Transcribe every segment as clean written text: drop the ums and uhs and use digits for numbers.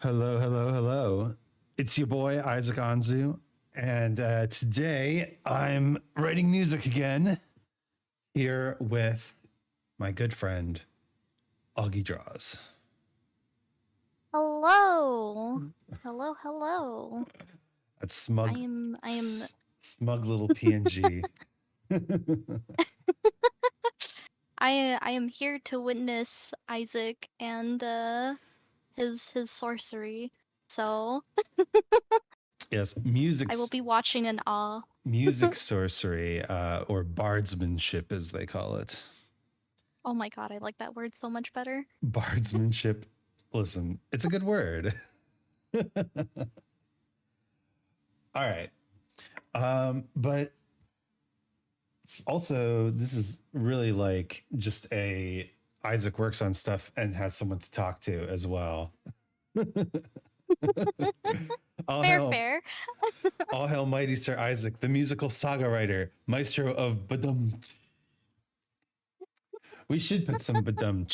Hello, hello, hello. It's your boy, Isaac Anzu. And today I'm writing music again here with my good friend, Augie Draws. Hello. Hello. That's I smug, am smug little PNG. I am here to witness Isaac and his sorcery. So Yes, I will be watching in awe. music sorcery, or bardsmanship as they call it. Oh my god, I like that word so much better. Bardsmanship. Listen, it's a good word. All right. But also, this is really like just a Isaac works on stuff and has someone to talk to as well. all hail, Fair. all hail, mighty Sir Isaac, the musical saga writer, maestro of badum. We should put some badum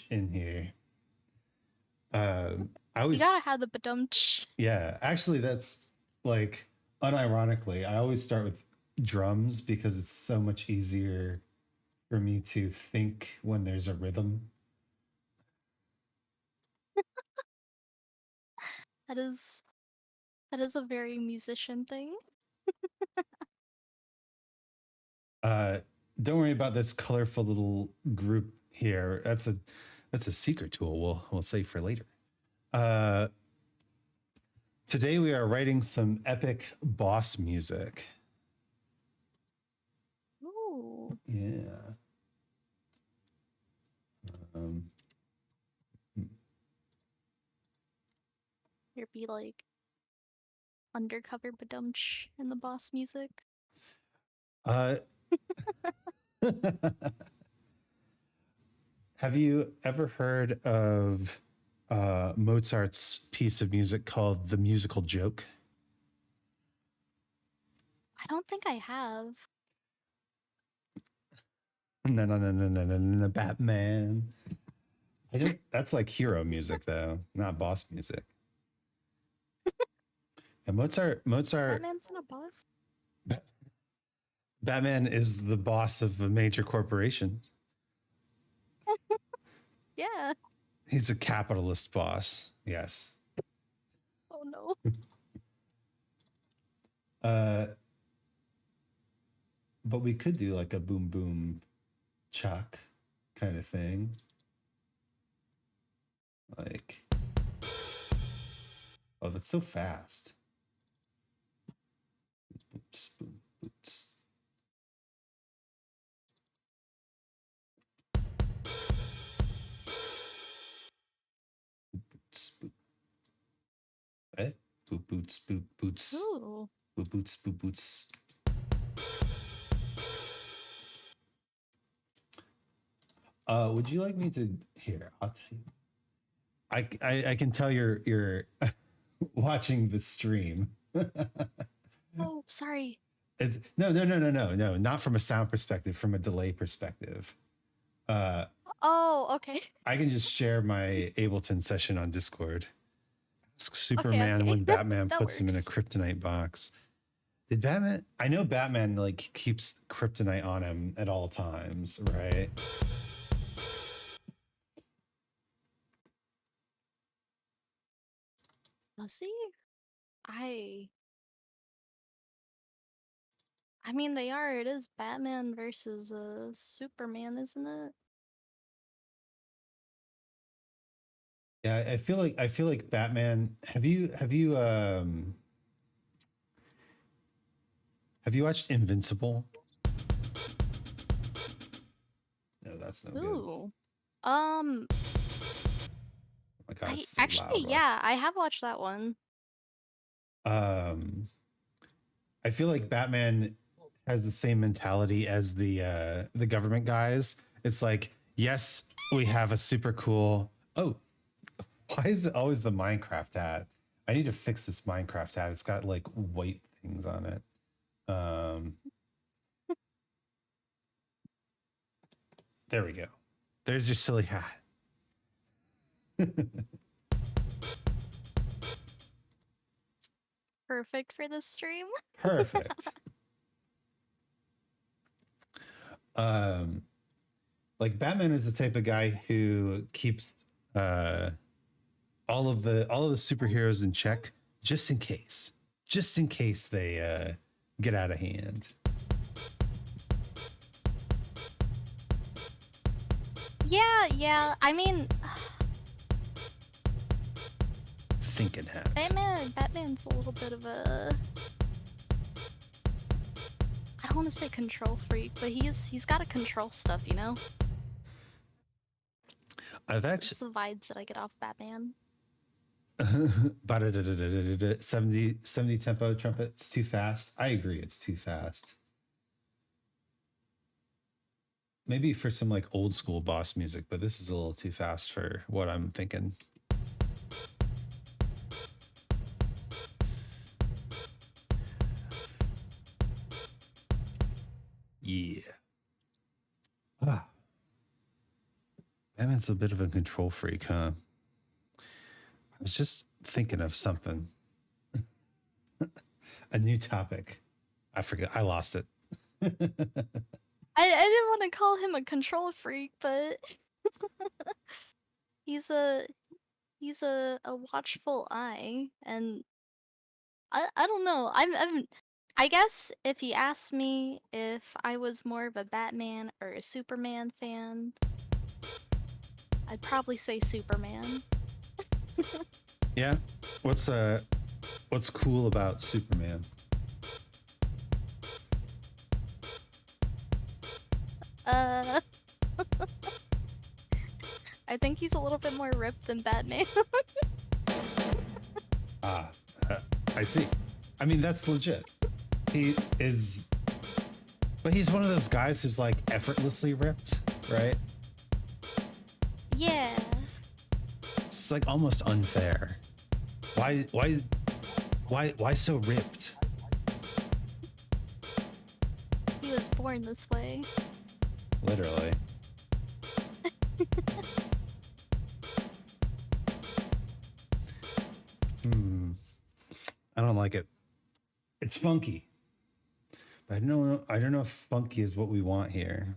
in here. I You always, gotta have the badumch. yeah. Actually, that's like unironically, I always start with drums because it's so much easier for me to think when there's a rhythm. That is a very musician thing. Uh, don't worry about this colorful little group here. That's a secret tool. We'll save for later. Uh, today we are writing some epic boss music. Ooh. Yeah. Um, There be like undercover badumch in the boss music. uh, have you ever heard of Mozart's piece of music called "The Musical Joke"? I don't think I have. No, Batman. I don't. That's like hero music, though, not boss music. And Mozart, Batman's not a boss. Batman is the boss of a major corporation. Yeah. He's a capitalist boss. Yes. Oh no. Uh, but we could do like a boom boom chuck kind of thing. Like, oh, that's so fast. Boots, boom, boots. Boots, boot. Eh? Boot, boots, boot, boots. Ooh. Boot, boots, boot, boots. Would you like me to here? I'll tell you. I can tell you're watching the stream. Oh, sorry. It's no, not from a sound perspective, from a delay perspective. Uh, Oh, okay. I can just share my Ableton session on Discord. Ask Superman Okay. when Batman That puts him in a works. kryptonite box. Did Batman? I know Batman like keeps kryptonite on him at all times, right? Let's see. I I mean they are. It is Batman versus Superman, isn't it? Yeah, I feel like Batman. Have you watched Invincible? No, that's no good. Ooh. Um Oh my God, I it's so actually loud. yeah, I have watched that one. Um, I feel like Batman has the same mentality as the government guys. It's like, yes, we have a super cool. Oh, why is it always the Minecraft hat? I need to fix this Minecraft hat. It's got like white things on it. There we go. There's your silly hat. perfect for this stream. Perfect. Like Batman is the type of guy who keeps all of the superheroes in check just in case they get out of hand. Yeah. I mean, Thinking hat. Batman's a little bit of a, I don't want to say control freak, but he's got to control stuff, you know? It's the vibes that I get off Batman. 70 tempo trumpet. It's too fast. I agree, it's too fast. Maybe for some like old school boss music, but this is a little too fast for what I'm thinking. Yeah. Batman's a bit of a control freak, huh? I was just thinking of something. A new topic. I forget. I lost it. I didn't want to call him a control freak, but he's a watchful eye, and I don't know. I guess if you asked me if I was more of a Batman or a Superman fan, I'd probably say Superman. Yeah. What's cool about Superman? I think he's a little bit more ripped than Batman. I see. I mean, that's legit. He is, but he's one of those guys who's like effortlessly ripped, right? Yeah. It's like almost unfair. Why so ripped? He was born this way. Literally. I don't like it. It's funky. But I don't know if funky is what we want here.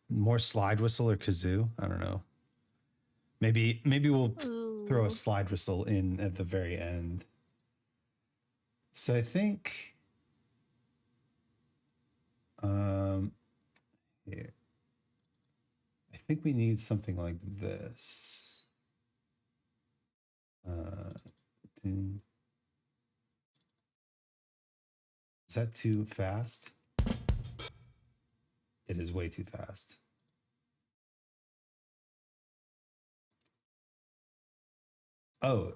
More slide whistle or kazoo? I don't know. Maybe we'll throw a slide whistle in at the very end. So I think here. I think we need something like this. Is that too fast? It is way too fast. Oh,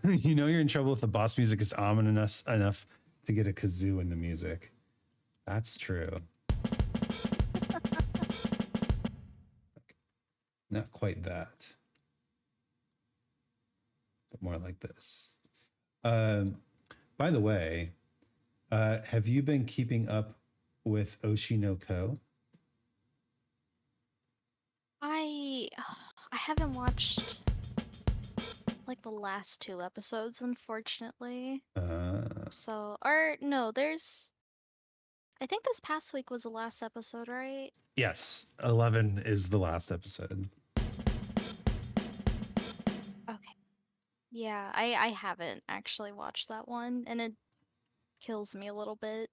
you know you're in trouble if the boss music is ominous enough to get a kazoo in the music. That's true. Not quite that, but more like this. By the way, have you been keeping up with Oshi no Ko? I haven't watched like the last 2 episodes, unfortunately. So, or no, I think this past week was the last episode, right? Yes, 11 is the last episode. Okay. Yeah, I haven't actually watched that one, and it kills me a little bit.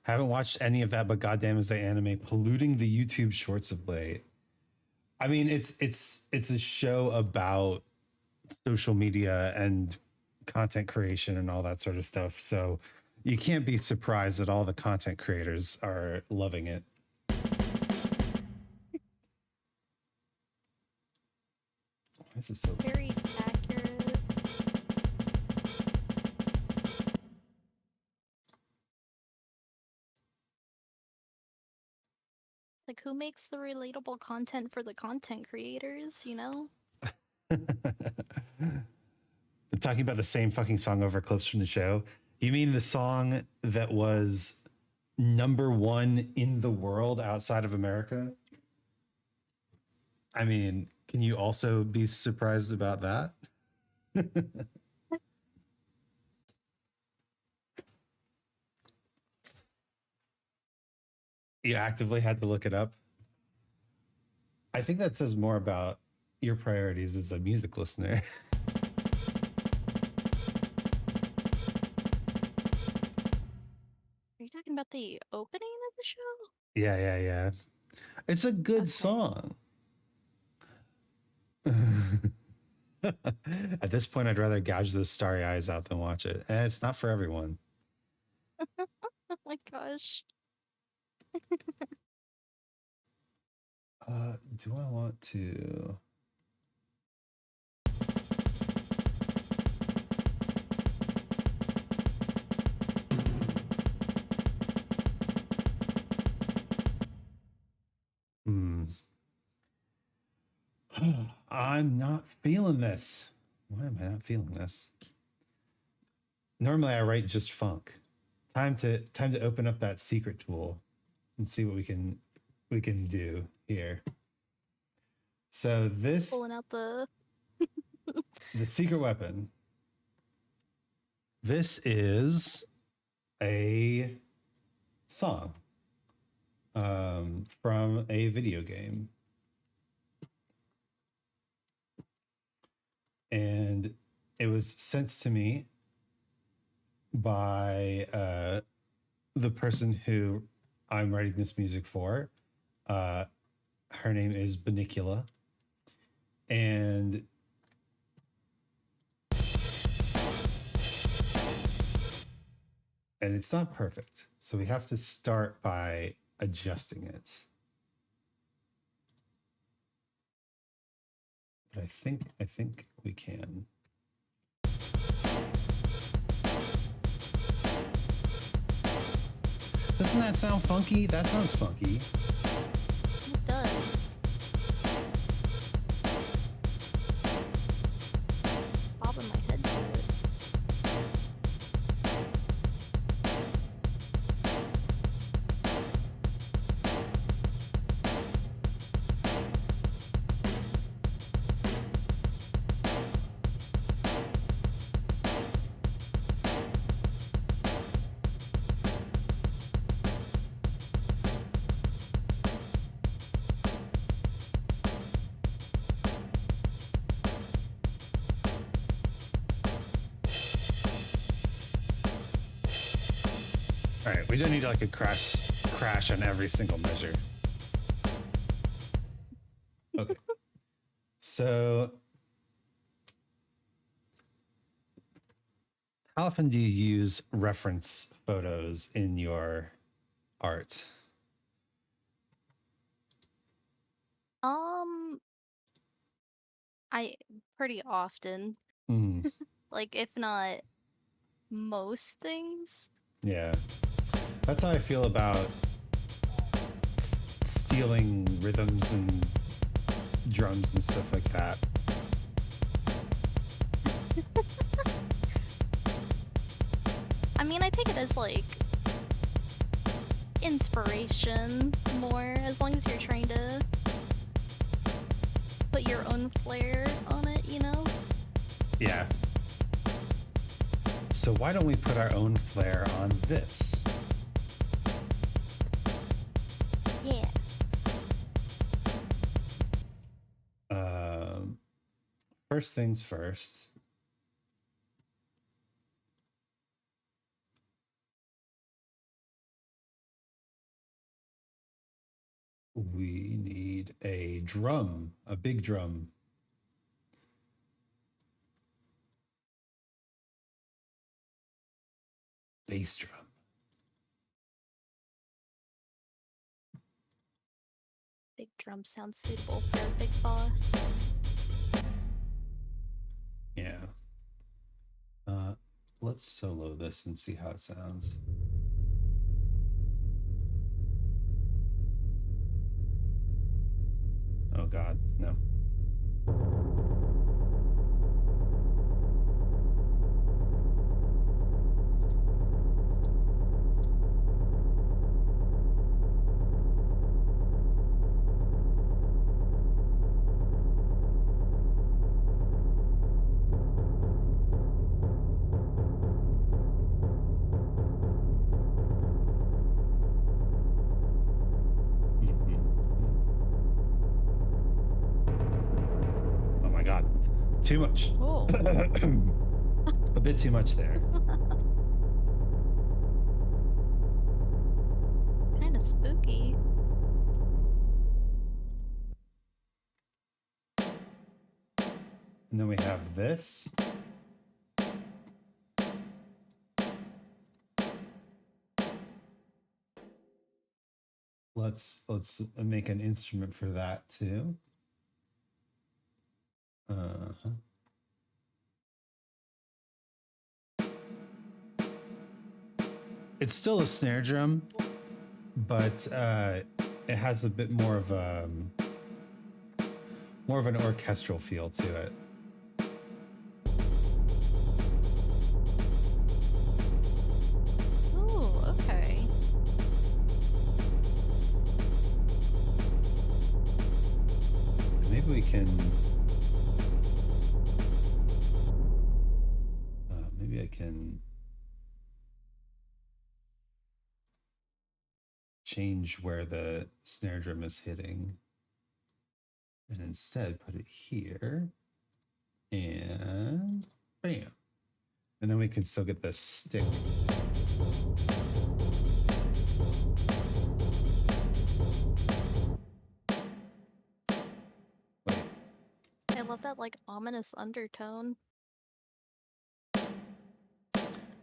Haven't watched any of that, but goddamn is the anime polluting the YouTube shorts of late. I mean, it's a show about social media and content creation and all that sort of stuff. So you can't be surprised that all the content creators are loving it. Why is it so very accurate? It's like, who makes the relatable content for the content creators, you know? I'm talking about the same fucking song over clips from the show. You mean the song that was #1 in the world outside of America? I mean, can you also be surprised about that? You actively had to look it up. I think that says more about your priorities as a music listener. Are you talking about the opening of the show? Yeah. It's a good song. At this point, I'd rather gouge those starry eyes out than watch it. And it's not for everyone. Oh my gosh. Do I want to? I'm not feeling this. Why am I not feeling this? Normally I write just funk. Time to open up that secret tool and see what we can do here. So this Pulling out the the secret weapon. This is a song from a video game. And it was sent to me by the person who I'm writing this music for. Her name is Benicula. And it's not perfect. So we have to start by adjusting it. But I think we can. Doesn't that sound funky? That sounds funky. It does. Bobbing my head to it. All right, we don't need like a crash on every single measure. Okay. So how often do you use reference photos in your art? I pretty often. Like if not most things. Yeah. That's how I feel about stealing rhythms and drums and stuff like that. I mean, I take it as like inspiration more, as long as you're trying to put your own flair on it, you know? Yeah. So why don't we put our own flair on this? Yeah. First things first. We need a drum, a big drum. Bass drum. Big drum sounds suitable for a big boss. Yeah. Let's solo this and see how it sounds. Oh God, no. Too much. Oh. A bit too much there. Kind of spooky. And then we have this. Let's make an instrument for that too. It's still a snare drum, but it has a bit more of an orchestral feel to it. Oh, okay. Maybe we can. Maybe I can change where the snare drum is hitting, and instead put it here, and bam, and then we can still get the stick. Wait. I love that like ominous undertone.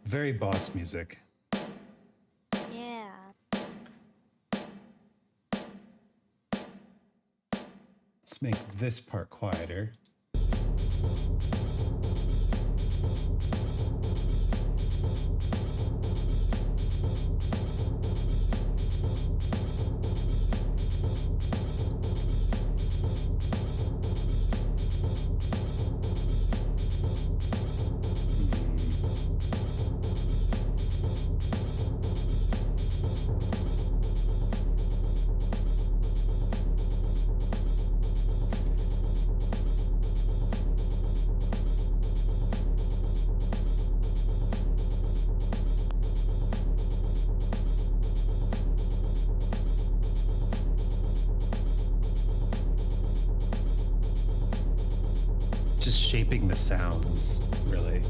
Very boss music. Yeah. Let's make this part quieter. Just shaping the sounds, really.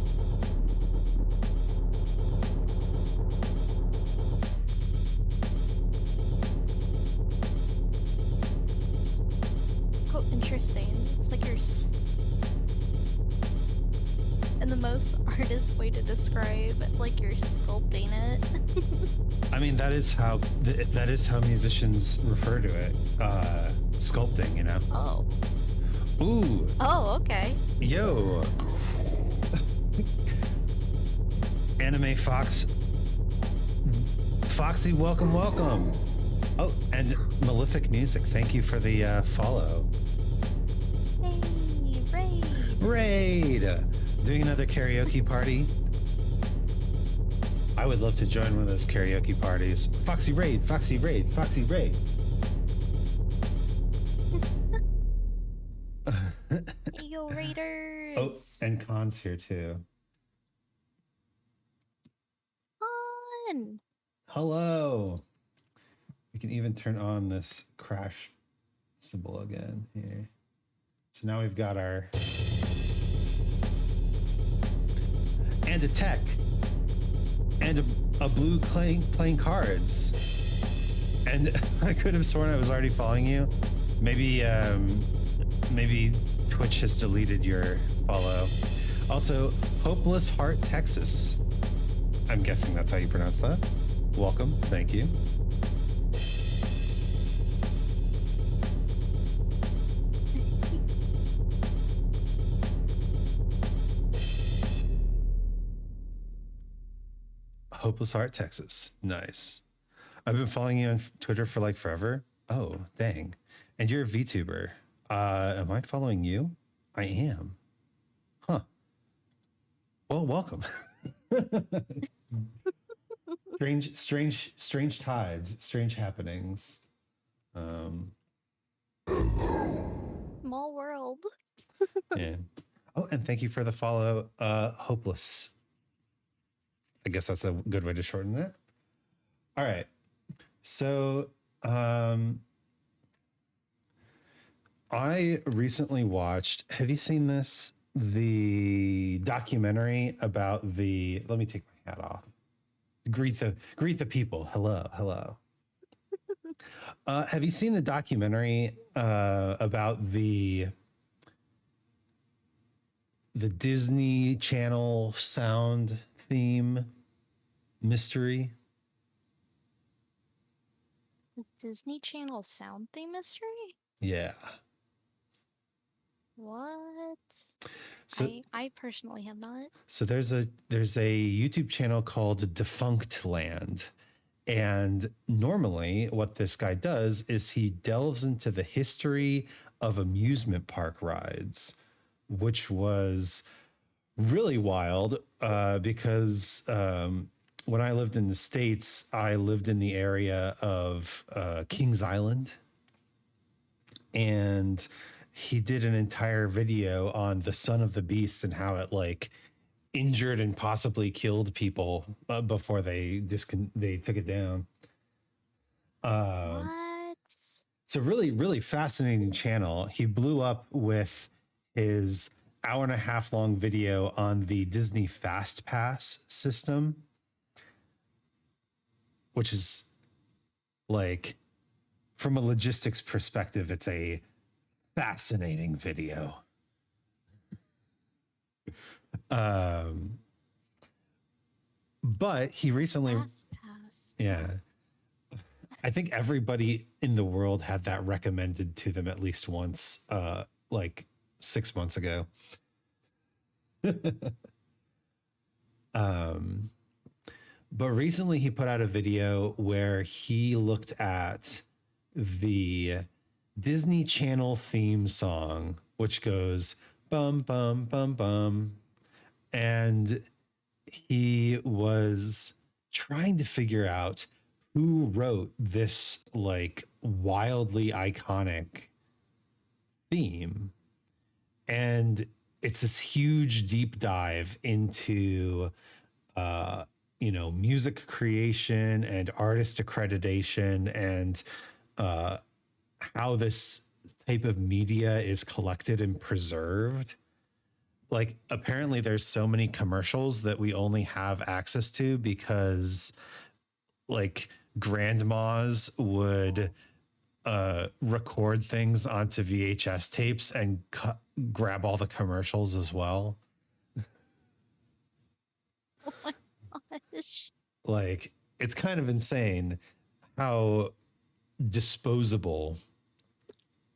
It's so interesting. It's like and the most artist way to describe like you're sculpting it. I mean, that is how musicians refer to it. Sculpting, you know. Oh. Ooh. Oh, okay. Yo. Anime Fox. Foxy, welcome. Oh, and Malefic Music, thank you for the follow. Hey, Raid. Doing another karaoke party. I would love to join one of those karaoke parties. Foxy Raid. Hey, yo, Raiders. Oh, and Khan's here too. Fun. Hello. We can even turn on this crash symbol again here. So now we've got our... And a tech. And a blue playing cards. And I could have sworn I was already following you. Maybe Twitch has deleted your follow. Also, Hopeless Heart, Texas. I'm guessing that's how you pronounce that. Welcome. Thank you. Hopeless Heart, Texas. Nice. I've been following you on Twitter for like forever. Oh, dang. And you're a VTuber. Am I following you? I am. Huh. Well, welcome. strange tides, strange happenings. Small world. Yeah. Oh, and thank you for the follow, Hopeless. I guess that's a good way to shorten it. All right. So, I recently watched, have you seen this? the documentary about the, let me take my hat off. Greet the people. Hello. Have you seen the documentary about the Disney Channel sound theme mystery? The Disney Channel sound theme mystery? Yeah. What? So I personally have not. So there's a YouTube channel called Defunct Land. And normally what this guy does is he delves into the history of amusement park rides, which was really wild because when I lived in the States, I lived in the area of Kings Island. And he did an entire video on the Son of the Beast and how it like injured and possibly killed people before they took it down. What? It's a really fascinating channel. He blew up with his hour and a half long video on the Disney Fast Pass system, which is like, from a logistics perspective, it's a fascinating video. But he recently, Fast Pass. yeah, I think everybody in the world had that recommended to them at least once, like 6 months ago. But recently he put out a video where he looked at the Disney Channel theme song, which goes bum, bum, bum, bum. And he was trying to figure out who wrote this like wildly iconic theme. And it's this huge deep dive into music creation and artist accreditation and how this type of media is collected and preserved. Like, apparently there's so many commercials that we only have access to because like grandmas would record things onto VHS tapes and grab all the commercials as well. Oh my gosh. Like, it's kind of insane how disposable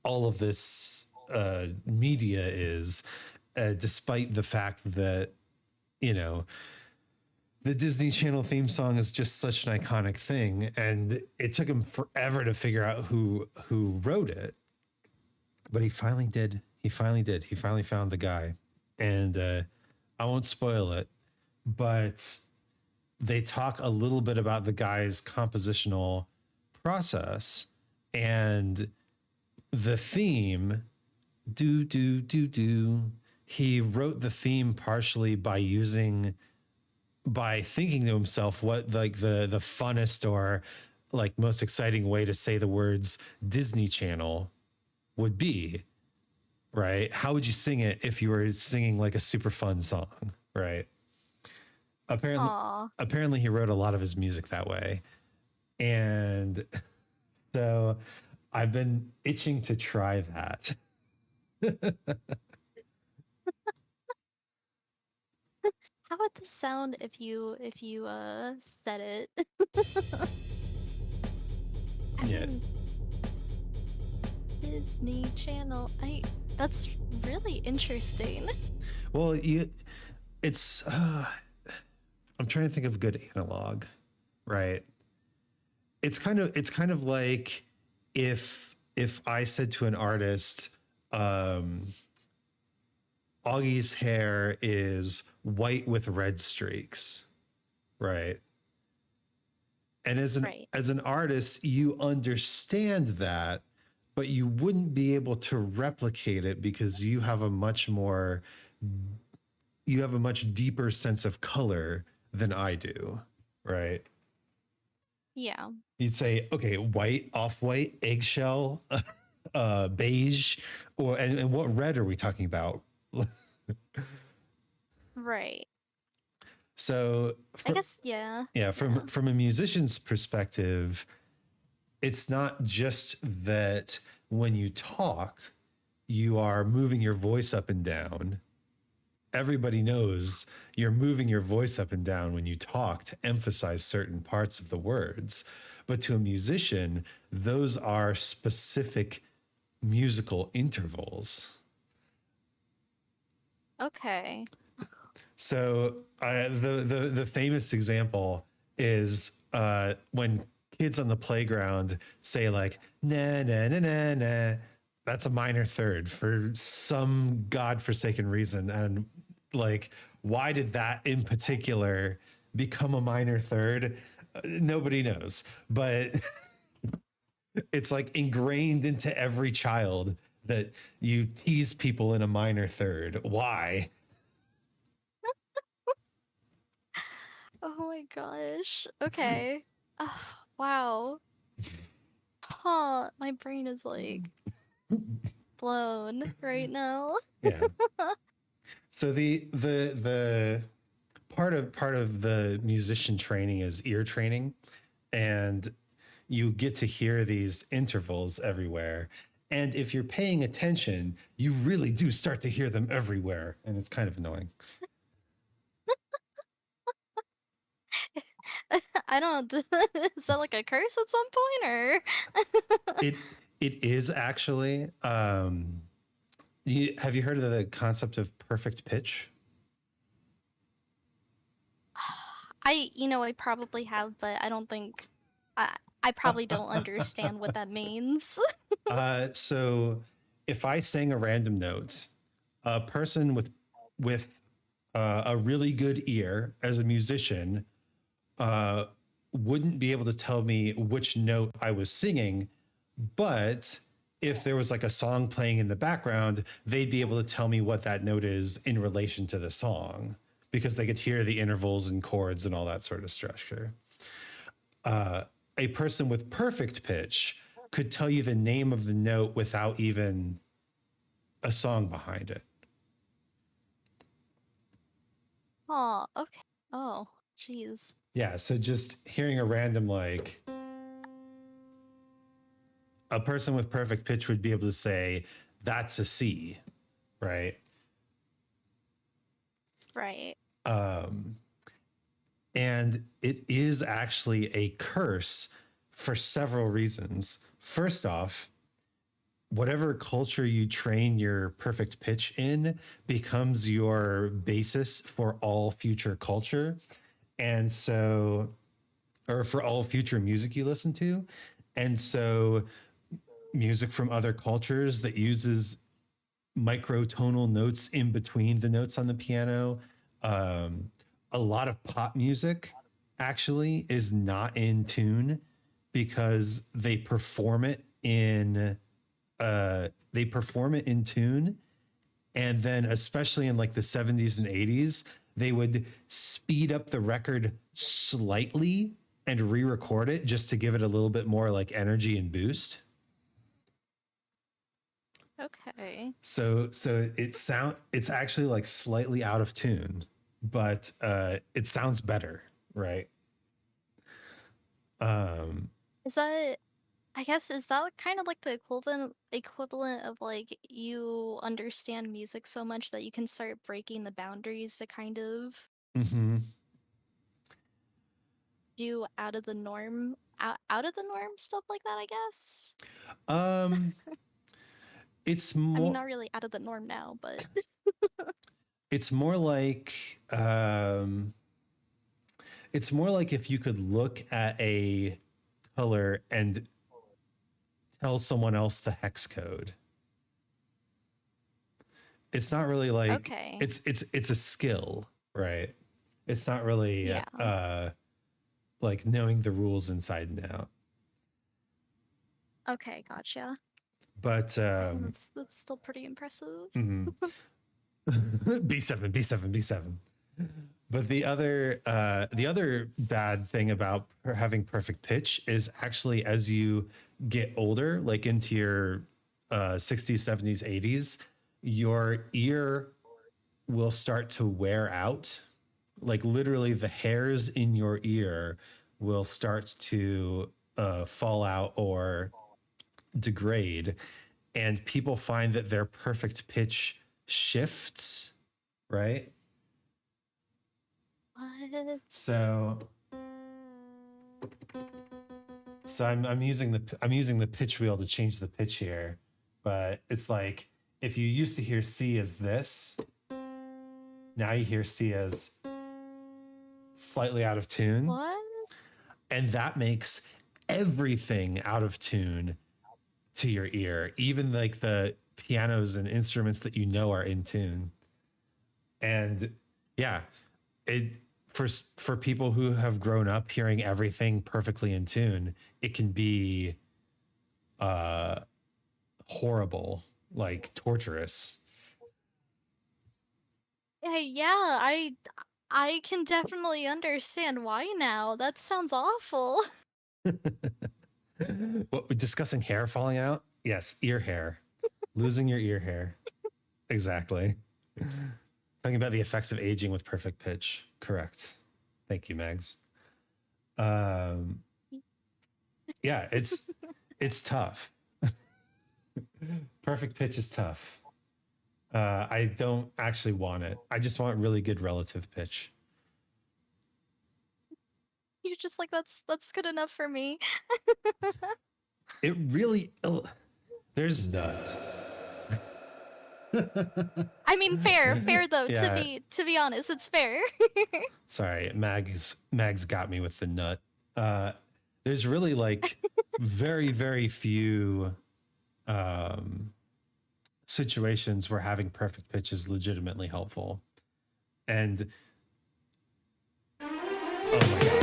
all of this media is, despite the fact that, the Disney Channel theme song is just such an iconic thing. And it took him forever to figure out who wrote it. But he finally did. He finally found the guy. And I won't spoil it, but they talk a little bit about the guy's compositional process and the theme. He wrote the theme partially by thinking to himself what like the funnest or like most exciting way to say the words Disney Channel would be, right? How would you sing it if you were singing like a super fun song, right? Apparently he wrote a lot of his music that way. And so I've been itching to try that. How would this sound if you said it? Yeah. Disney Channel. That's really interesting. Well, it's I'm trying to think of a good analog, right? It's kind of like if I said to an artist, Augie's hair is white with red streaks, right? And as an artist, you understand that, but you wouldn't be able to replicate it because you have a much deeper sense of color than I do, right? Yeah. You'd say, okay, white, off-white, eggshell, beige, and what red are we talking about? Right. So I guess, yeah. yeah, Yeah. from a musician's perspective, it's not just that when you talk, you are moving your voice up and down. Everybody knows you're moving your voice up and down when you talk to emphasize certain parts of the words. But to a musician, those are specific musical intervals. Okay. So the famous example is when kids on the playground say like na na na na na. That's a minor third for some godforsaken reason, and like why did that in particular become a minor third? Nobody knows, but it's like ingrained into every child that you tease people in a minor third. Why? Oh my gosh. Okay. Oh, wow. Huh. My brain is like blown right now. Yeah. So the part of the musician training is ear training, and you get to hear these intervals everywhere. And if you're paying attention, you really do start to hear them everywhere, and it's kind of annoying. I don't. Is that like a curse at some point, or? It it is actually. Have you heard of the concept of perfect pitch? I probably have, but I don't think I probably don't understand what that means. So if I sang a random note, a person with a really good ear as a musician uh, wouldn't be able to tell me which note I was singing, but if there was like a song playing in the background, they'd be able to tell me what that note is in relation to the song because they could hear the intervals and chords and all that sort of structure. A person with perfect pitch could tell you the name of the note without even a song behind it. Oh, okay. Oh, jeez. Yeah, so just hearing a random like a person with perfect pitch would be able to say that's a C, right? Right. Um, and it is actually a curse for several reasons. First off, whatever culture you train your perfect pitch in becomes your basis for all future culture. And so, or for all future music you listen to. And so, music from other cultures that uses microtonal notes in between the notes on the piano. Um, a lot of pop music actually is not in tune because they perform it in tune, and then especially in like the 70s and 80s they would speed up the record slightly and re-record it just to give it a little bit more like energy and boost. Okay. So it's actually like slightly out of tune, but it sounds better, right? Um, Is that I guess is that kind of like the equivalent of like you understand music so much that you can start breaking the boundaries to kind of mm-hmm. do out of the norm stuff like that, I guess. um, it's I mean, more not really out of the norm now, but it's more like it's more like if you could look at a color and tell someone else the hex code. It's not really like okay. it's a skill, right? It's not really Yeah. like knowing the rules inside and out. Okay, gotcha. But Okay, that's still pretty impressive. mhm. B7, B7, B7. But the other bad thing about having perfect pitch is actually as you get older, like into your 60s, 70s, 80s, your ear will start to wear out. Like literally the hairs in your ear will start to fall out or degrade. And people find that their perfect pitch shifts, right? What? So I'm using the pitch wheel to change the pitch here, but it's like if you used to hear C as this, now you hear C as slightly out of tune. What? And that makes everything out of tune to your ear, even like the pianos and instruments that you know are in tune. And yeah, it for people who have grown up hearing everything perfectly in tune, it can be horrible, like torturous. Yeah, I can definitely understand why now. That sounds awful. What, we're discussing hair falling out? Yes, ear hair. Losing your ear hair. Exactly. Talking about the effects of aging with perfect pitch. Correct. Thank you, Megs. Yeah, it's tough. Perfect pitch is tough. I don't actually want it. I just want really good relative pitch. You're just like, that's good enough for me. It really there's Nut. I mean, fair though. Yeah. To be honest, it's fair. Sorry, Mags got me with the nut. There's really like very few situations where having perfect pitch is legitimately helpful. And oh my god.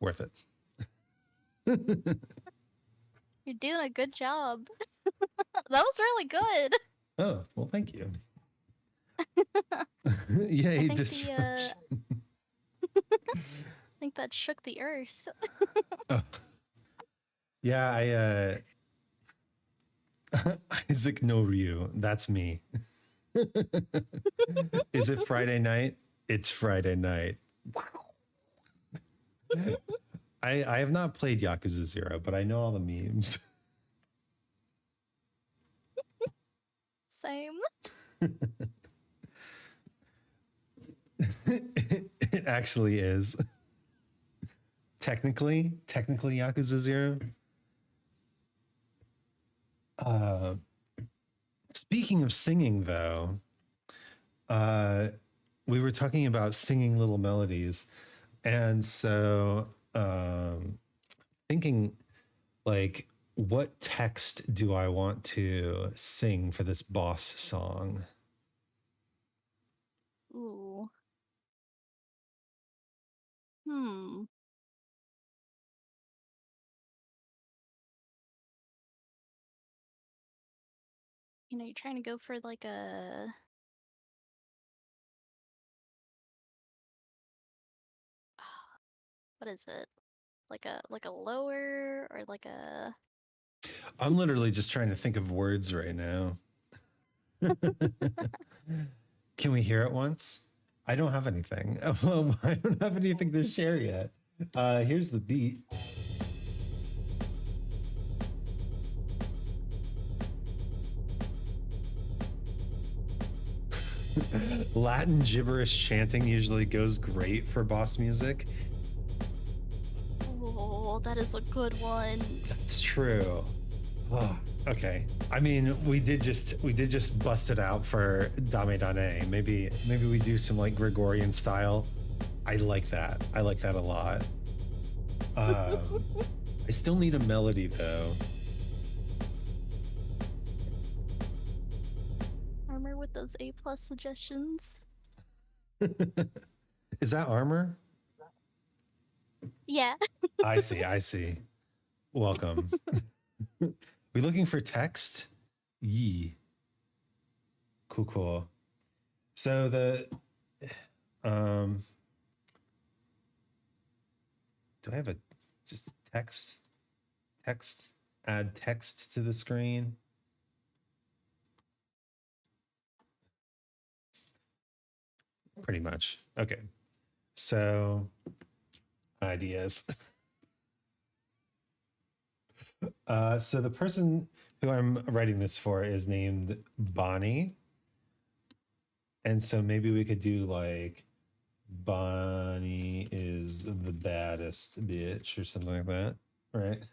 Worth it. You're doing a good job. That was really good. Oh, well, thank you. Yay, disruption. I think that shook the earth. Oh. Yeah, Isaac no Ryu, that's me. Is it Friday night? It's Friday night. Wow. I have not played Yakuza 0, but I know all the memes. Same. It actually is. Technically Yakuza 0. Speaking of singing, though, we were talking about singing little melodies, and so thinking like, what text do I want to sing for this boss song? Ooh. You know, you're trying to go for like a... What is it? Like a lower or like a... I'm literally just trying to think of words right now. Can we hear it once? I don't have anything. I don't have anything to share yet. Here's the beat. Latin gibberish chanting usually goes great for boss music. Oh, that is a good one. That's true. Oh, okay. I mean, we did just bust it out for Dame Dane. Maybe we do some like Gregorian style. I like that. I like that a lot. I still need a melody though. Armor with those A+ suggestions. Is that Armor? Yeah. I see. Welcome. We looking for text? Yee. Cool. So the do I have just text? Add text to the screen. Pretty much. Okay. So ideas. So the person who I'm writing this for is named Bonnie. And so maybe we could do like Bonnie is the baddest bitch or something like that, right?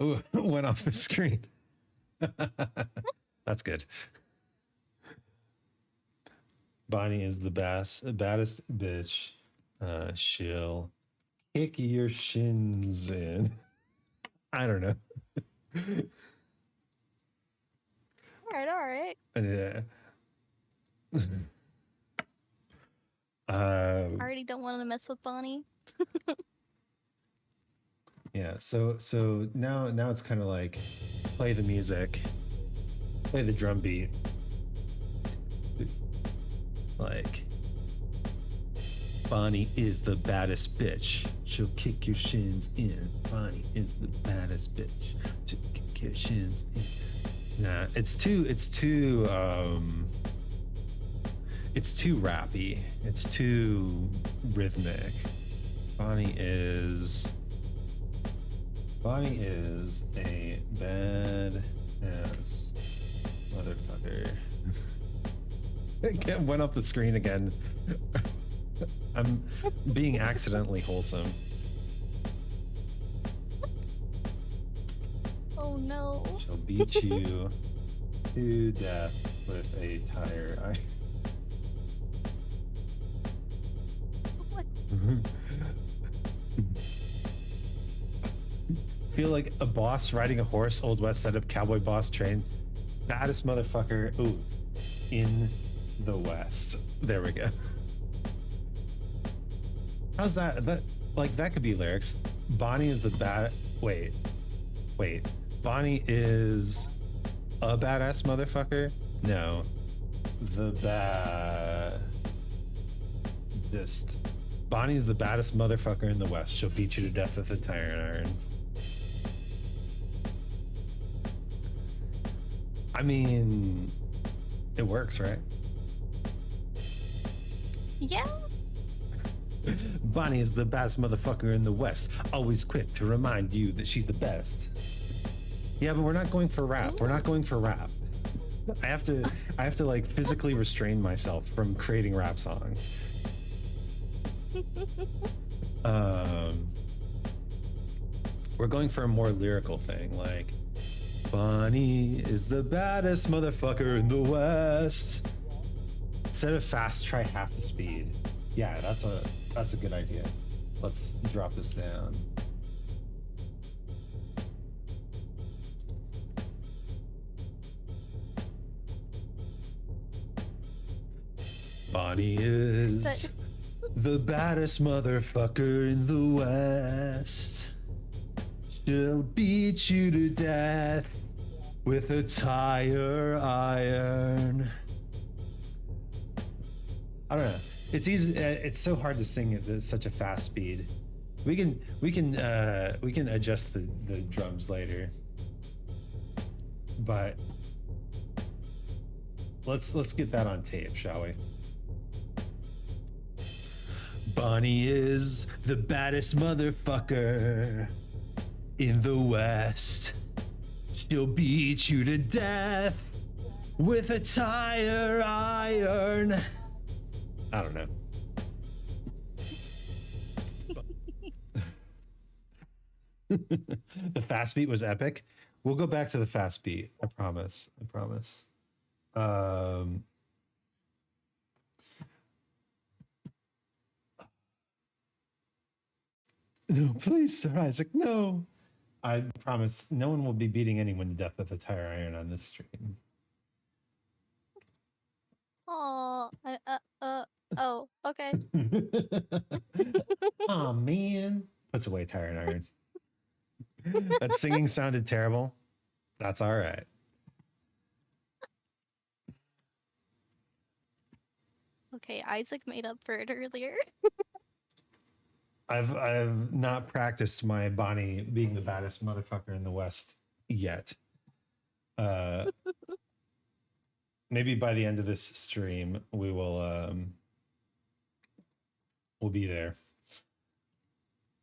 Oh, went off the screen. That's good. Bonnie is the baddest bitch. She'll kick your shins in. I don't know. All right. Yeah. I already don't want to mess with Bonnie. Yeah. So now it's kind of like play the music, play the drum beat, like Bonnie is the baddest bitch. She'll kick your shins in. Bonnie is the baddest bitch. To kick your shins in. Nah, it's too rappy. It's too rhythmic. Bonnie is a bad ass motherfucker. It went up the screen again. I'm being accidentally wholesome. Oh no. She'll beat you to death with a tire iron. Feel like a boss riding a horse, Old West setup, cowboy boss train. Baddest motherfucker. Ooh, in the West. There we go. How's that? Like that could be lyrics. Bonnie is the wait. Bonnie is a badass motherfucker? No. The baddest. Bonnie's the baddest motherfucker in the West. She'll beat you to death with a tire iron. I mean, it works, right? Yeah. Bonnie is the baddest motherfucker in the West, always quick to remind you that she's the best. Yeah, but we're not going for rap. We're not going for rap. I have to like physically restrain myself from creating rap songs. We're going for a more lyrical thing, like Bonnie is the baddest motherfucker in the West. Instead of fast, try half the speed. Yeah, that's a good idea. Let's drop this down. Bonnie is the baddest motherfucker in the West. She'll beat you to death with a tire iron. I don't know. It's easy. It's so hard to sing at such a fast speed. We can adjust the drums later. But let's get that on tape, shall we? Bonnie is the baddest motherfucker in the West. She'll beat you to death with a tire iron. I don't know. The fast beat was epic. We'll go back to the fast beat. I promise. No, please, Sir Isaac, no. I promise no one will be beating anyone to death with a tire iron on this stream. Oh, oh, okay. Oh man. Puts away tire iron. That singing sounded terrible. That's all right. Okay, Isaac made up for it earlier. I've not practiced my Bonnie being the baddest motherfucker in the West yet. Maybe by the end of this stream, we'll be there.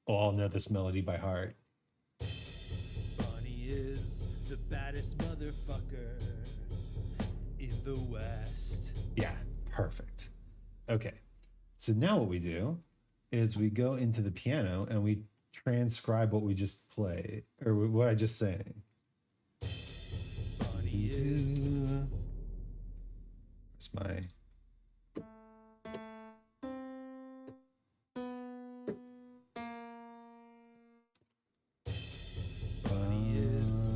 We'll all know this melody by heart. Bonnie is the baddest motherfucker in the West. Yeah, perfect. Okay, so now what we do is we go into the piano and we transcribe what we just played, or what I just sang. Bonnie is... Where's my... Bonnie is...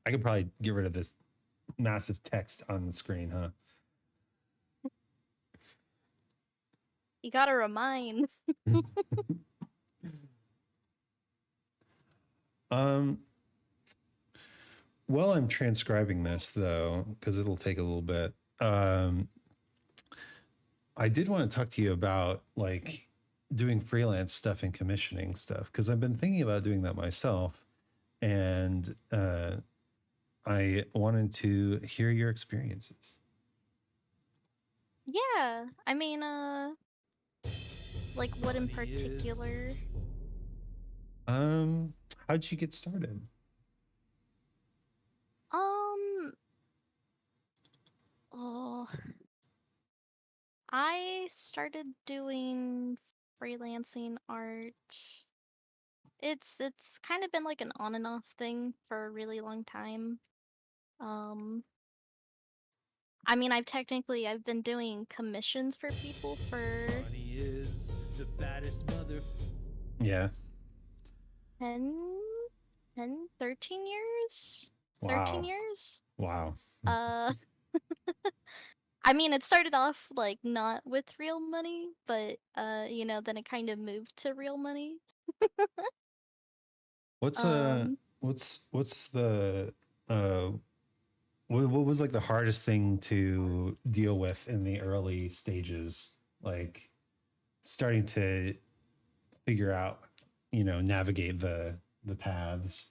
I could probably get rid of this massive text on the screen, huh? You gotta remind. While I'm transcribing this, though, because it'll take a little bit, I did want to talk to you about like doing freelance stuff and commissioning stuff, because I've been thinking about doing that myself, and I wanted to hear your experiences. Yeah, I mean, like what in particular? How'd you get started? Oh, I started doing freelancing art. It's kind of been like an on and off thing for a really long time. I mean, I've been doing commissions for people for Yeah. 10, 10, 13 years? 13 Wow. years? Wow. Uh, I mean, it started off like not with real money, but you know, then it kind of moved to real money. What's Um, what's the uh what was like the hardest thing to deal with in the early stages, like starting to figure out, navigate the paths?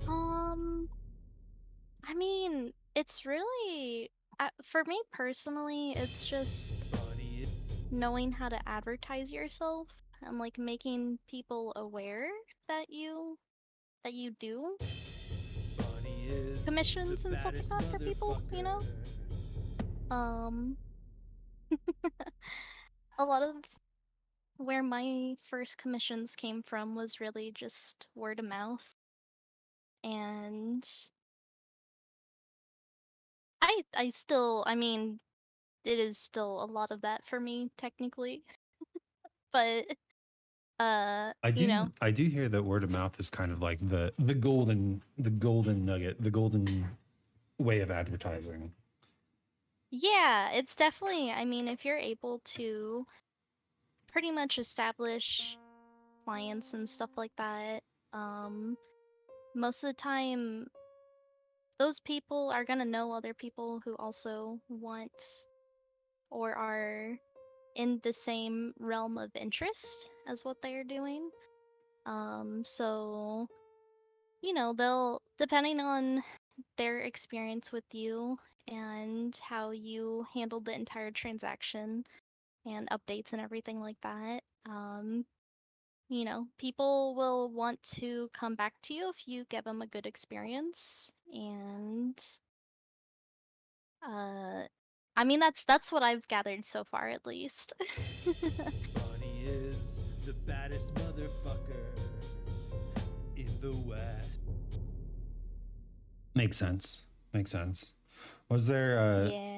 um, I mean, it's really for me personally, it's just knowing how to advertise yourself and like making people aware that you do commissions and stuff like that for people, you know? Um, a lot of where my first commissions came from was really just word of mouth. And I mean, it is still a lot of that for me technically, but I you do know, I do hear that word of mouth is kind of like the golden nugget, the golden way of advertising. yeah, it's definitely, I mean, if you're able to pretty much establish clients and stuff like that, um, most of the time those people are gonna know other people who also want or are in the same realm of interest as what they're doing. So you know, they'll depending on their experience with you and how you handled the entire transaction and updates and everything like that. You know, people will want to come back to you if you give them a good experience, and uh, I mean that's what I've gathered so far, at least. Bonnie is the baddest motherfucker in the West. Makes sense. Makes sense. Was there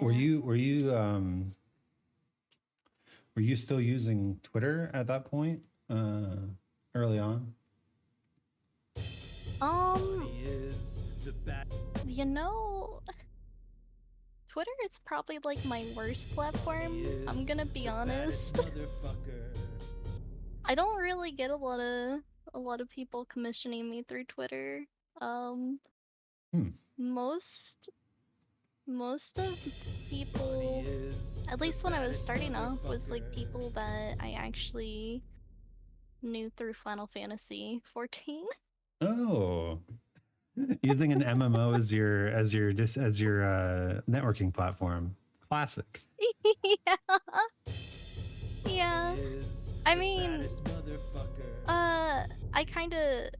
were Yeah. you still using Twitter at that point? Early on? Um, Bonnie is the bad. you know, Twitter is probably like my worst platform. I'm gonna be The baddest honest. motherfucker. I don't really get a lot of people commissioning me through Twitter. Um, Hmm. most most of Bonnie people, is at the least when I was baddest starting off, was like motherfucker. people that I actually knew through Final Fantasy 14. Oh, using an MMO as your networking platform. Classic. Yeah. Bonnie Yeah. is I the mean, baddest motherfucker. I kind of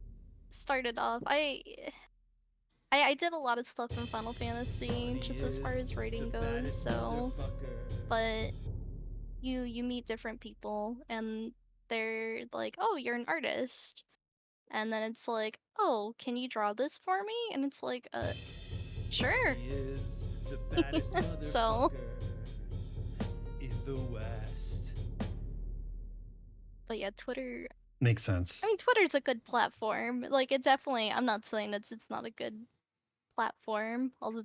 started off. I did a lot of stuff in Final Fantasy, Bonnie just as far is as the rating goes. baddest So, motherfucker. but you meet different people, and they're like, "Oh, you're an artist," and then it's like, "Oh, can you draw this for me?" And it's like, sure." Bonnie is the baddest So, motherfucker in the West. but yeah, Twitter. Makes I sense. mean, Twitter's a good platform. Like, it definitely. I'm not saying it's not a good platform. Although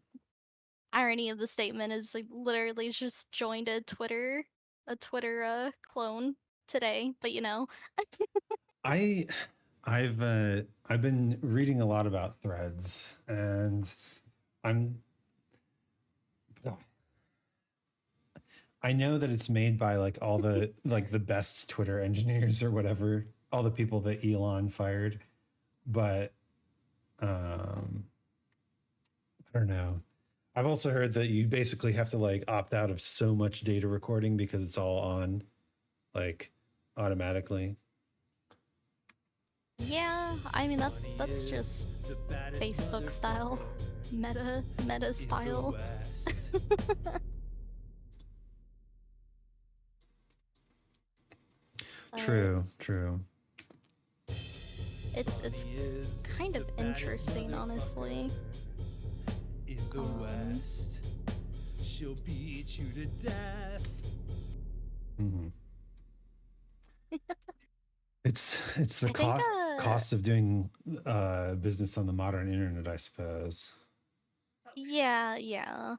irony of the statement is like literally just joined a Twitter clone today, but you know. I I've been reading a lot about threads, and I'm I know that it's made by like all the like the best Twitter engineers or whatever, all the people that Elon fired, but um I don't know. I've also heard that you basically have to like opt out of so much data recording because it's all on like automatically. Yeah, I mean Bonnie that's is just the baddest Facebook style. motherfucker Meta in the style. West. uh True, true. it's Bonnie is kind the of baddest interesting, motherfucker honestly. in the Um West. She'll beat you to death. Mm-hmm. It's the I think, cost of doing business on the modern internet, I suppose. yeah.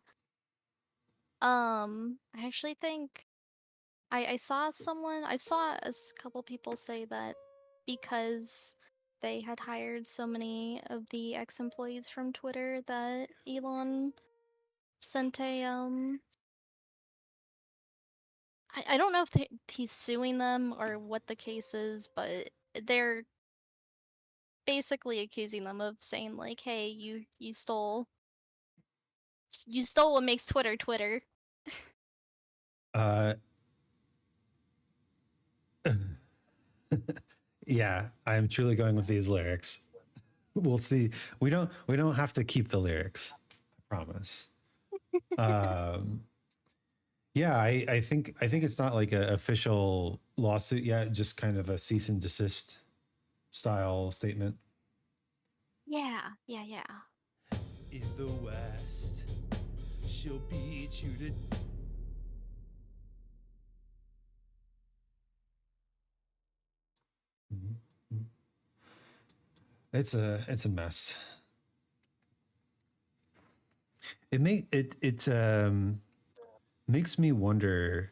I actually think I saw I saw couple people say that because they had hired so many of the ex-employees from Twitter that Elon sent a I don't know if he's suing them or what the case is, but they're basically accusing them of saying like, "Hey, you stole what makes Twitter Twitter." Yeah, I'm truly going with these lyrics. We'll see. We don't have to keep the lyrics. I promise. Yeah, I think it's not like an official lawsuit yet, just kind of a cease and desist style statement. Yeah. In the West, she'll beat you to. It's a mess. It makes me wonder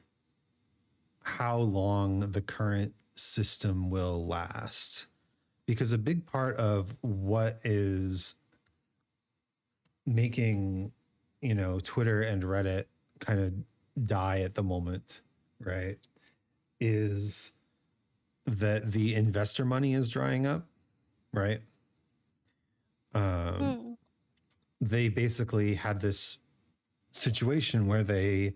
how long the current system will last, because a big part of what is making Twitter and Reddit kind of die at the moment, right, is that the investor money is drying up, right? Hmm. They basically had this situation where they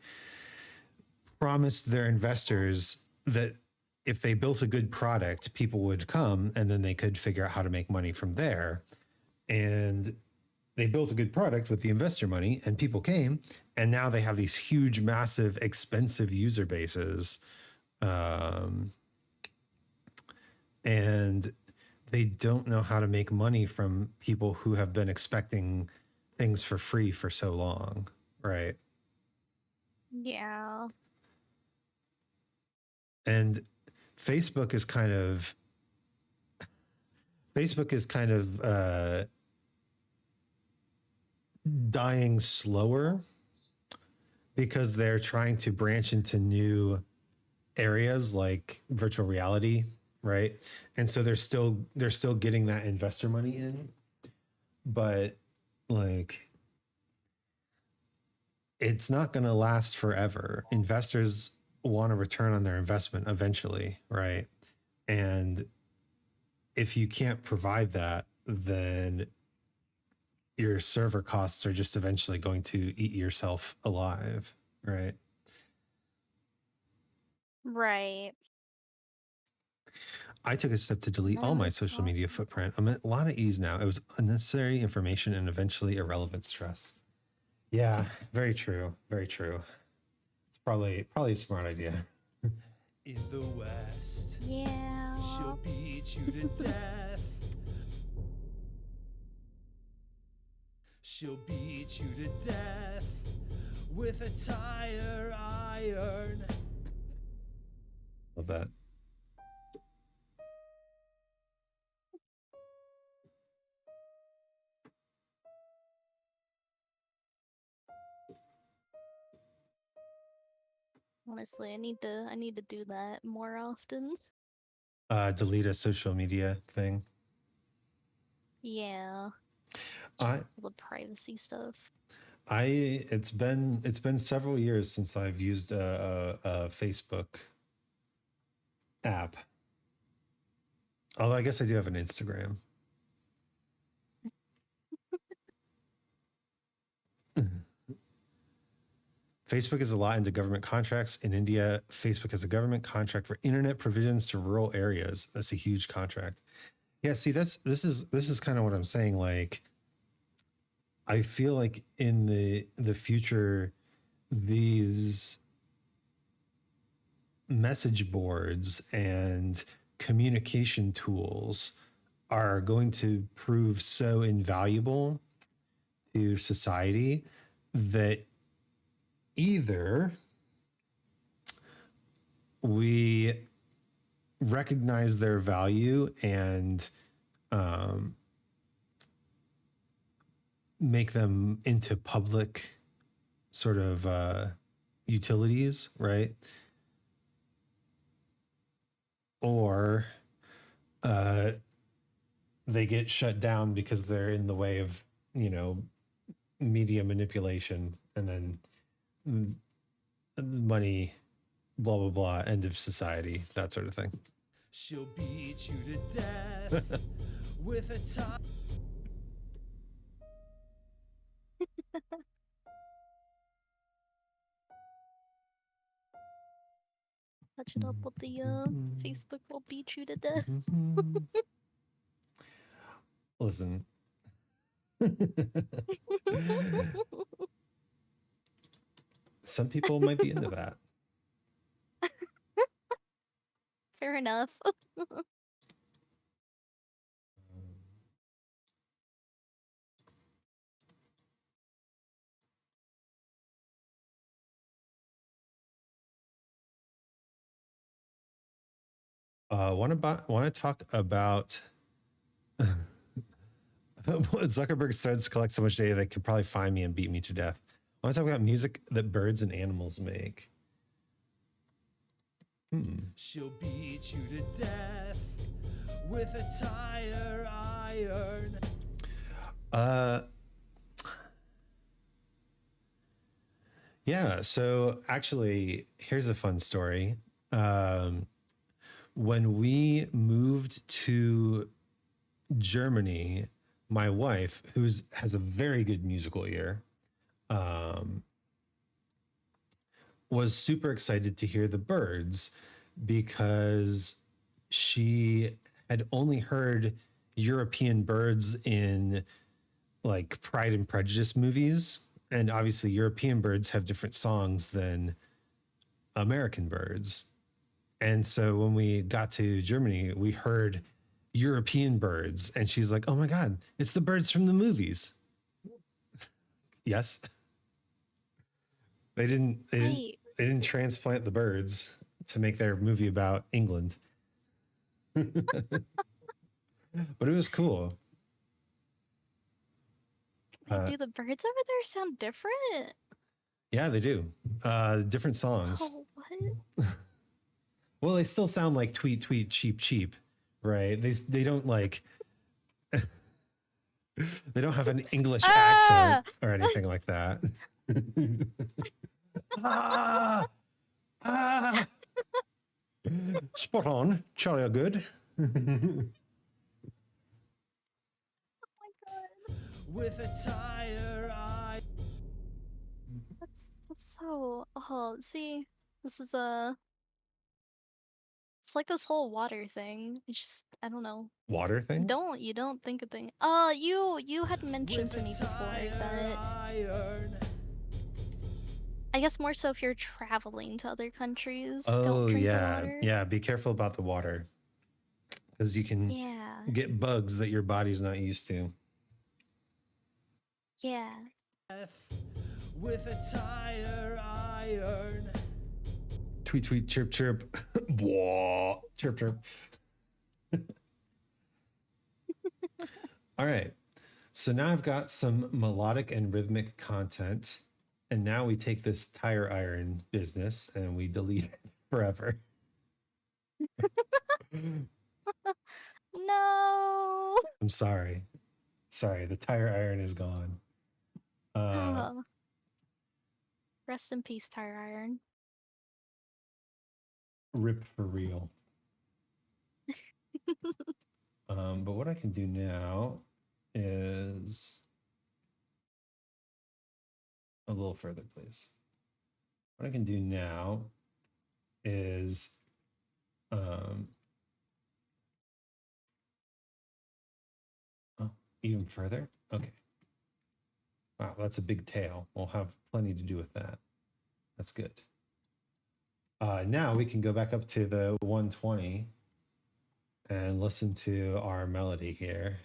promised their investors that if they built a good product, people would come and then they could figure out how to make money from there. And they built a good product with the investor money and people came, and now they have these huge, massive, expensive user bases. And they don't know how to make money from people who have been expecting things for free for so long, right? Yeah. And Facebook is kind of dying slower because they're trying to branch into new areas like virtual reality, right? And so they're still getting that investor money in, but like it's not going to last forever. Investors want a return on their investment eventually, right? And if you can't provide that, then your server costs are just eventually going to eat yourself alive, right? Right. I took a step to delete all That my makes social sense. media footprint. I'm at a lot of ease now. It was unnecessary information and eventually irrelevant stress. Yeah, very true. Very true. It's probably a smart idea. In the West, Yeah. she'll beat you to death. She'll beat you to death with a tire iron. Love that. Honestly, I need to do that more often. Delete a social media thing. Yeah. I Just all the privacy stuff. it's been several years since I've used a Facebook app. Although I guess I do have an Instagram. Facebook is a lot into government contracts. In India, Facebook has a government contract for internet provisions to rural areas. That's a huge contract. Yeah, see, this is kind of what I'm saying. Like, I feel like in the future, these message boards and communication tools are going to prove so invaluable to society that either we recognize their value and make them into public sort of utilities, right? Or they get shut down because they're in the way of, you know, media manipulation, and then money, blah, blah, blah, end of society, that sort of thing. She'll beat you to death with a tie. Touch it up with the Facebook will beat you to death. Listen. Some people might be into that. Fair enough. Want to talk about Zuckerberg's threads collect so much data they could probably find me and beat me to death. I want to talk about music that birds and animals make. She'll beat you to death with a tire iron. Yeah, so actually, here's a fun story. When we moved to Germany, my wife, who has a very good musical ear, was super excited to hear the birds because she had only heard European birds in like Pride and Prejudice movies. And obviously European birds have different songs than American birds. And so when we got to Germany, we heard European birds, and she's like, "Oh my God, it's the birds from the movies." Yes. They didn't transplant the birds to make their movie about England. But it was cool. Do the birds over there sound different? Yeah, they do. Different songs. Oh, what? Well, they still sound like tweet, tweet, cheap, cheap, right? They don't like they don't have an English accent or anything like that. Spot on. Charlie are good. Oh my God. With a tire iron. That's so. Oh, see, this is It's like this whole water thing. It's just I don't know. Water thing? You don't think a thing. You had mentioned to me before that. I guess more so if you're traveling to other countries. Don't drink the water. Yeah. Be careful about the water, because you can get bugs that your body's not used to. Yeah. With a tire iron. Tweet, tweet, chirp, chirp. Bwah. Chirp, chirp. All right. So now I've got some melodic and rhythmic content. And now we take this tire iron business and we delete it forever. No. I'm sorry. Sorry, the tire iron is gone. Rest in peace, tire iron. Rip for real. But what I can do now is a little further, please. What I can do now is even further. Okay. Wow, that's a big tail. We'll have plenty to do with that. That's good. Now we can go back up to the 120 and listen to our melody here.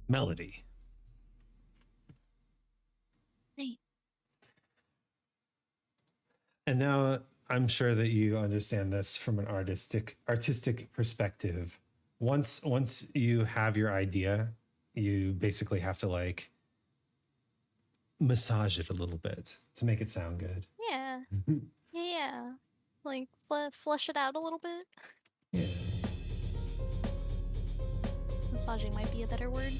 melody. Hey. And now I'm sure that you understand this from an artistic perspective. Once you have your idea, you basically have to like massage it a little bit to make it sound good. Yeah. Yeah. Like flush it out a little bit. Yeah. Massaging might be a better word.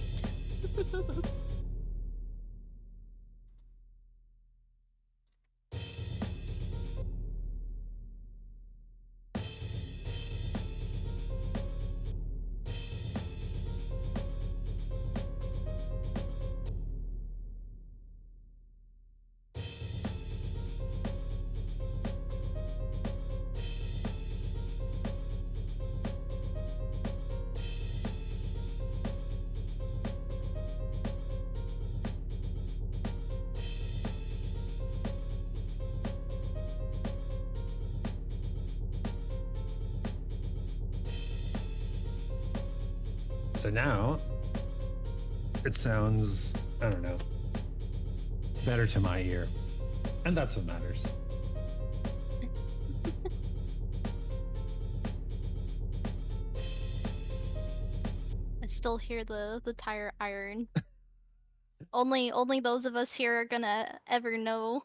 So now it sounds, I don't know, better to my ear. And that's what matters. I still hear the tire iron. Only those of us here are gonna ever know.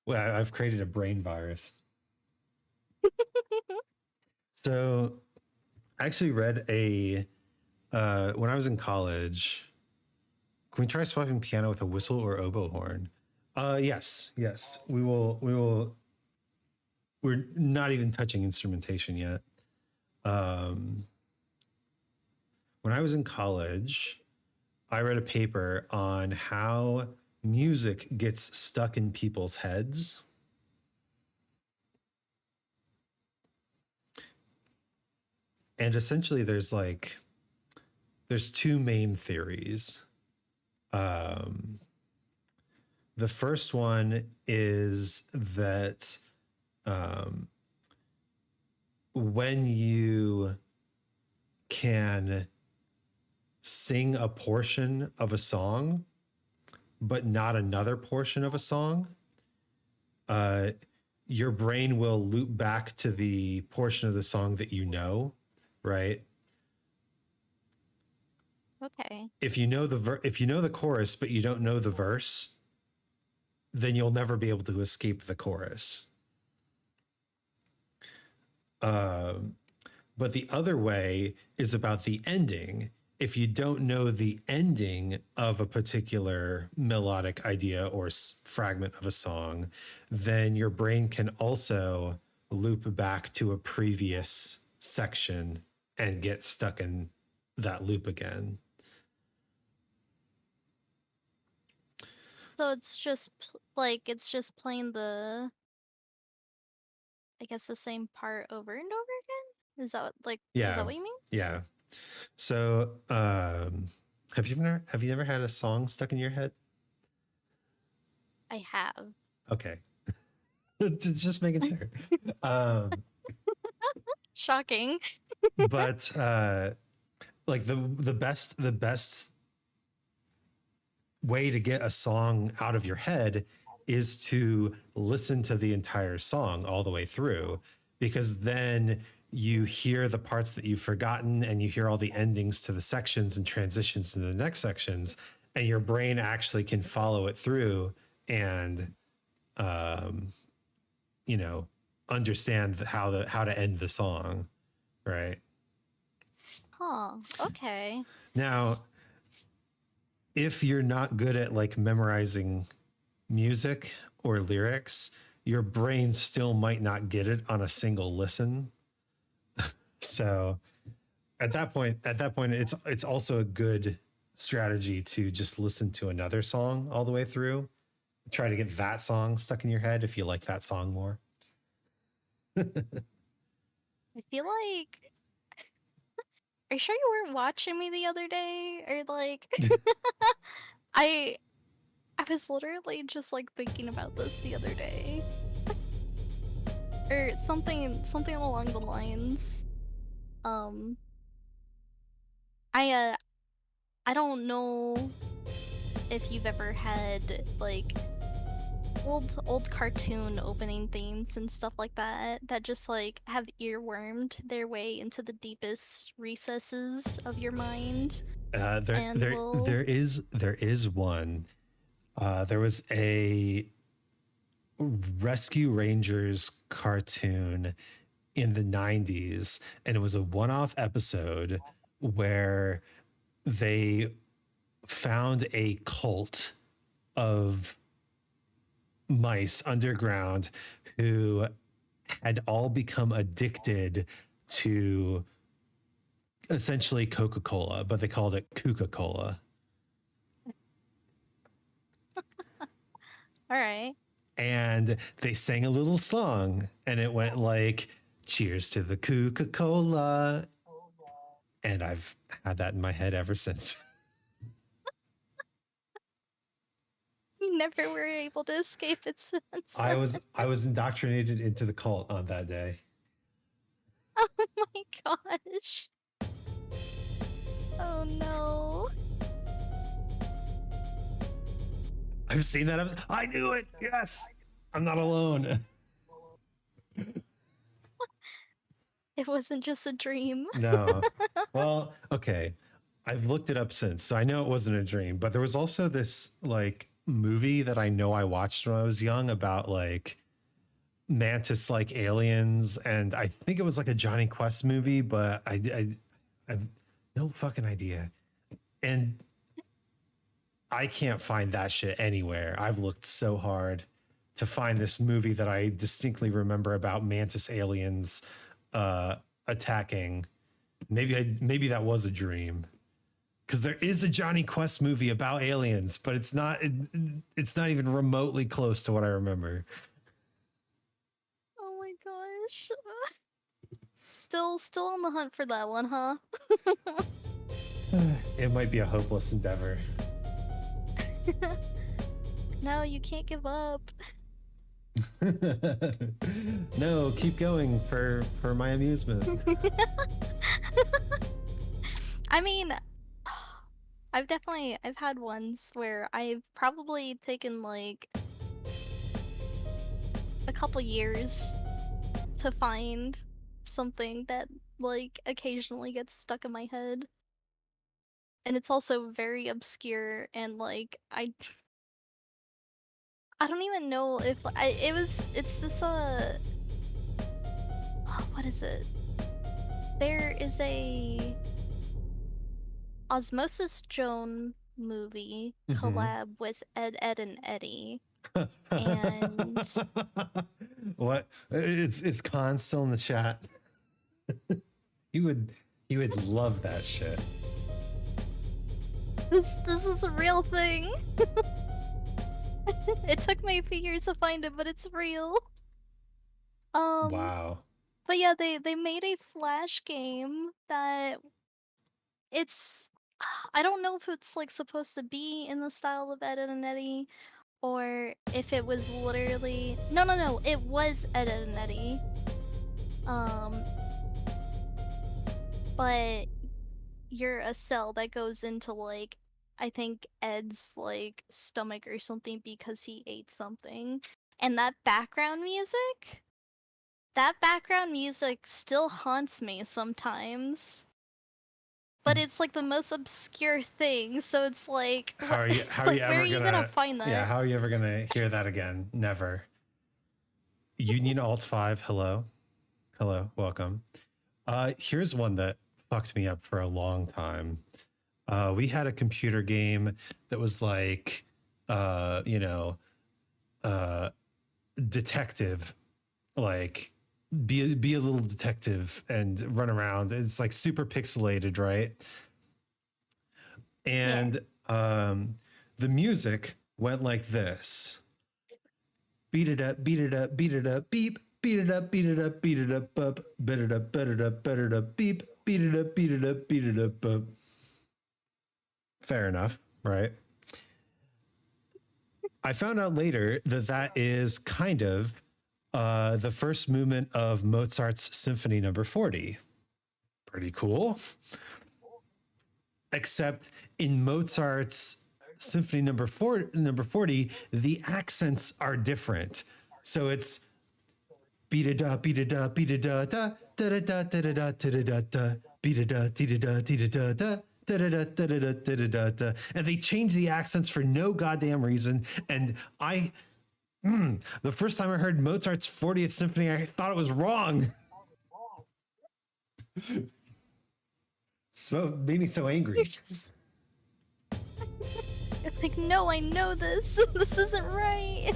Well, I've created a brain virus. So I actually read when I was in college. Can we try swapping piano with a whistle or oboe horn? Yes. We will. We're not even touching instrumentation yet. When I was in college, I read a paper on how music gets stuck in people's heads. And essentially there's two main theories. The first one is that when you can sing a portion of a song, but not another portion of a song, your brain will loop back to the portion of the song that you know, right? Okay. If you know the chorus but you don't know the verse, then you'll never be able to escape the chorus. But the other way is about the ending. If you don't know the ending of a particular melodic idea or fragment of a song, then your brain can also loop back to a previous section and get stuck in that loop again. So it's just it's just playing the, I guess, the same part over and over again? Is that is that what you mean? Yeah. So, have you ever had a song stuck in your head? I have. Okay. Just making sure. Shocking. But like the best way to get a song out of your head is to listen to the entire song all the way through, because then you hear the parts that you've forgotten and you hear all the endings to the sections and transitions to the next sections, and your brain actually can follow it through and understand how to end the song, right? Huh. Okay. Now, if you're not good at like memorizing music or lyrics, your brain still might not get it on a single listen. So at that point, it's also a good strategy to just listen to another song all the way through. Try to get that song stuck in your head if you like that song more. I feel like. Are you sure you weren't watching me the other day? Or I was literally just thinking about this the other day. Or something along the lines. I don't know if you've ever had like old cartoon opening themes and stuff like that that just like have earwormed their way into the deepest recesses of your mind. And There is one. There was a Rescue Rangers cartoon in the 90s, and it was a one-off episode where they found a cult of mice underground who had all become addicted to essentially Coca-Cola, but they called it Coca-Cola. all right. And they sang a little song, and it went like, cheers to the Coca-Cola. And I've had that in my head ever since. You never were able to escape its sense. I was indoctrinated into the cult on that day. Oh my gosh. Oh no. I've seen that episode. I knew it. Yes. I'm not alone. It wasn't just a dream. No. Well, okay. I've looked it up since, so I know it wasn't a dream, but there was also this like movie that I know I watched when I was young about like mantis like aliens, and I think it was like a Johnny Quest movie, but I have no fucking idea. And I can't find that shit anywhere. I've looked so hard to find this movie that I distinctly remember about mantis aliens attacking. Maybe that was a dream, because there is a Johnny Quest movie about aliens, but it's not even remotely close to what I remember. Oh my gosh. Still on the hunt for that one, huh? It might be a hopeless endeavor. No, you can't give up. No, keep going for my amusement. I mean, I've had ones where I've probably taken like a couple years to find something that like occasionally gets stuck in my head. And it's also very obscure and like I don't even know if it's this what is it? There is a Osmosis Joan movie collab with Ed, Ed, and Eddie. And what? Is Khan still in the chat? he would love that shit. This is a real thing. It took me a few years to find it, but it's real. Wow. But yeah, they made a Flash game that it's I don't know if it's like supposed to be in the style of Ed, Ed and Eddie, or if it was literally no, it was Ed, Ed and Eddie. But you're a cell that goes into like I think Ed's like stomach or something because he ate something. And that background music still haunts me sometimes. But it's like the most obscure thing, so it's like how are you where are you gonna find that? Yeah, how are you ever gonna hear that again? Never. Union Alt 5, hello. Hello, welcome. Here's one that fucked me up for a long time. We had a computer game that was like detective, like be a little detective and run around. It's like super pixelated, right? And the music went like this: beat it up, beat it up, beat it up, beep, beat it up, beat it up, beat it up, up, beat it up, beat it up, beat it up, beep, beat it up, beat it up, beat it up, up. Fair enough, right? I found out later that is kind of the first movement of Mozart's Symphony Number 40. Pretty cool. except in Mozart's Symphony number 40, the accents are different. So it's beat it da beat it da beat it da da da da da da da da da da beat it da da da da da da da, and they change the accents for no goddamn reason. And the first time I heard Mozart's 40th Symphony, I thought it was wrong. So it made me so angry. It's like, no, I know this. This isn't right.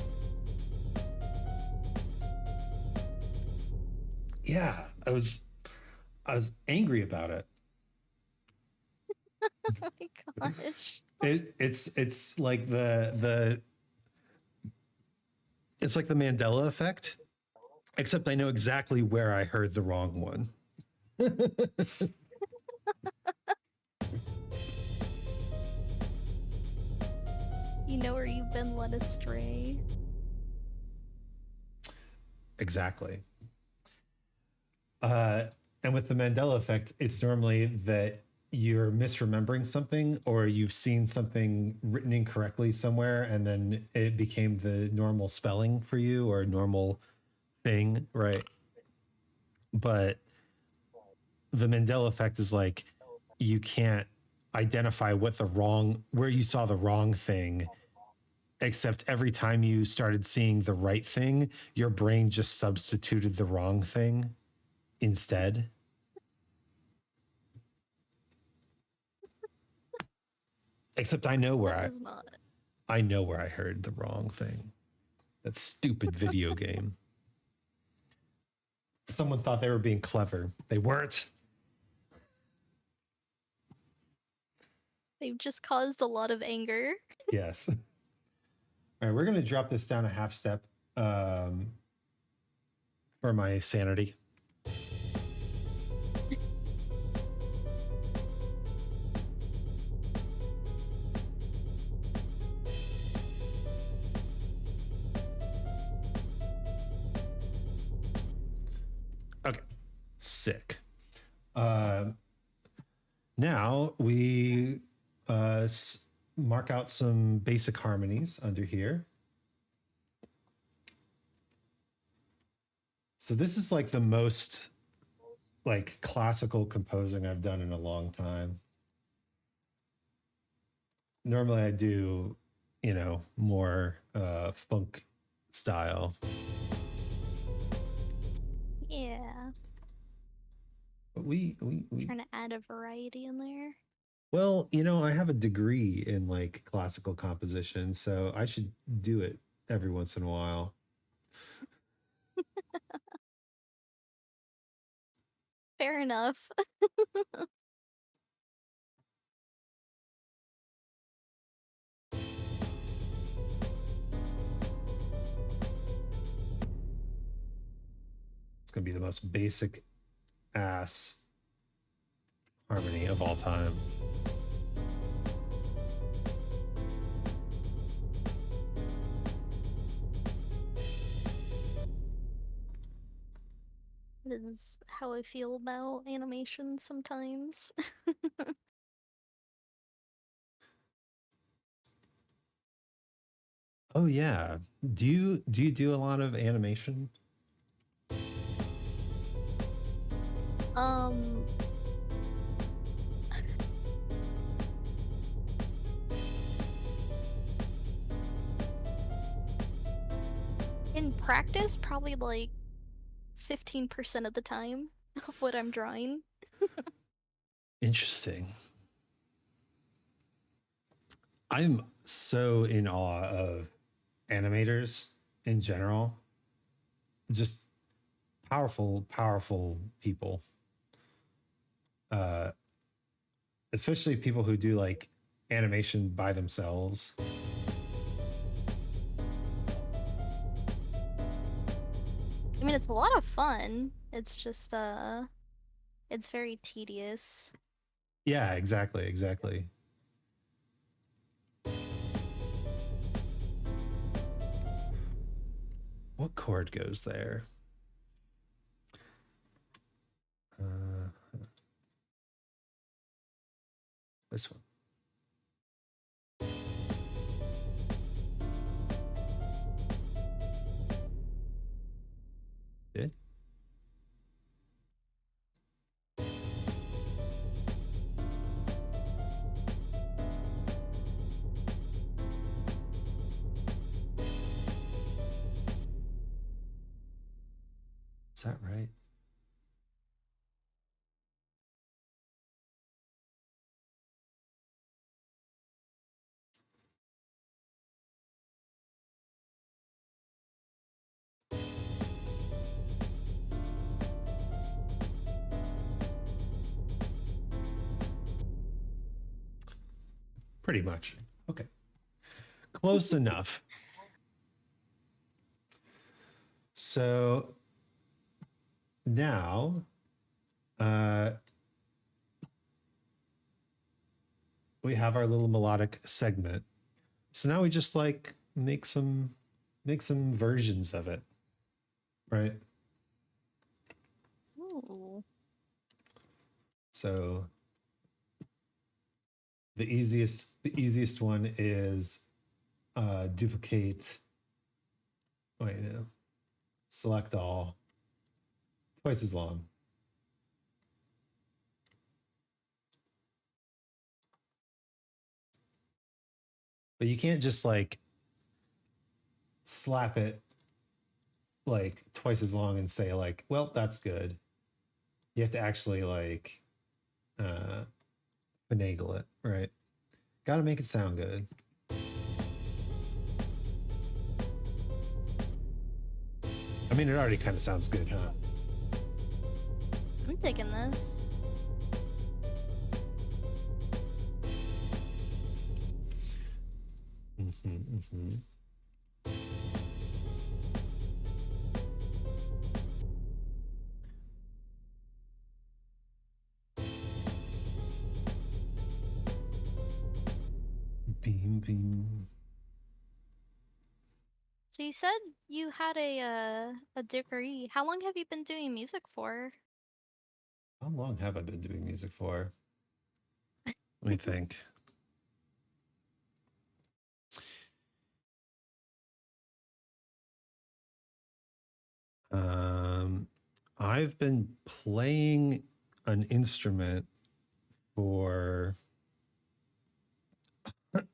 Yeah, I was angry about it. Oh my gosh. It's like the it's like the Mandela effect, except I know exactly where I heard the wrong one. You know where you've been led astray. Exactly. And with the Mandela effect, it's normally that you're misremembering something or you've seen something written incorrectly somewhere and then it became the normal spelling for you or normal thing, right? But the Mandela effect is like you can't identify where you saw the wrong thing, except every time you started seeing the right thing, your brain just substituted the wrong thing instead. Except I know where I know where I heard the wrong thing. That stupid video game. Someone thought they were being clever. They weren't. They've just caused a lot of anger. Yes. All right, we're going to drop this down a half step for my sanity. Okay, sick. Now we mark out some basic harmonies under here. So this is like the most like classical composing I've done in a long time. Normally I do, more funk style. Yeah. But we trying to add a variety in there. Well, I have a degree in like classical composition, so I should do it every once in a while. Fair enough. It's gonna be the most basic ass harmony of all time. That is how I feel about animation sometimes. Oh yeah. Do you do a lot of animation? In practice, probably like 15% of the time of what I'm drawing. Interesting. I'm so in awe of animators in general. Just powerful people. Especially people who do like animation by themselves. I mean, it's a lot of fun. It's just, it's very tedious. Yeah, exactly. What chord goes there? This one. Did? Is that right? Pretty much. Okay. Close enough. So now we have our little melodic segment. So now we just like make some versions of it. Right? Ooh. So the easiest one is duplicate. Wait, no. Select all. Twice as long. But you can't just like slap it like twice as long and say like, well, that's good. You have to actually like finagle it, right? Got to make it sound good. I mean, it already kind of sounds good, huh? I'm digging this. Beam, beam. So you said you had a degree. How long have you been doing music for? How long have I been doing music for? Let me think. I've been playing an instrument for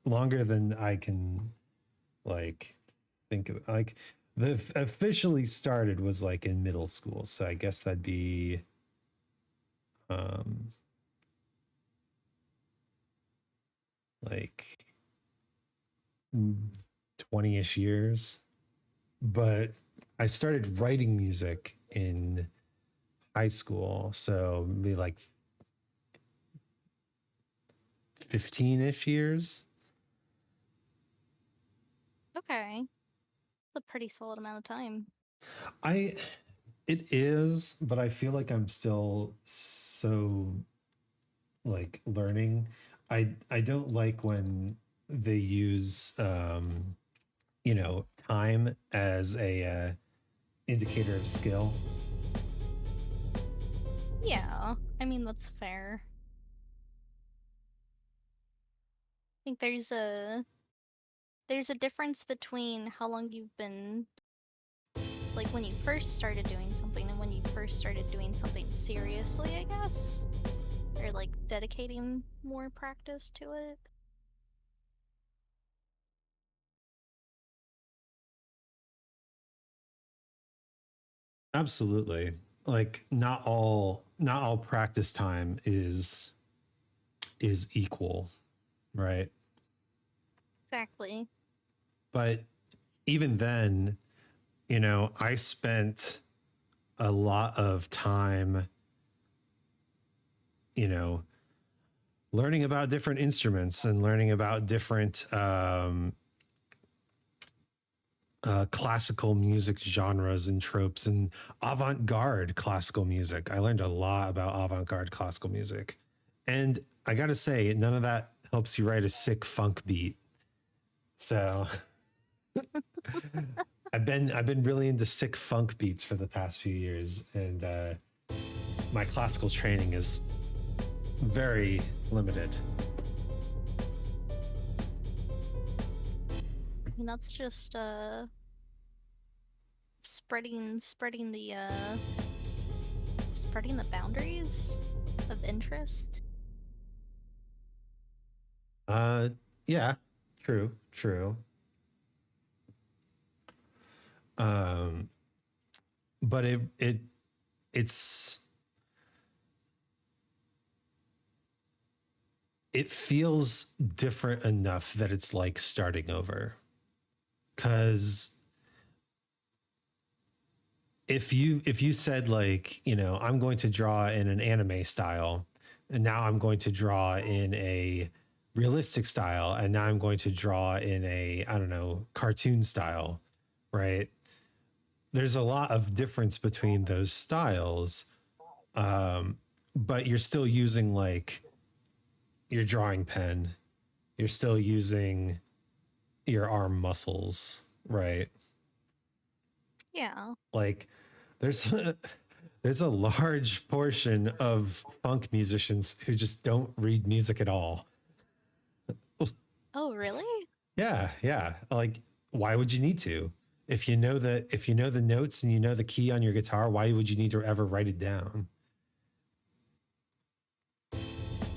longer than I can like think of. Like the officially started was like in middle school, so I guess that'd be like 20-ish years. But I started writing music in high school, so maybe like 15-ish years. Okay. That's a pretty solid amount of time. It is, but I feel like I'm still so like learning. I don't like when they use you know, time as a indicator of skill. Yeah, I mean that's fair. I think there's a difference between how long you've been like when you first started doing something and when you first started doing something seriously, I guess. Or like dedicating more practice to it. Absolutely. Like not all practice time is equal, right? Exactly. But even then, you know, I spent a lot of time, you know, learning about different instruments and learning about different classical music genres and tropes and avant-garde classical music. I learned a lot about avant-garde classical music. And I got to say, none of that helps you write a sick funk beat. So I've been really into sick funk beats for the past few years, and my classical training is very limited. mean, that's just spreading the boundaries of interest. Yeah, true. But it feels different enough that it's like starting over. Cause if you said like, you know, I'm going to draw in an anime style, and now I'm going to draw in a realistic style, and now I'm going to draw in a, I don't know, cartoon style, right? There's a lot of difference between those styles, but you're still using like your drawing pen, you're still using your arm muscles, right? Yeah. Like there's there's a large portion of funk musicians who just don't read music at all. Oh, really? Yeah. Like, why would you need to? If you know the notes and you know the key on your guitar, why would you need to ever write it down?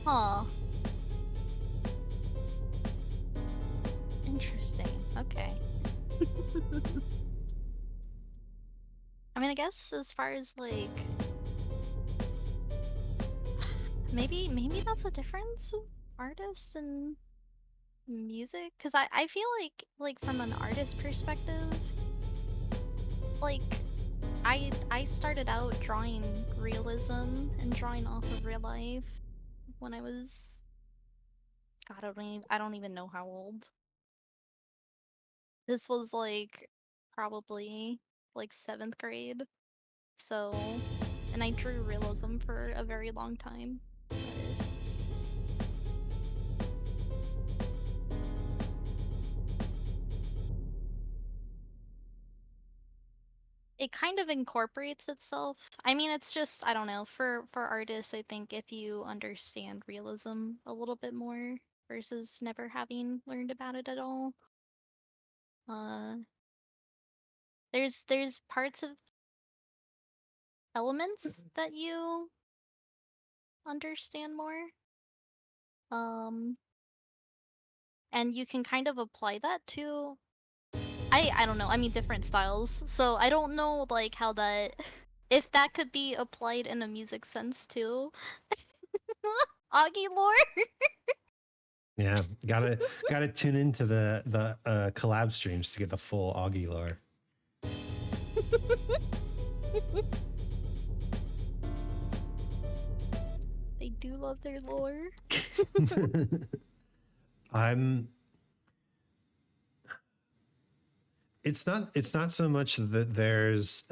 Huh. Interesting. Okay. I mean, I guess as far as like maybe that's a difference of artist and music, because I feel like from an artist perspective, like I started out drawing realism and drawing off of real life when I was, God, I don't even know how old. This was like probably like 7th grade. So, and I drew realism for a very long time. But it kind of incorporates itself. I mean, it's just, I don't know, for artists, I think if you understand realism a little bit more versus never having learned about it at all, uh there's parts of elements that you understand more. Um and you can kind of apply that to I don't know, I mean different styles. So I don't know like how that if that could be applied in a music sense too. Augie lore? Yeah, gotta tune into the collab streams to get the full Augie lore. They do love their lore. It's not so much that there's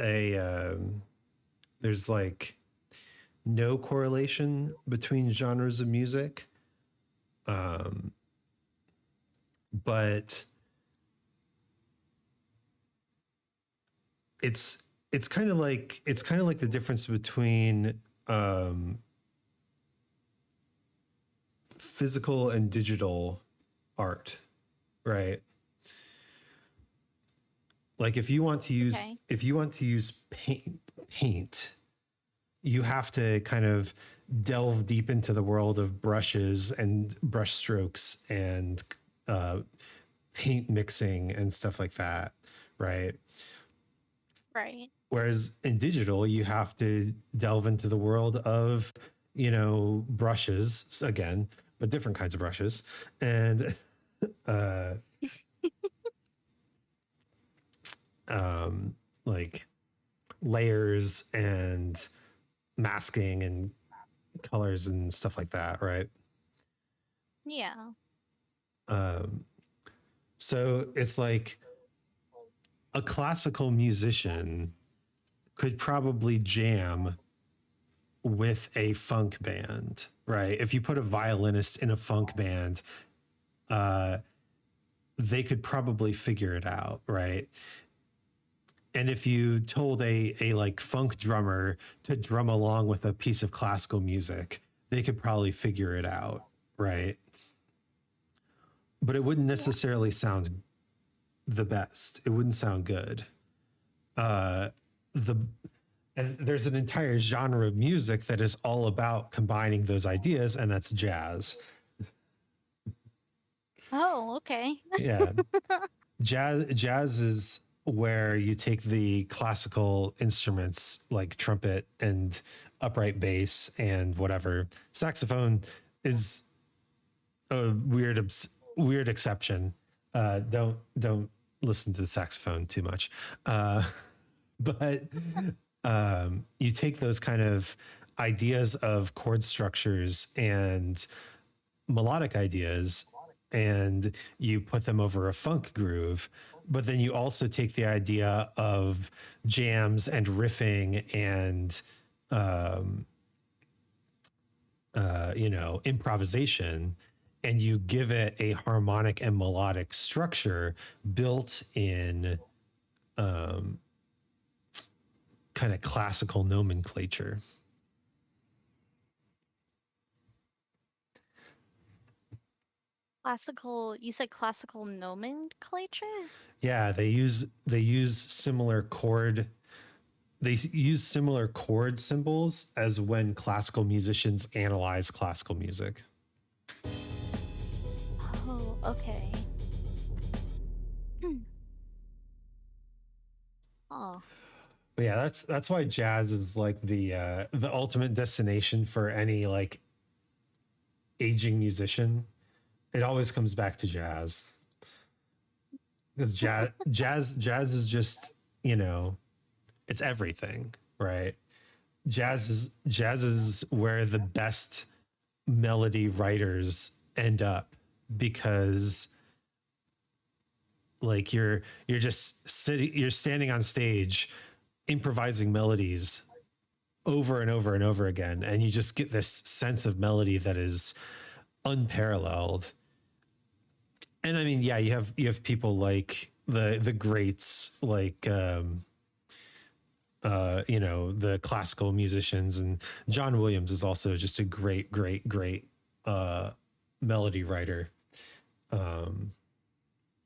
like no correlation between genres of music, but it's kind of like the difference between physical and digital art, right? Like if you want to use paint, you have to kind of delve deep into the world of brushes and brush strokes and paint mixing and stuff like that, right? Right. Whereas in digital, you have to delve into the world of, you know, brushes again, but different kinds of brushes, and like layers and masking and colors and stuff like that, right? Yeah. So it's like a classical musician could probably jam with a funk band, right? If you put a violinist in a funk band, they could probably figure it out, right? And if you told a like funk drummer to drum along with a piece of classical music, they could probably figure it out, right? But it wouldn't necessarily sound the best. It wouldn't sound good. The and there's an entire genre of music that is all about combining those ideas, and that's jazz. Oh, okay. Yeah. Jazz is where you take the classical instruments like trumpet and upright bass and whatever. Saxophone is a weird exception. Don't listen to the saxophone too much. But you take those kind of ideas of chord structures and melodic ideas and you put them over a funk groove, but then you also take the idea of jams and riffing and improvisation, and you give it a harmonic and melodic structure built in kind of classical nomenclature. You said classical nomenclature? Yeah, they use similar chord symbols as when classical musicians analyze classical music. Oh, okay. Oh. But yeah, that's why jazz is like the ultimate destination for any like aging musician. It always comes back to jazz. Because jazz is just, it's everything, right? Jazz is where the best melody writers end up, because like you're standing on stage improvising melodies over and over and over again, and you just get this sense of melody that is unparalleled. And I mean, yeah, you have people like the greats, like the classical musicians, and John Williams is also just a great melody writer,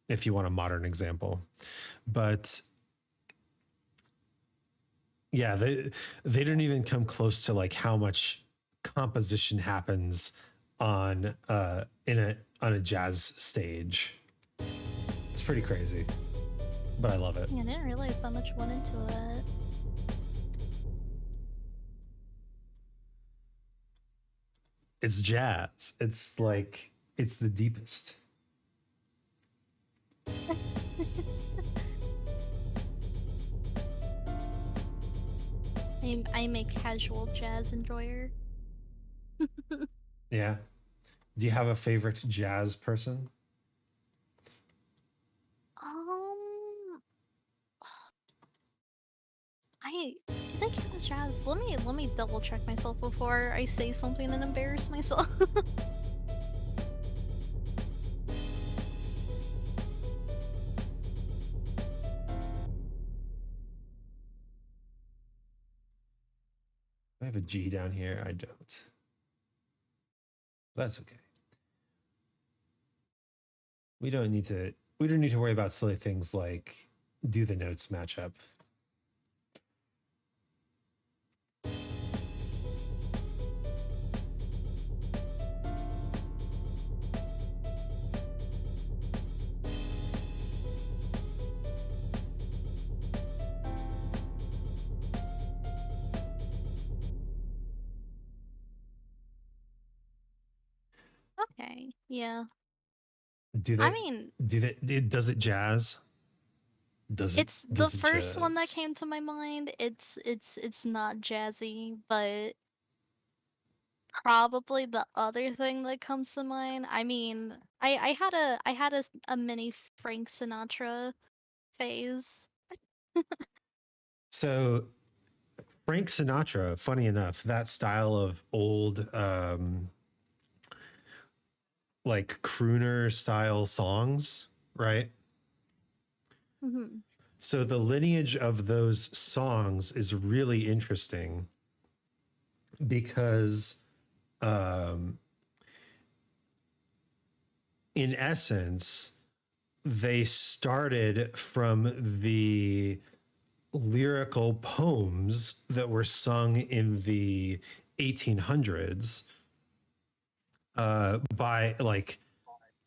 if you want a modern example. But yeah, they don't even come close to like how much composition happens on a jazz stage. It's pretty crazy, but I love it. I didn't realize how much went into it. It's jazz. It's like, it's the deepest. I'm a casual jazz enjoyer. Yeah. Do you have a favorite jazz person? I think it was jazz. Let me double check myself before I say something and embarrass myself. I have a G down here. I don't. That's okay. We don't need to worry about silly things like, do the notes match up? Okay, yeah. Do I they? mean, Does it jazz? it's the first one that came to my mind. It's not jazzy, but probably the other thing that comes to mind. I mean, I had a mini Frank Sinatra phase. So Frank Sinatra, funny enough, that style of old like crooner style songs, right? Mm-hmm. So the lineage of those songs is really interesting, because in essence, they started from the lyrical poems that were sung in the 1800s by like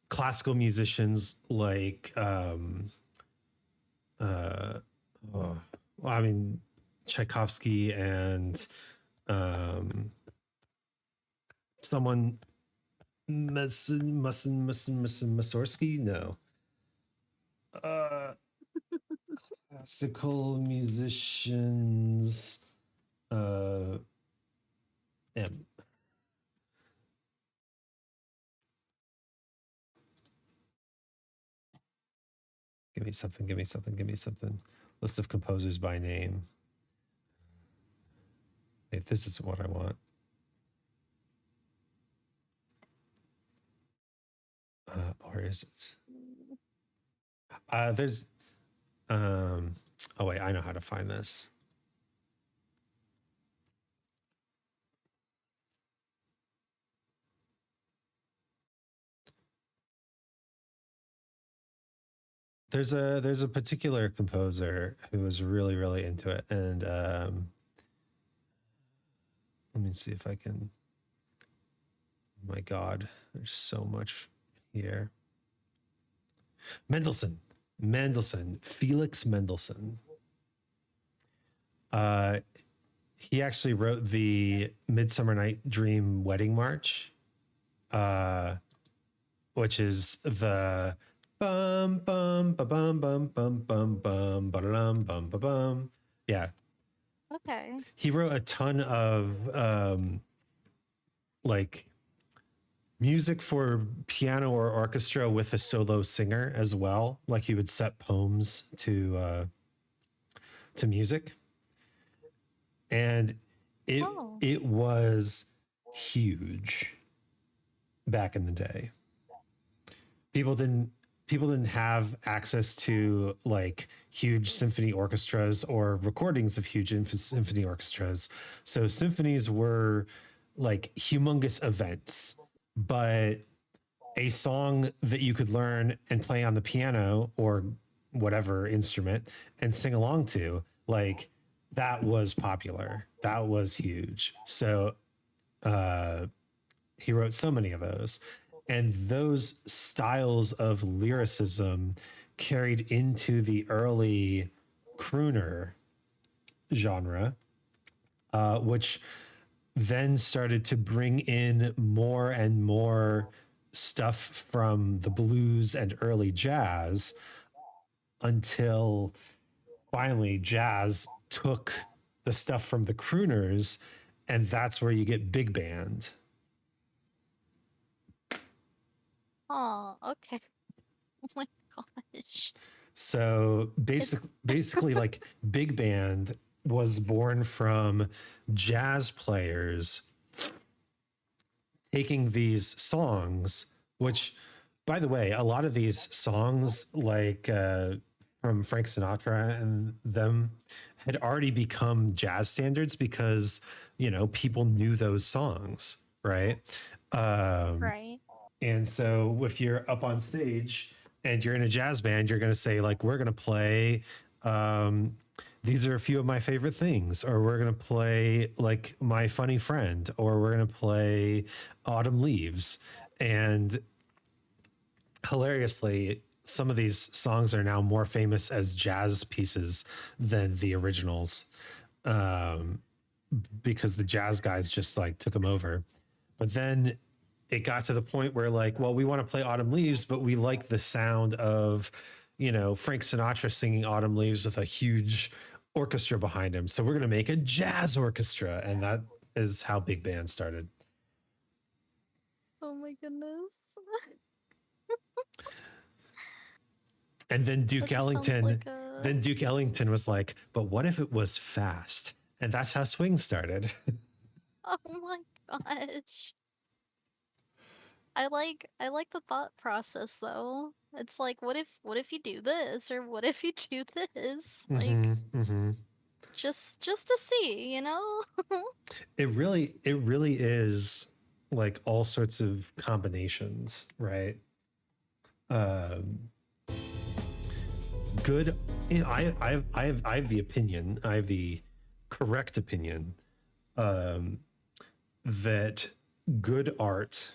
classical musicians like oh, well, I mean Tchaikovsky and someone Mussorgsky? No. Classical musicians. M. Give me something. Give me something. Give me something. List of composers by name. Hey, this is what I want. Or is it? There's. Oh wait, I know how to find this. There's a particular composer who was really into it, and let me see if I can. Oh my God, there's so much here. Mendelssohn, Felix Mendelssohn. He actually wrote the Midsummer Night Dream Wedding March, which is the bum bum ba bum bum bum bum bum ba dum bum ba bum. Yeah. Okay. He wrote a ton of like music for piano or orchestra with a solo singer as well. Like he would set poems to music, and it was huge back in the day. People didn't have access to like huge symphony orchestras or recordings of huge symphony orchestras, so symphonies were like humongous events. But a song that you could learn and play on the piano or whatever instrument and sing along to, like that was popular. That was huge. So he wrote so many of those. And those styles of lyricism carried into the early crooner genre, which then started to bring in more and more stuff from the blues and early jazz until finally jazz took the stuff from the crooners, and that's where you get big band. Oh, okay. Oh my gosh. So basically like big band was born from jazz players taking these songs, which, by the way, a lot of these songs, like from Frank Sinatra and them, had already become jazz standards because, you know, people knew those songs, right? Right. And so if you're up on stage and you're in a jazz band, you're going to say, like, we're going to play. These are a few of my favorite things, or we're going to play like My Funny Friend, or we're going to play Autumn Leaves. And hilariously, some of these songs are now more famous as jazz pieces than the originals, because the jazz guys just like took them over. But then it got to the point where like, well, we want to play Autumn Leaves, but we like the sound of, you know, Frank Sinatra singing Autumn Leaves with a huge orchestra behind him. So we're going to make a jazz orchestra. And that is how big band started. Oh my goodness. And then Duke Ellington, like Duke Ellington was like, but what if it was fast? And that's how swing started. Oh my gosh. I like the thought process though. It's like what if you do this or what if you do this? Like just to see, you know? It really is like all sorts of combinations, right? good. I have the opinion. I have the correct opinion that good art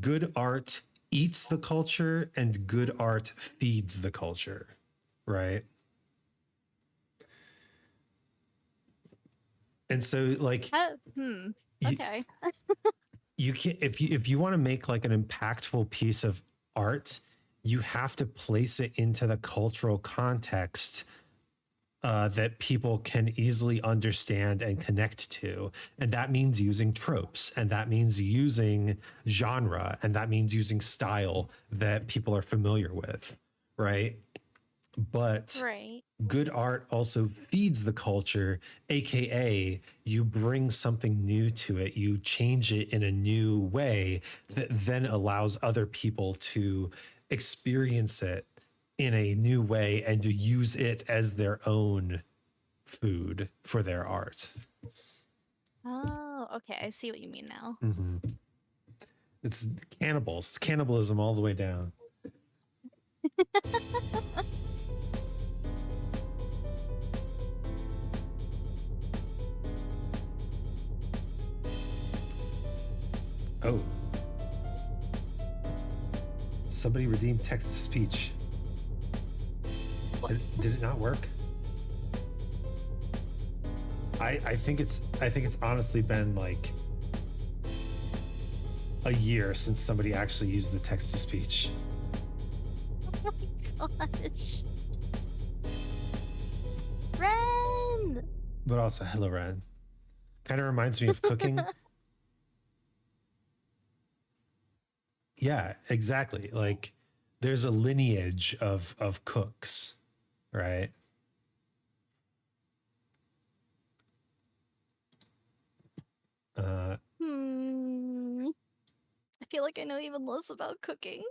good art eats the culture and good art feeds the culture, right? And so like Okay. you can, if you want to make like an impactful piece of art, you have to place it into the cultural context that people can easily understand and connect to. And that means using tropes, and that means using genre, and that means using style that people are familiar with, right? But Right. good art also feeds the culture, aka you bring something new to it, you change it in a new way that then allows other people to experience it in a new way and to use it as their own food for their art. Oh, okay. I see what you mean now. Mm-hmm. It's cannibals, it's cannibalism all the way down. Oh. Somebody redeemed text to speech. Did it not work? I think it's honestly been like a year since somebody actually used the text to speech. Oh my gosh. Ren! But also, hello, Ren. Kind of reminds me of cooking. Yeah, exactly. Like there's a lineage of cooks, right? I feel like I know even less about cooking.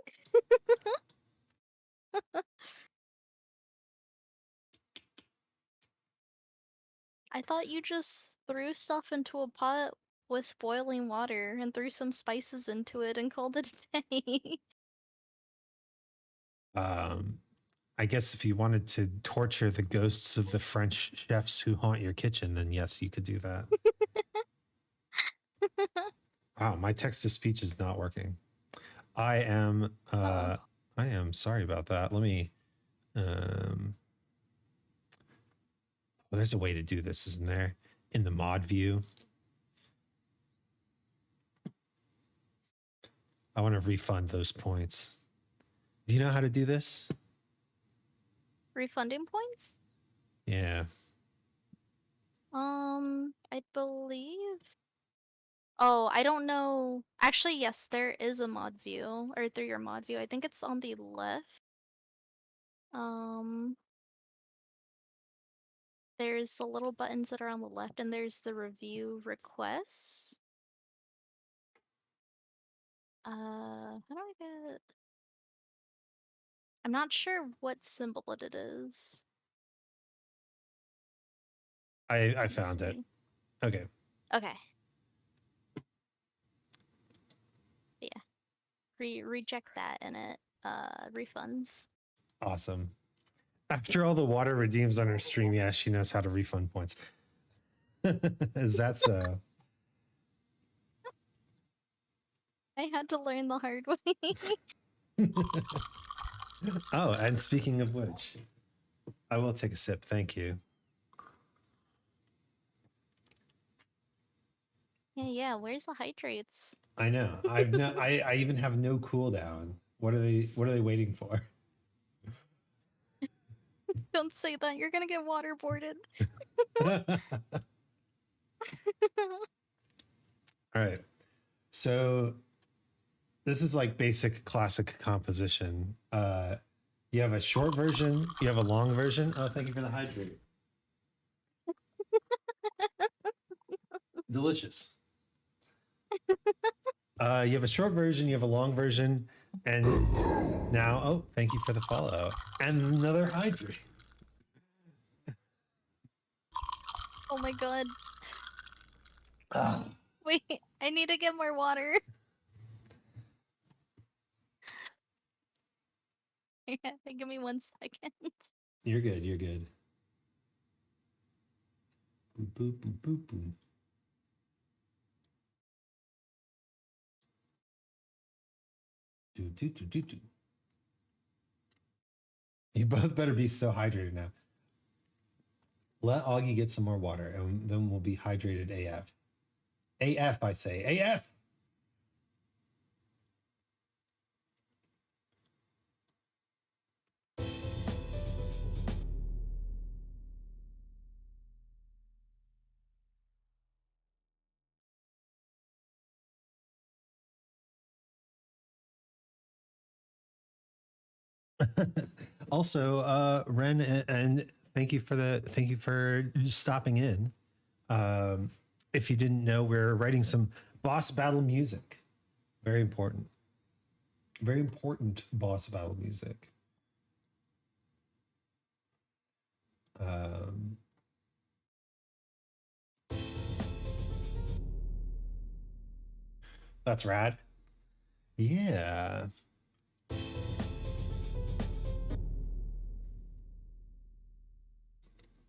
I thought you just threw stuff into a pot with boiling water and threw some spices into it and called it a day. I guess if you wanted to torture the ghosts of the French chefs who haunt your kitchen, then yes, you could do that. Wow, my text to speech is not working. I am sorry about that. Let me well, there's a way to do this, isn't there? In the mod view. I want to refund those points. Do you know how to do this? Refunding points? Yeah. I believe. Oh, I don't know. Actually, yes, there is a mod view, or through your mod view. I think it's on the left. There's the little buttons that are on the left, and there's the review requests. How do I get... I'm not sure what symbol it is. I found it. Okay. Okay. Yeah. Reject that and it refunds. Awesome. After all the water redeems on her stream, yeah, she knows how to refund points. Is that so? I had to learn the hard way. Oh, and speaking of which, I will take a sip. Thank you. Yeah, where's the hydrates? I know. I even have no cooldown. What are they waiting for? Don't say that. You're gonna get waterboarded. All right. So this is like basic classic composition. You have a short version, you have a long version. Oh, thank you for the hydrate. Delicious. You have a short version, you have a long version, and now, oh, thank you for the follow. And another hydrate. Oh my god. Wait, I need to get more water. Give me 1 second. You're good. You're good. Boop, boop, boop, boop, boop. Do, do, do, do, do. You both better be so hydrated now. Let Augie get some more water, and then we'll be hydrated AF. AF, I say. AF! Also, Ren, and thank you for stopping in. If you didn't know, we're writing some boss battle music. Very important. Very important boss battle music. That's rad. Yeah.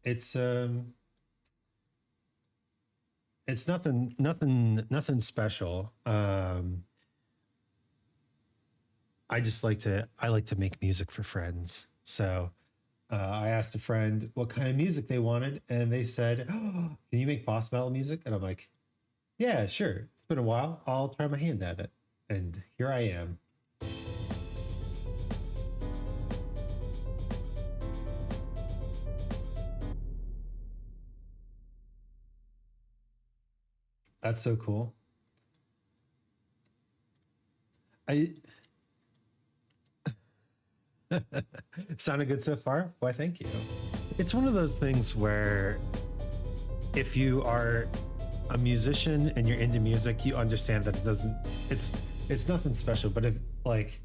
It's nothing special. I like to make music for friends. So I asked a friend what kind of music they wanted, and they said, oh, "Can you make boss battle music?" And I'm like, "Yeah, sure. It's been a while. I'll try my hand at it." And here I am. That's so cool. I sounded good so far. Why, thank you. It's one of those things where if you are a musician and you're into music, you understand that it's nothing special. But if like,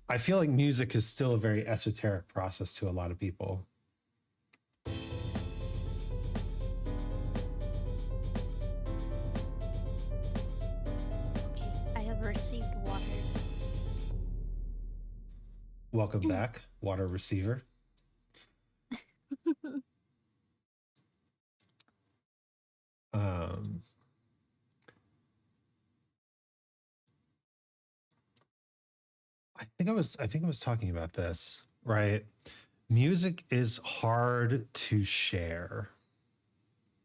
I feel like music is still a very esoteric process to a lot of people. Okay, I have received water. Welcome back, water receiver. I think I was talking about this, right? Music is hard to share.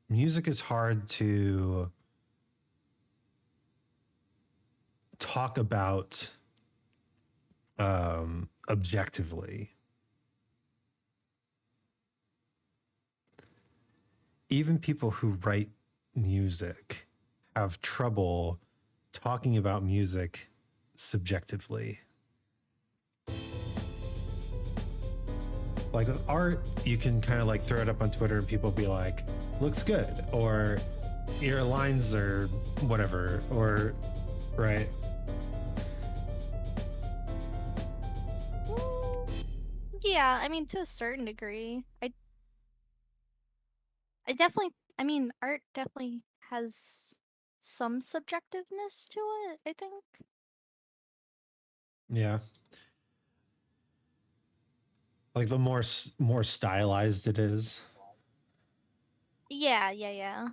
Music is hard to talk about objectively. Even people who write music have trouble talking about music subjectively. Like with art, you can kind of like throw it up on Twitter and people be like, looks good, or your lines are whatever, or right. Yeah, I mean, to a certain degree. I definitely, I mean, art definitely has some subjectiveness to it, I think. Yeah. Like the more stylized it is. Yeah.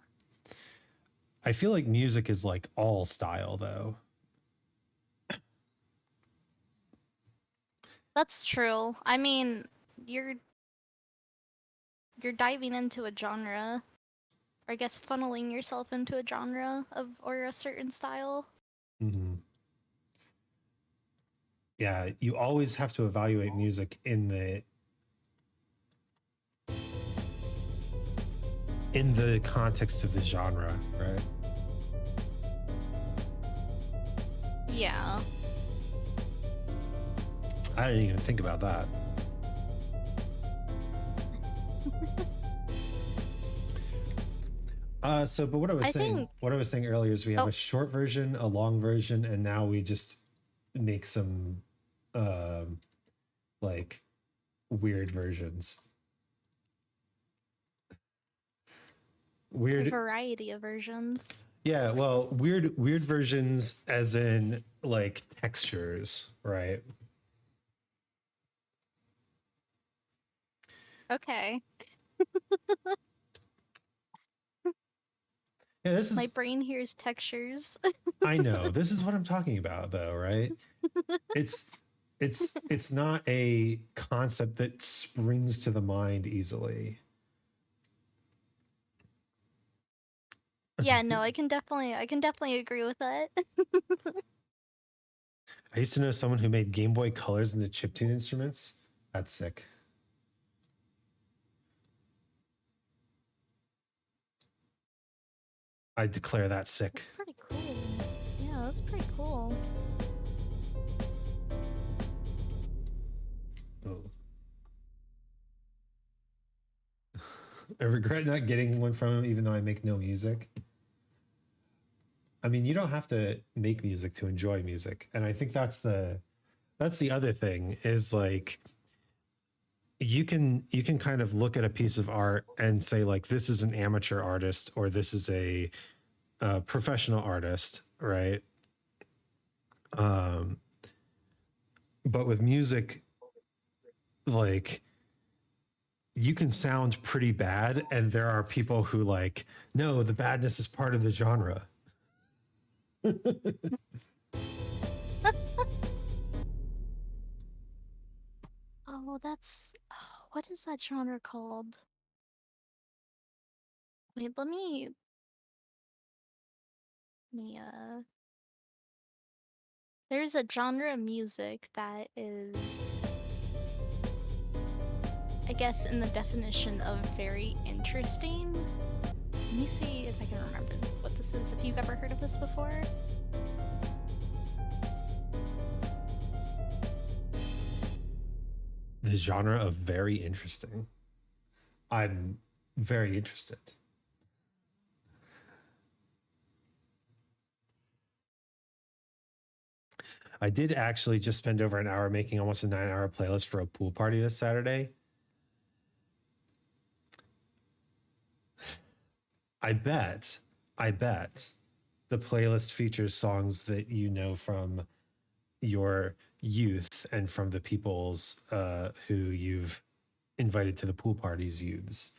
I feel like music is like all style though. That's true. I mean, you're diving into a genre, or I guess funneling yourself into a genre or a certain style. Mm-hmm. Yeah, you always have to evaluate music in the context of the genre, right? Yeah. I didn't even think about that. But what I was saying earlier is we have a short version, a long version, and now we just make some like weird versions. A variety of versions. Yeah, well, weird versions as in like textures, right? Okay. Yeah, this My is. brain hears textures. I know this is what I'm talking about, though, right? It's it's not a concept that springs to the mind easily. Yeah, no, I can definitely agree with that. I used to know someone who made Game Boy Colors into chiptune instruments. That's sick. I declare that sick. That's pretty cool. Yeah, that's pretty cool. Oh. I regret not getting one from him, even though I make no music. I mean, you don't have to make music to enjoy music, and I think that's the other thing is like you can kind of look at a piece of art and say like this is an amateur artist or this is a professional artist, right? But with music, like you can sound pretty bad, and there are people who like, no, the badness is part of the genre. Oh, that's what is that genre called? Wait, let me there's a genre of music that is, I guess, in the definition of very interesting. Let me see if I can remember what this is, if you've ever heard of this before. The genre of very interesting. I'm very interested. I did actually just spend over an hour making almost a 9-hour playlist for a pool party this Saturday. I bet the playlist features songs that you know from your youth and from the people's who you've invited to the pool parties youths.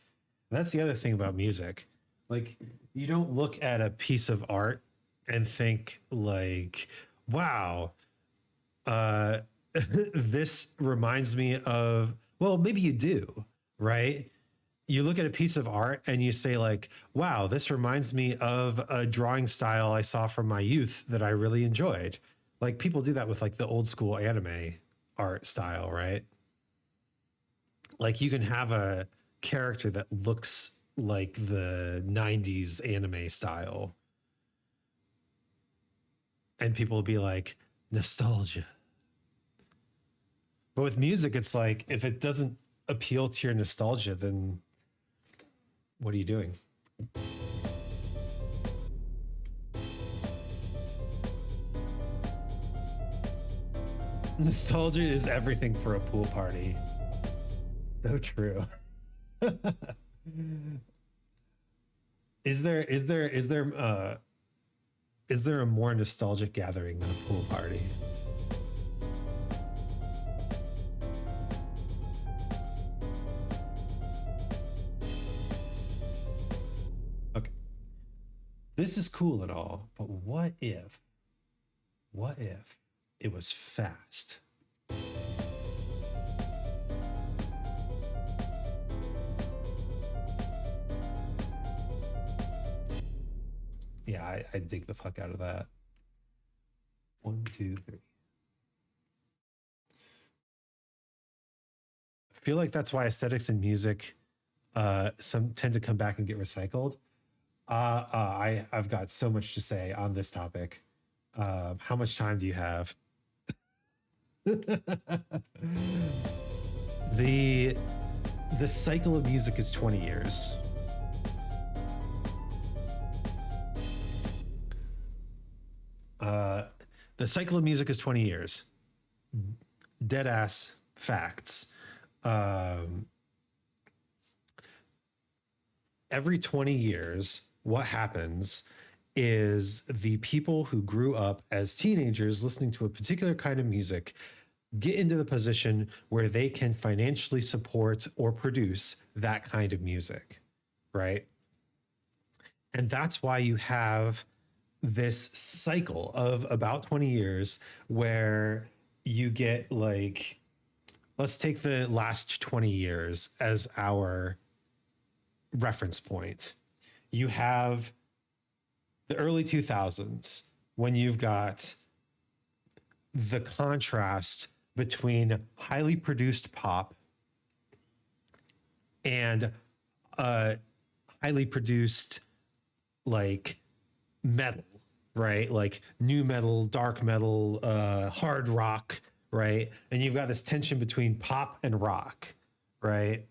And that's the other thing about music. Like, you don't look at a piece of art and think like, wow, this reminds me of, well, maybe you do, right? You look at a piece of art and you say like, wow, this reminds me of a drawing style I saw from my youth that I really enjoyed. Like people do that with like the old school anime art style, right? Like you can have a character that looks like the 90s anime style. And people will be like, nostalgia. But with music, it's like, if it doesn't appeal to your nostalgia, then what are you doing? Nostalgia is everything for a pool party. So true. Is there a more nostalgic gathering than a pool party? Okay. This is cool and all, but what if it was fast? Yeah, I dig the fuck out of that. 1, 2, 3. I feel like that's why aesthetics in music some tend to come back and get recycled. I've got so much to say on this topic. How much time do you have? The cycle of music is 20 years. The cycle of music is 20 years. Dead ass facts. Every 20 years, what happens is the people who grew up as teenagers listening to a particular kind of music get into the position where they can financially support or produce that kind of music, right? And that's why you have this cycle of about 20 years where you get like, let's take the last 20 years as our reference point. You have the early 2000s when you've got the contrast between highly produced pop and highly produced like metal, right? Like new metal, dark metal, hard rock, right? And you've got this tension between pop and rock, right?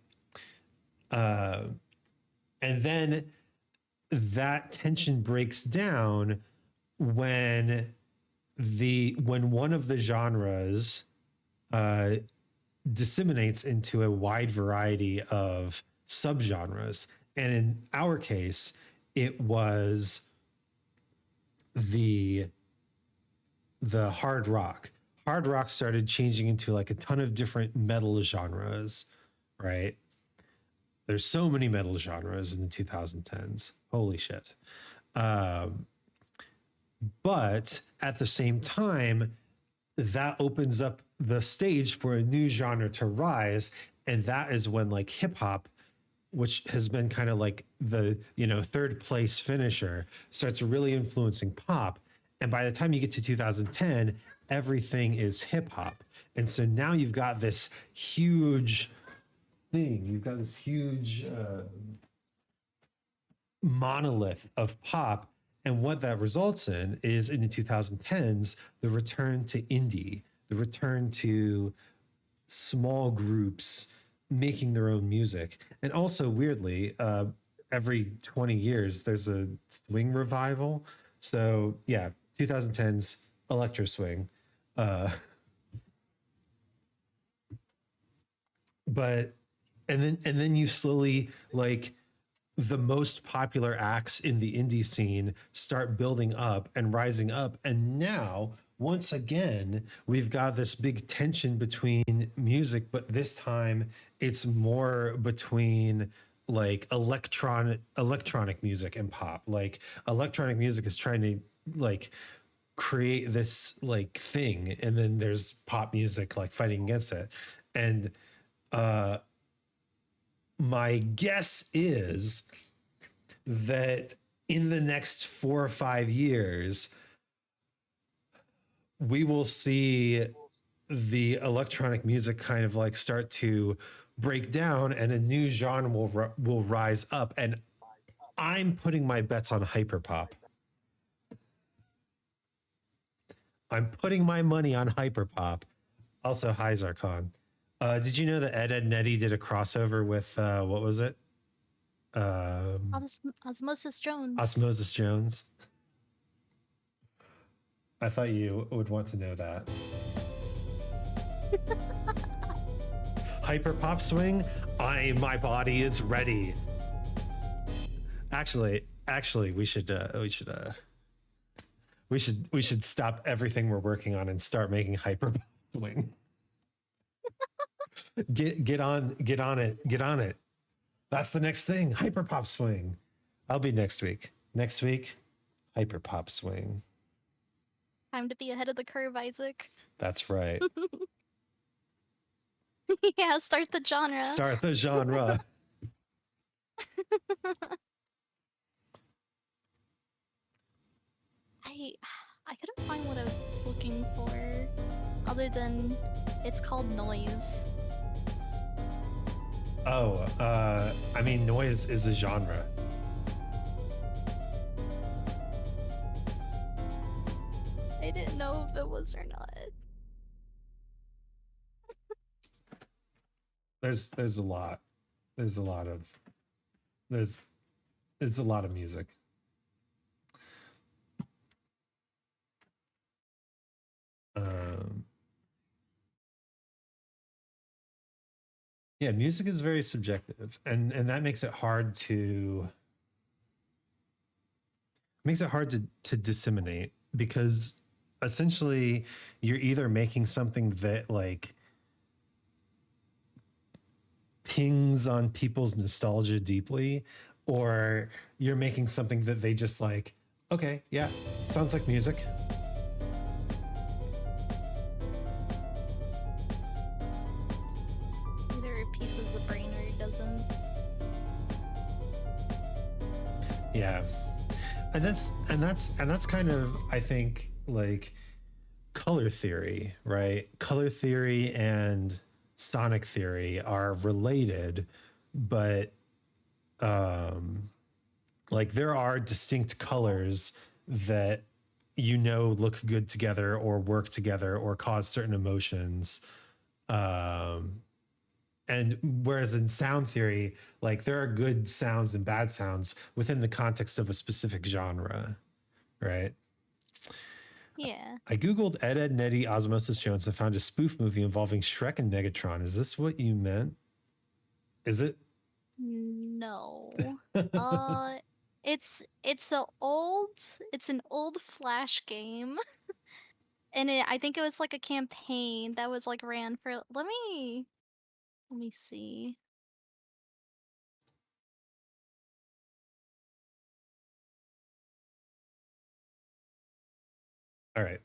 And then that tension breaks down when one of the genres disseminates into a wide variety of subgenres. And in our case, it was the hard rock. Hard rock started changing into like a ton of different metal genres, right? There's so many metal genres in the 2010s. Holy shit. But at the same time, that opens up the stage for a new genre to rise. And that is when like hip hop, which has been kind of like the, third place finisher, starts really influencing pop. And by the time you get to 2010, everything is hip hop. And so now you've got this huge thing. You've got this huge monolith of pop. And what that results in is in the 2010s, the return to indie, the return to small groups making their own music. And also weirdly, every 20 years, there's a swing revival. So yeah, 2010s electro swing. But and then you slowly like the most popular acts in the indie scene start building up and rising up. And now, once again, we've got this big tension between music, but this time it's more between like electronic music and pop. Like electronic music is trying to like create this like thing, and then there's pop music like fighting against it. And my guess is that in the next 4 or 5 years, we will see the electronic music kind of like start to break down and a new genre will rise up. And I'm putting my bets on hyperpop. I'm putting my money on hyperpop. Also, hi, Zarkon. Did you know that Ed Nettie did a crossover with what was it? Osmosis Jones. Osmosis Jones. I thought you would want to know that. Hyper pop swing. My body is ready. Actually, we should stop everything we're working on and start making hyper pop swing. Get on it. That's the next thing. Hyper pop swing. I'll be next week. Next week, hyper pop swing. Time to be ahead of the curve, Isaac. That's right. Yeah, start the genre. Start the genre. I couldn't find what I was looking for, other than it's called noise. Oh, I mean, noise is a genre. I didn't know if it was or not. There's a lot. There's a lot of music. Yeah, music is very subjective, and that makes it hard to to disseminate, because essentially you're either making something that like pings on people's nostalgia deeply, or you're making something that they just like, okay, yeah, sounds like music. Either it pieces the brain or it doesn't. Yeah. And that's kind of, I think, like color theory, right? Color theory and sonic theory are related, but like there are distinct colors that look good together or work together or cause certain emotions. And whereas in sound theory, like there are good sounds and bad sounds within the context of a specific genre, right? Yeah. I Googled Ed, Ed, and Eddie Osmosis Jones and found a spoof movie involving Shrek and Megatron. Is this what you meant? Is it? No. It's an old Flash game. And I think it was like a campaign that was like ran for let me see. All right.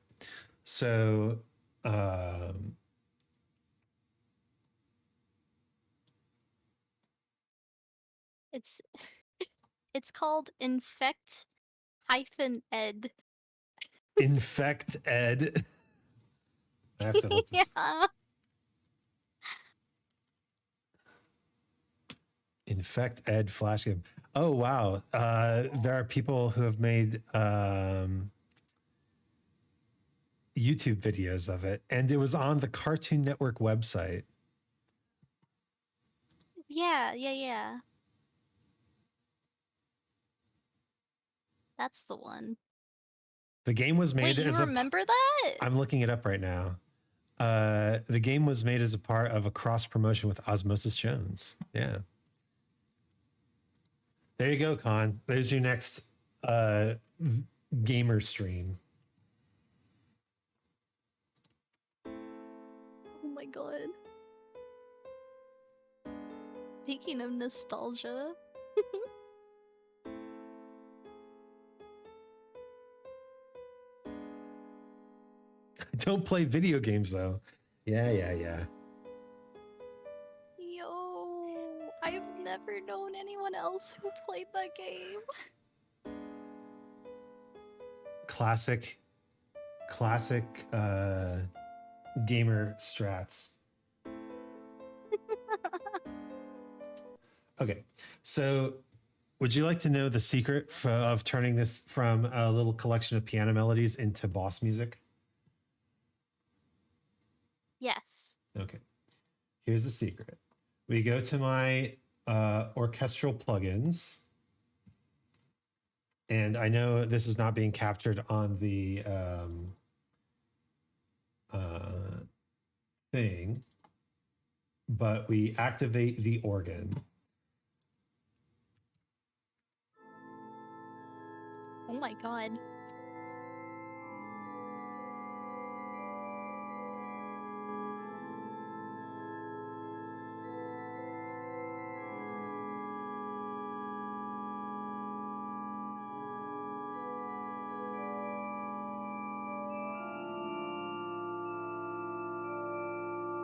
So, um, It's it's called Infect-Ed. Infect Ed. I have to look this. Yeah. Infect Ed Flash game. Oh wow. There are people who have made YouTube videos of it, and it was on the Cartoon Network website. Yeah. That's the one. The game was made Wait, you as remember that? I'm looking it up right now. The game was made as a part of a cross promotion with Osmosis Jones. Yeah. There you go, Con. There's your next gamer stream. Oh my god. Speaking of nostalgia. Don't play video games though. Yeah. Yo, I've never known anyone else who played that game. Classic gamer strats. Okay, so would you like to know the secret of turning this from a little collection of piano melodies into boss music? Yes. Okay, here's the secret. We go to my orchestral plugins. And I know this is not being captured on the thing, but we activate the organ. Oh my god.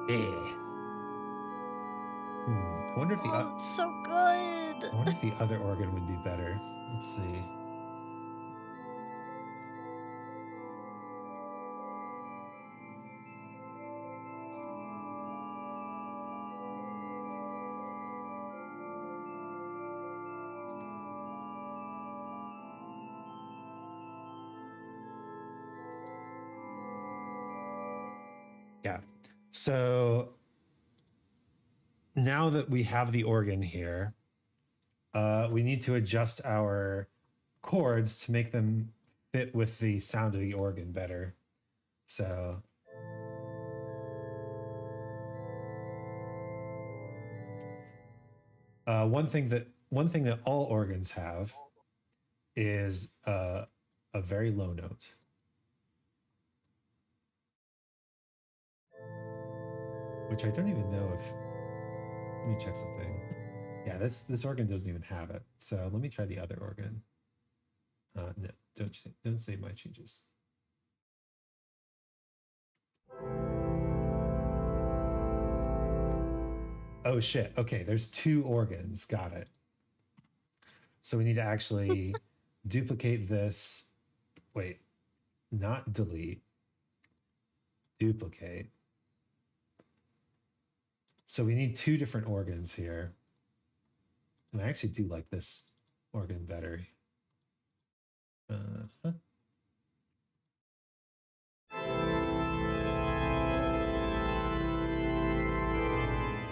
Yeah. I wonder if it's so good. I wonder if the other organ would be better. Let's see. Yeah. So now that we have the organ here, we need to adjust our chords to make them fit with the sound of the organ better. So one thing that all organs have is a very low note. which I don't even know if. Let me check something. Yeah, this organ doesn't even have it. So let me try the other organ. No, don't save my changes. Oh shit. Okay, there's 2 organs. Got it. So we need to actually duplicate this. Wait, not delete. Duplicate. So we need 2 different organs here. And I actually do like this organ better. Oh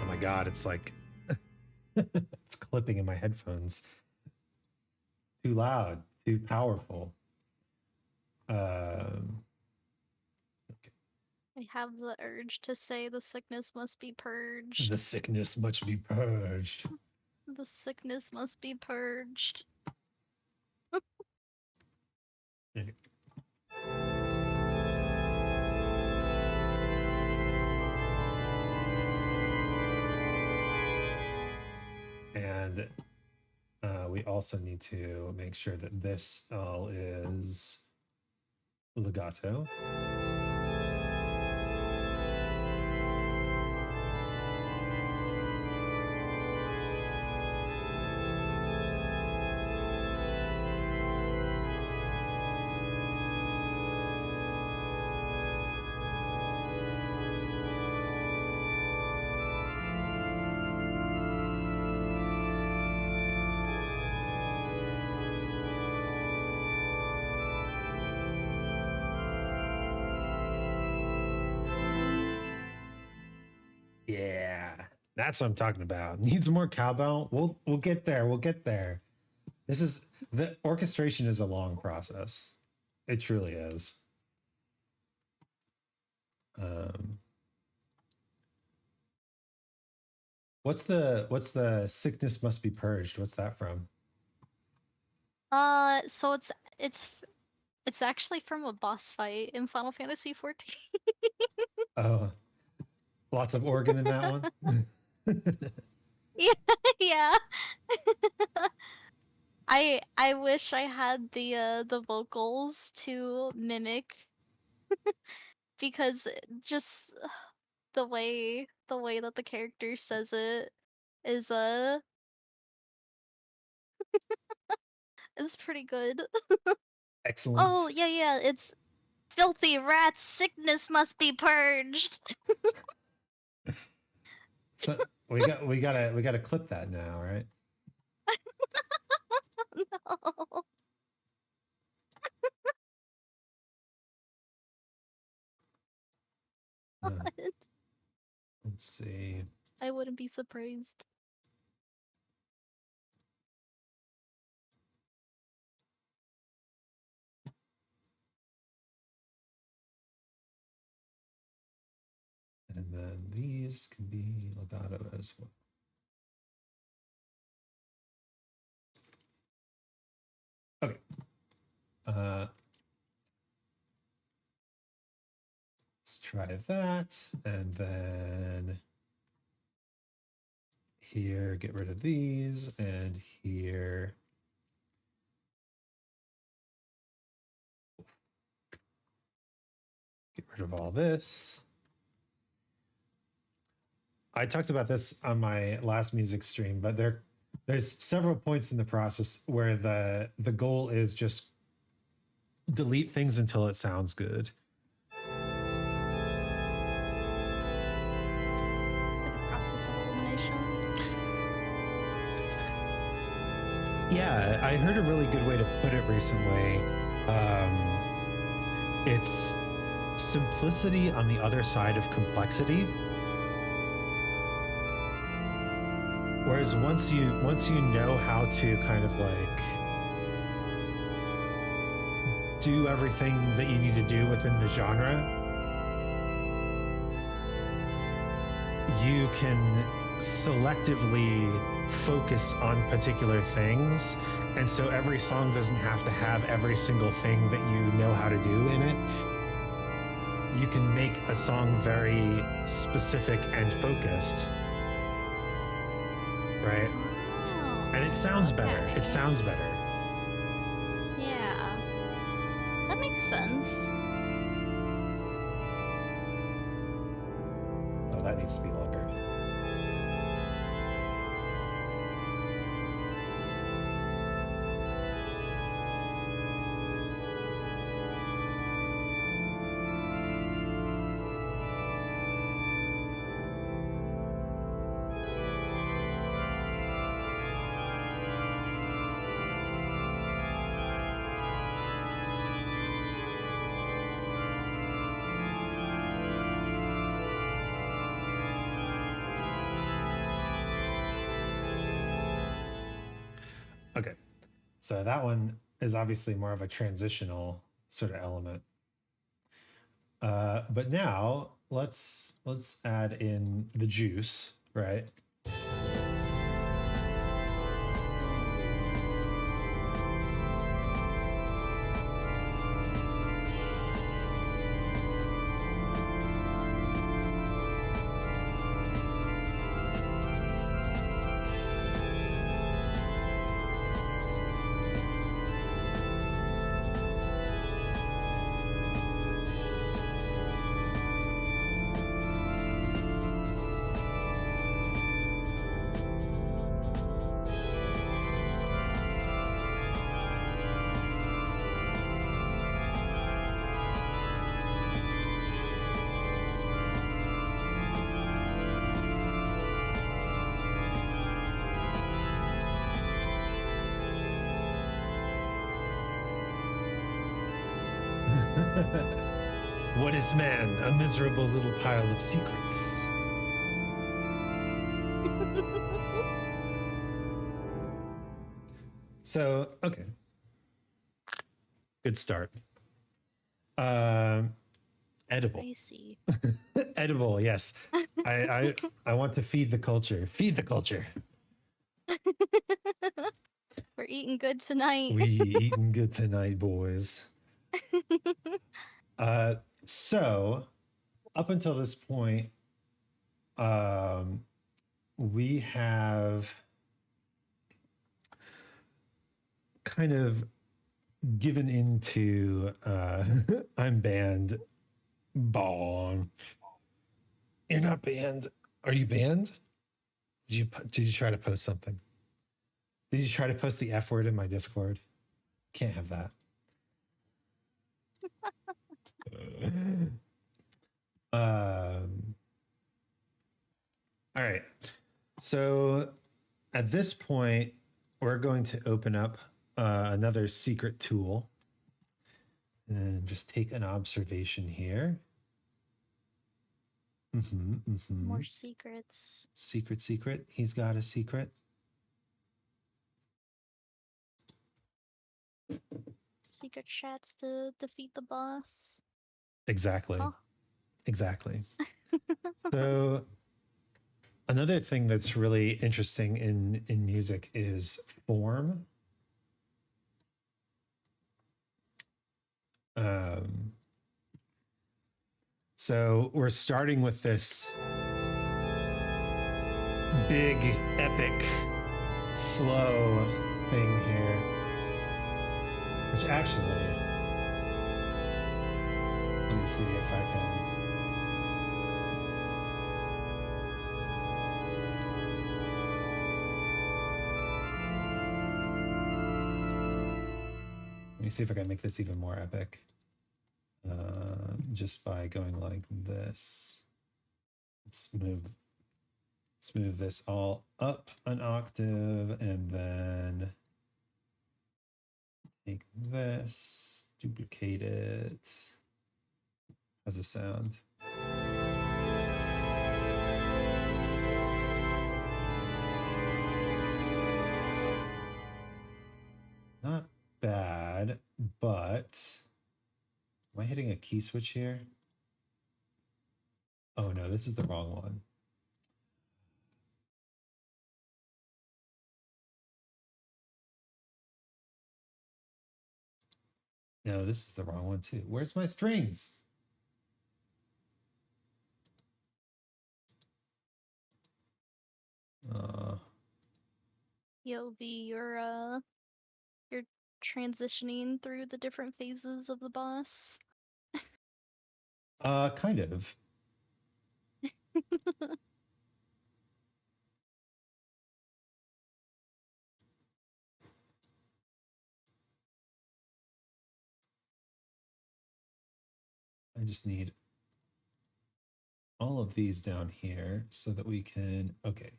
my God, it's like, it's clipping in my headphones. Too loud, too powerful. Okay. I have the urge to say the sickness must be purged. The sickness must be purged. The sickness must be purged. Okay. And we also need to make sure that this all is legato. Yeah, that's what I'm talking about. Needs more cowbell. We'll get there. We'll get there. The orchestration is a long process. It truly is. What's the sickness must be purged? What's that from? So it's actually from a boss fight in Final Fantasy XIV. Oh, lots of organ in that one. Yeah. I wish I had the vocals to mimic because just the way that the character says it is it's pretty good. Excellent. Oh yeah, it's filthy rats, sickness must be purged. So we gotta clip that now, right? No. Let's see. I wouldn't be surprised. And then these can be legato as well. Okay. Let's try that. And then here, get rid of these. And here. Get rid of all this. I talked about this on my last music stream, but there's several points in the process where the goal is just delete things until it sounds good. Like a process of elimination. Yeah, I heard a really good way to put it recently. It's simplicity on the other side of complexity. Whereas once you know how to kind of like do everything that you need to do within the genre, you can selectively focus on particular things. And so every song doesn't have to have every single thing that you know how to do in it. you can make a song very specific and focused, right? Oh, And it sounds better. okay. It sounds better. Yeah. That makes sense. Oh, that needs to be longer. Okay, so that one is obviously more of a transitional sort of element. But now let's add in the juice, right? What is man? A miserable little pile of secrets. So, okay. Good start. Edible. Spicy. Edible, yes. I want to feed the culture. Feed the culture. We're eating good tonight. We eating good tonight, boys. So up until this point, we have kind of given into I'm banned. Bon. You're not banned. Are you banned? Did you try to post something? Did you try to post the F word in my Discord? Can't have that. All right. So at this point, we're going to open up another secret tool and just take an observation here. More secrets. Secret. He's got a secret. Secret chats to defeat the boss. Exactly. Huh? Exactly. So another thing that's really interesting in music is form. So we're starting with this big, epic, slow thing here, which actually, let me see if I can. Let me see if I can make this even more epic. Just by going like this. Let's move this all up an octave and then take this, duplicate it. How's it sound? Not bad, but am I hitting a key switch here? Oh no, this is the wrong one. No, this is the wrong one too. Where's my strings? POV, you're transitioning through the different phases of the boss. Kind of. I just need all of these down here so that we can, okay.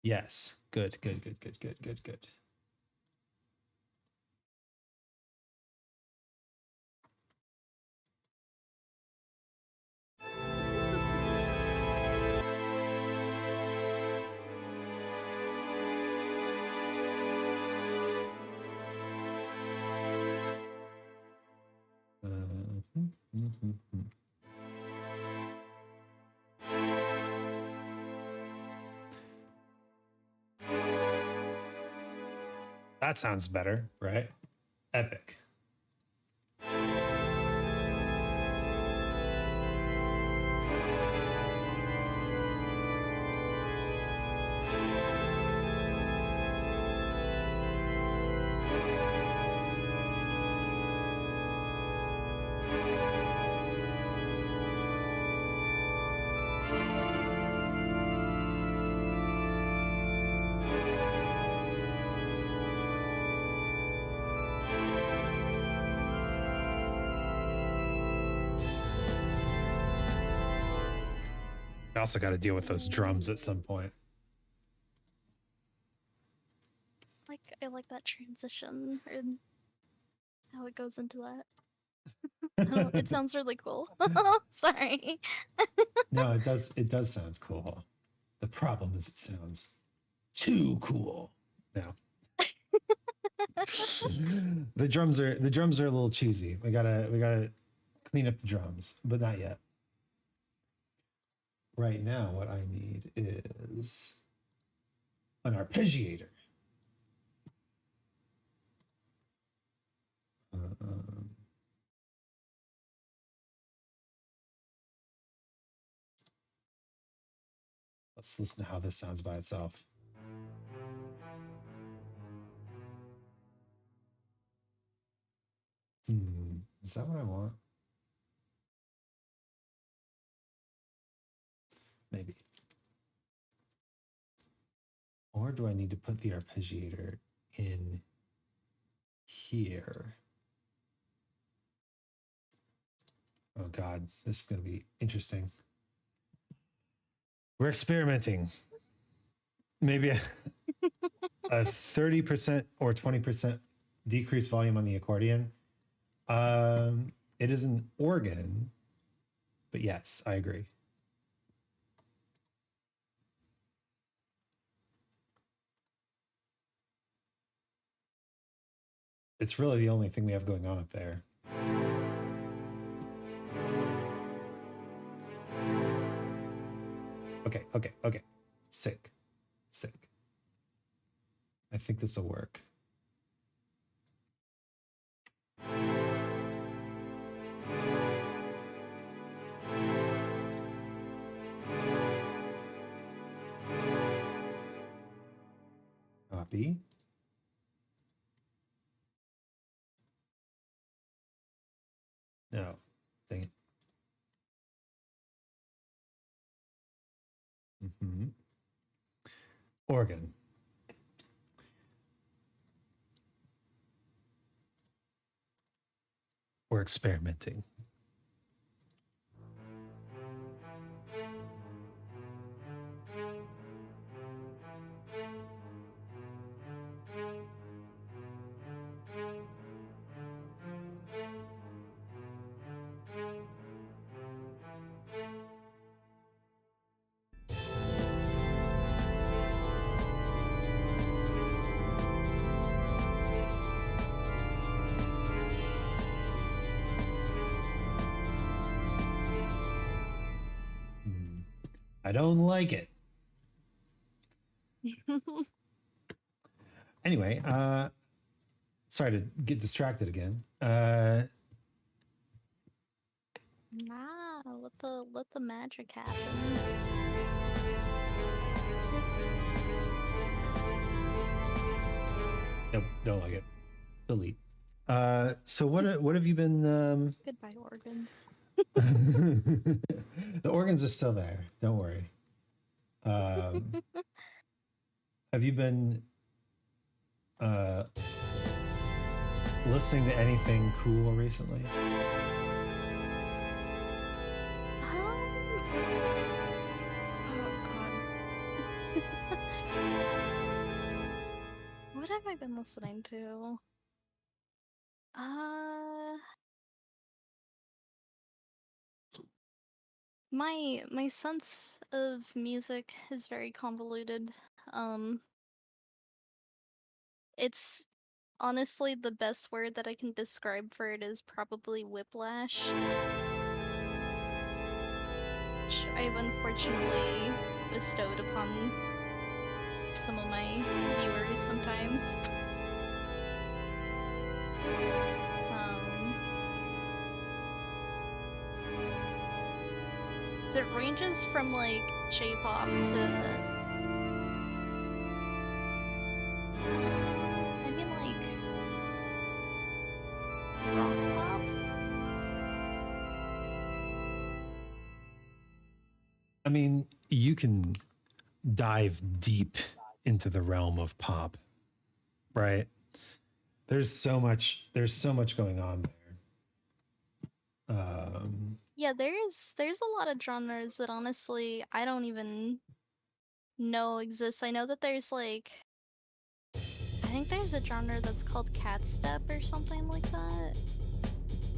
Yes, good. That sounds better, right? Epic. I also got to deal with those drums at some point. I like that transition and how it goes into that. It sounds really cool. Sorry. No, it does sound cool. The problem is it sounds too cool. No. the drums are a little cheesy. We gotta clean up the drums, but not yet. Right now, what I need is an arpeggiator. Let's listen to how this sounds by itself. Is that what I want? Maybe. Or do I need to put the arpeggiator in here? Oh God, this is going to be interesting. We're experimenting. Maybe a 30% or 20% decrease volume on the accordion. It is an organ, but yes, I agree. It's really the only thing we have going on up there. Okay. Sick. I think this will work. Copy. No, dang it. Organ. We're experimenting. I don't like it. Anyway, sorry to get distracted again. Nah, let the magic happen. Nope, don't like it. Delete. So what have you been? Goodbye, organs. The organs are still there. Don't worry. Have you been listening to anything cool recently? Oh god. What have I been listening to? My sense of music is very convoluted. It's honestly the best word that I can describe for it is probably whiplash. Which I've unfortunately bestowed upon some of my viewers sometimes. It ranges from like J-pop to I mean like rock pop. I mean, you can dive deep into the realm of pop, right? There's so much going on there. Yeah, there's a lot of genres that honestly I don't even know exist. I know that there's like I think there's a genre that's called cat step or something like that.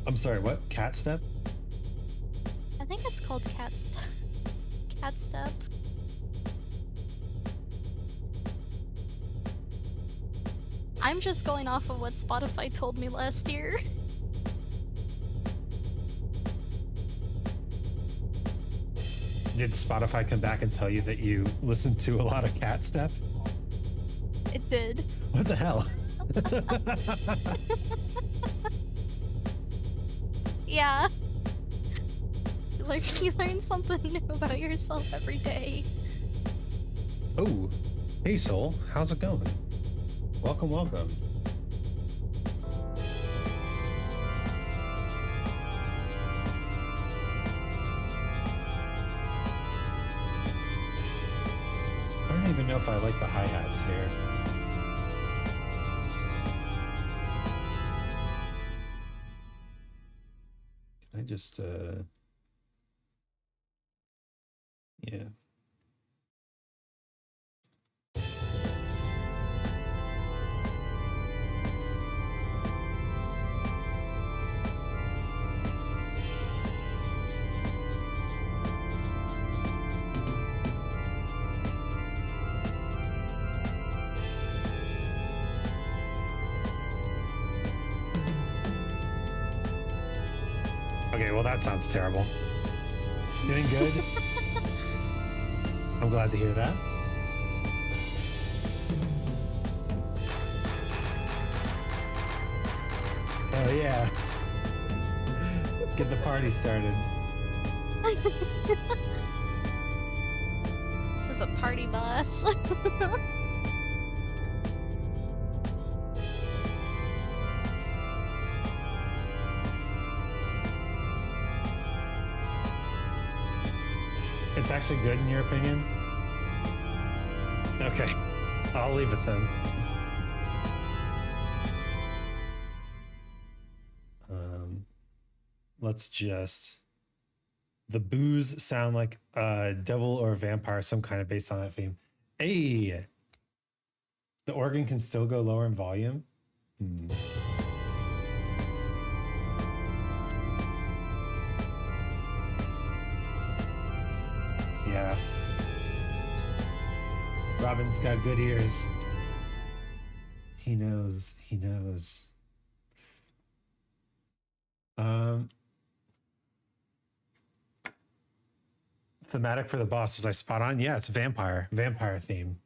I'm sorry, what? Cat step? I think it's called cat step. Cat step. I'm just going off of what Spotify told me last year. Did Spotify come back and tell you that you listened to a lot of cat step? It did. What the hell? Yeah. Like, you learn something new about yourself every day. Oh, hey Soul, how's it going? Welcome, welcome. I don't even know if I like the hi-hats here. Can I just yeah. Okay, well that sounds terrible. Doing good? I'm glad to hear that. Oh yeah. Get the party started. This is a party bus. It's actually good in your opinion? Okay, I'll leave it then. Let's just... The boos sound like a devil or a vampire, some kind of based on that theme. Hey! The organ can still go lower in volume? Yeah. Robin's got good ears. He knows. He knows. Thematic for the boss, was I spot on? Yeah, it's vampire. Vampire theme.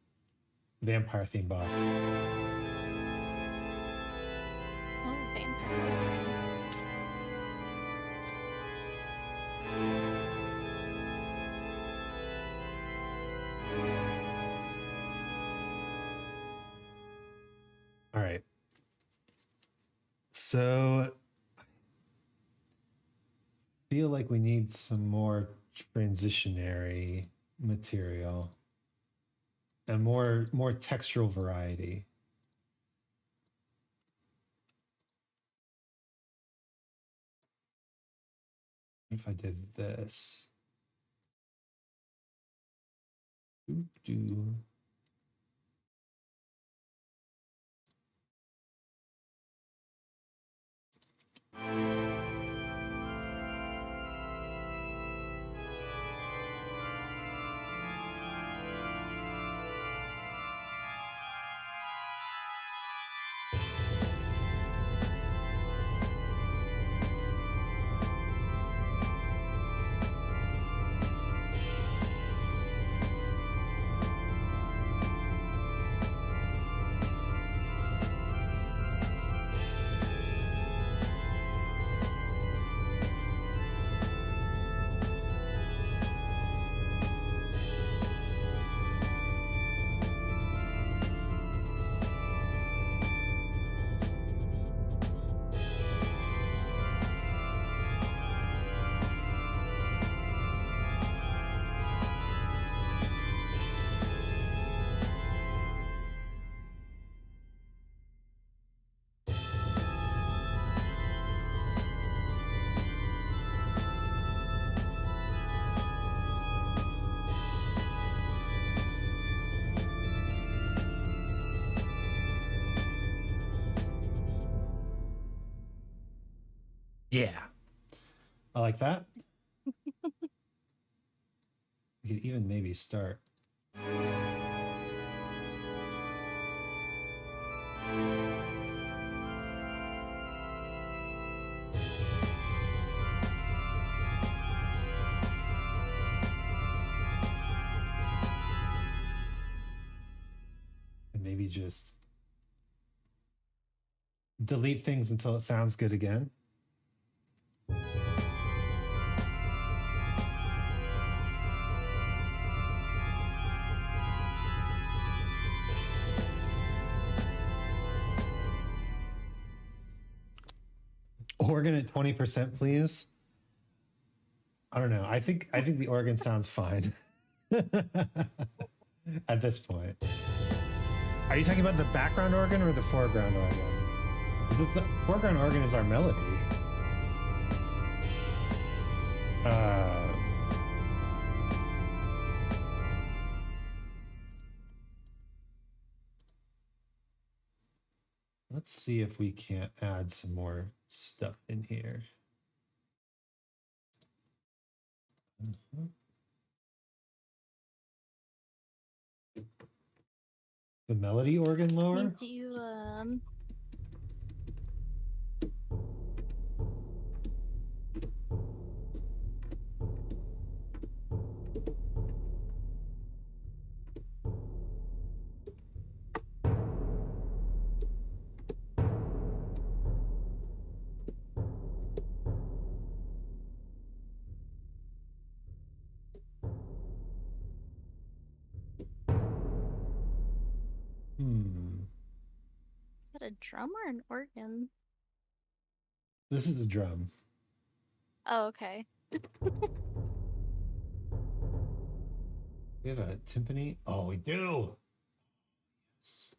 Vampire theme boss. Oh, vampire. So I feel like we need some more transitionary material and more textural variety. If I did this. Do. Yeah. I like that. We could even maybe start. And maybe just delete things until it sounds good again. Organ at 20%, please. I don't know. I think the organ sounds fine at this point. Are you talking about the background organ or the foreground organ? Is this the foreground organ is our melody? Let's see if we can't add some more stuff in here. The melody organ lower? Do you Is that a drum or an organ? This is a drum. Oh, okay. We have a timpani. Oh, we do. Yes.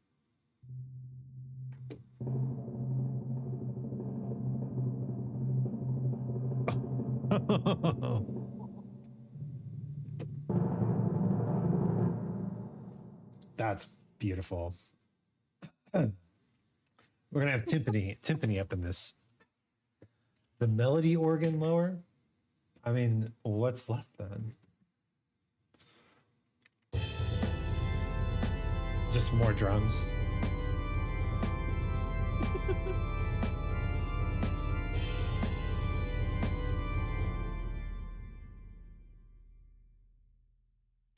That's beautiful. We're gonna have timpani up in this. The melody organ lower. I mean, what's left then? Just more drums.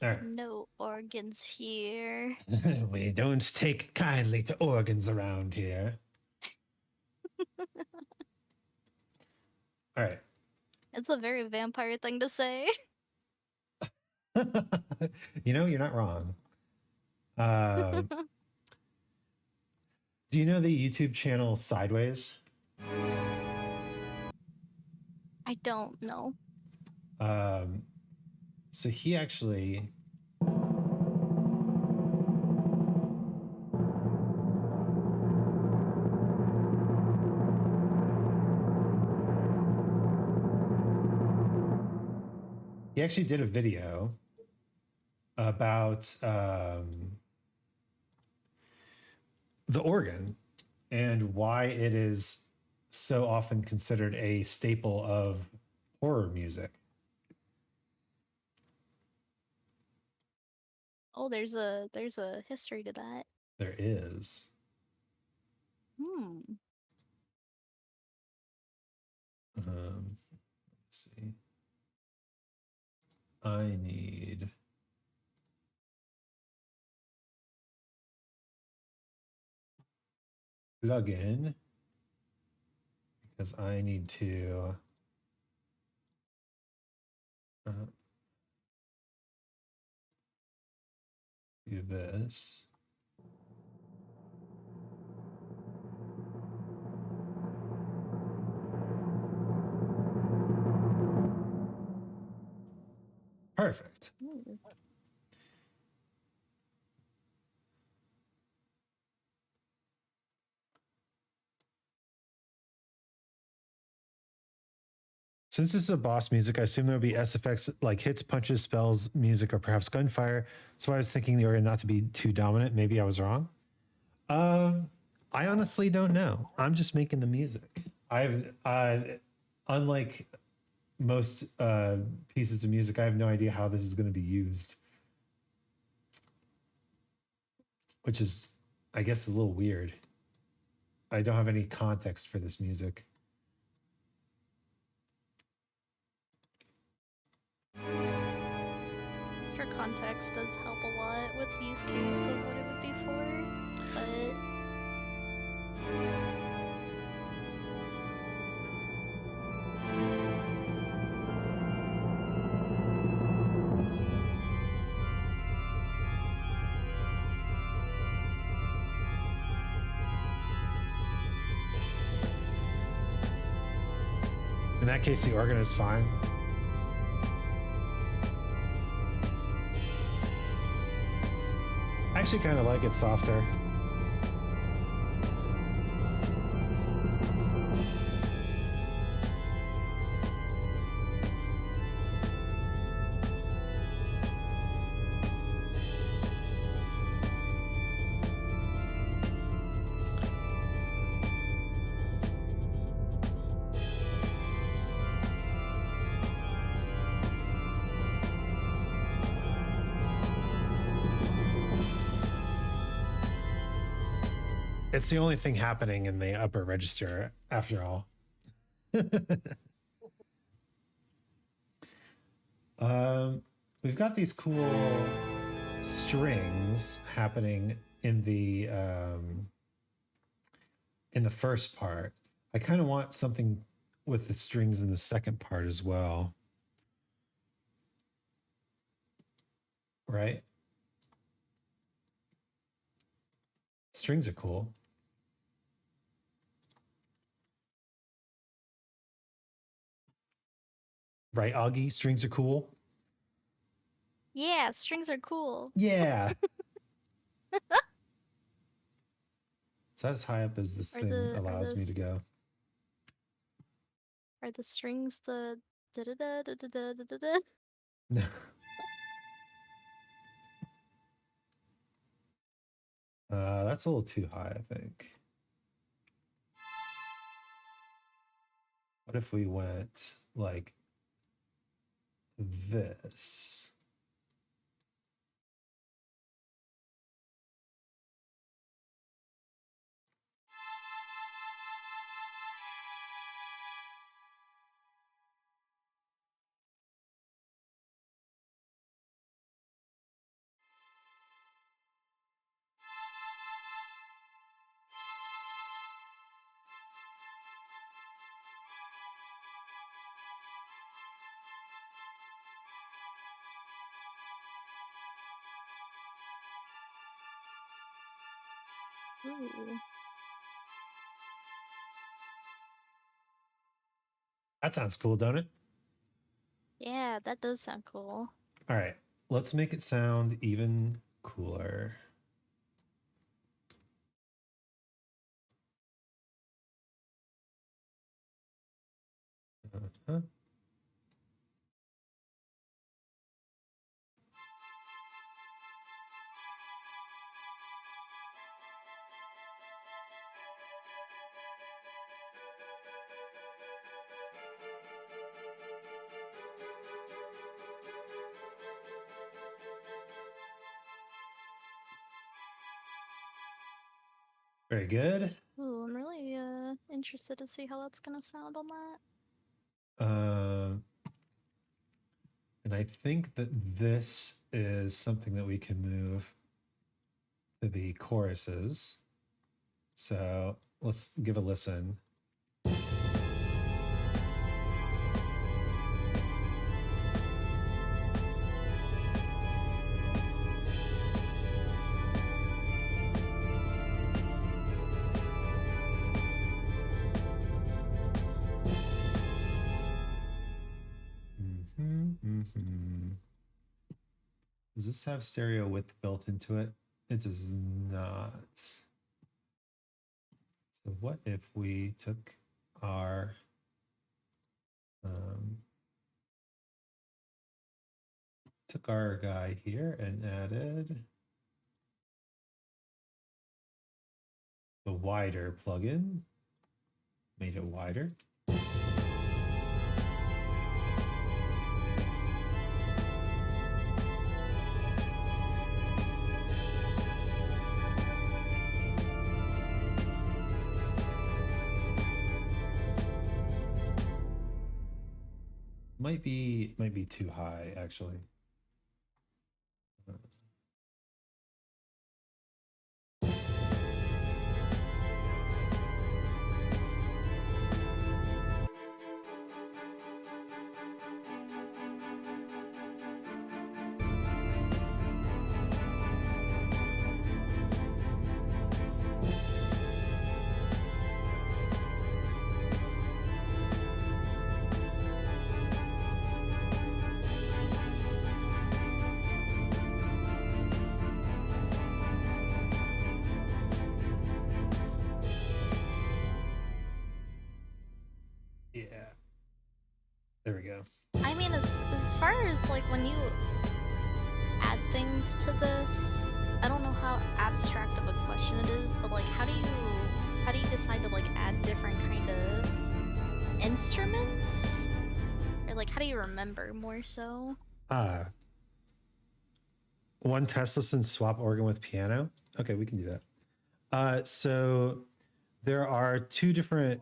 All right. No organs here. We don't take kindly to organs around here. All right. It's a very vampire thing to say. You know, you're not wrong. Do you know the YouTube channel Sideways? I don't know. So he actually did a video about the organ and why it is so often considered a staple of horror music. Oh, there's a history to that. There is. Let's see. I need plugin because I need to do this. Perfect. Ooh. Since this is a boss music, I assume there will be SFX like hits, punches, spells, music, or perhaps gunfire. So I was thinking the organ not to be too dominant. Maybe I was wrong. I honestly don't know. I'm just making the music. I've unlike most pieces of music, I have no idea how this is going to be used, which is, I guess, a little weird. I don't have any context for this music. For context does help a lot with use case of what it would be for, but In that case, the organ is fine. I actually kind of like it softer. It's the only thing happening in the upper register, after all. We've got these cool strings happening in the first part. I kind of want something with the strings in the second part as well. Right? Strings are cool. Right, Augie? Strings are cool. yeah, strings are cool. Yeah. So that's high up as this thing allows me to go. Are the strings the da da da da da da da da? No. That's a little too high, I think. What if we went like this? Ooh. That sounds cool, don't it? Yeah, that does sound cool. All right, let's make it sound even cooler. Uh-huh. Very good. Ooh, I'm really interested to see how that's gonna sound on that. And I think that this is something that we can move to the choruses. So let's give a listen. Does this have stereo width built into it? It does not. So what if we took our guy here and added the wider plugin, made it wider. Might be too high, actually. Yeah. There we go. I mean, as far as like when you add things to this, I don't know how abstract of a question it is, but like how do you decide to like add different kind of instruments? Or like how do you remember more so? One test listen, swap organ with piano. Okay, we can do that. So there are two different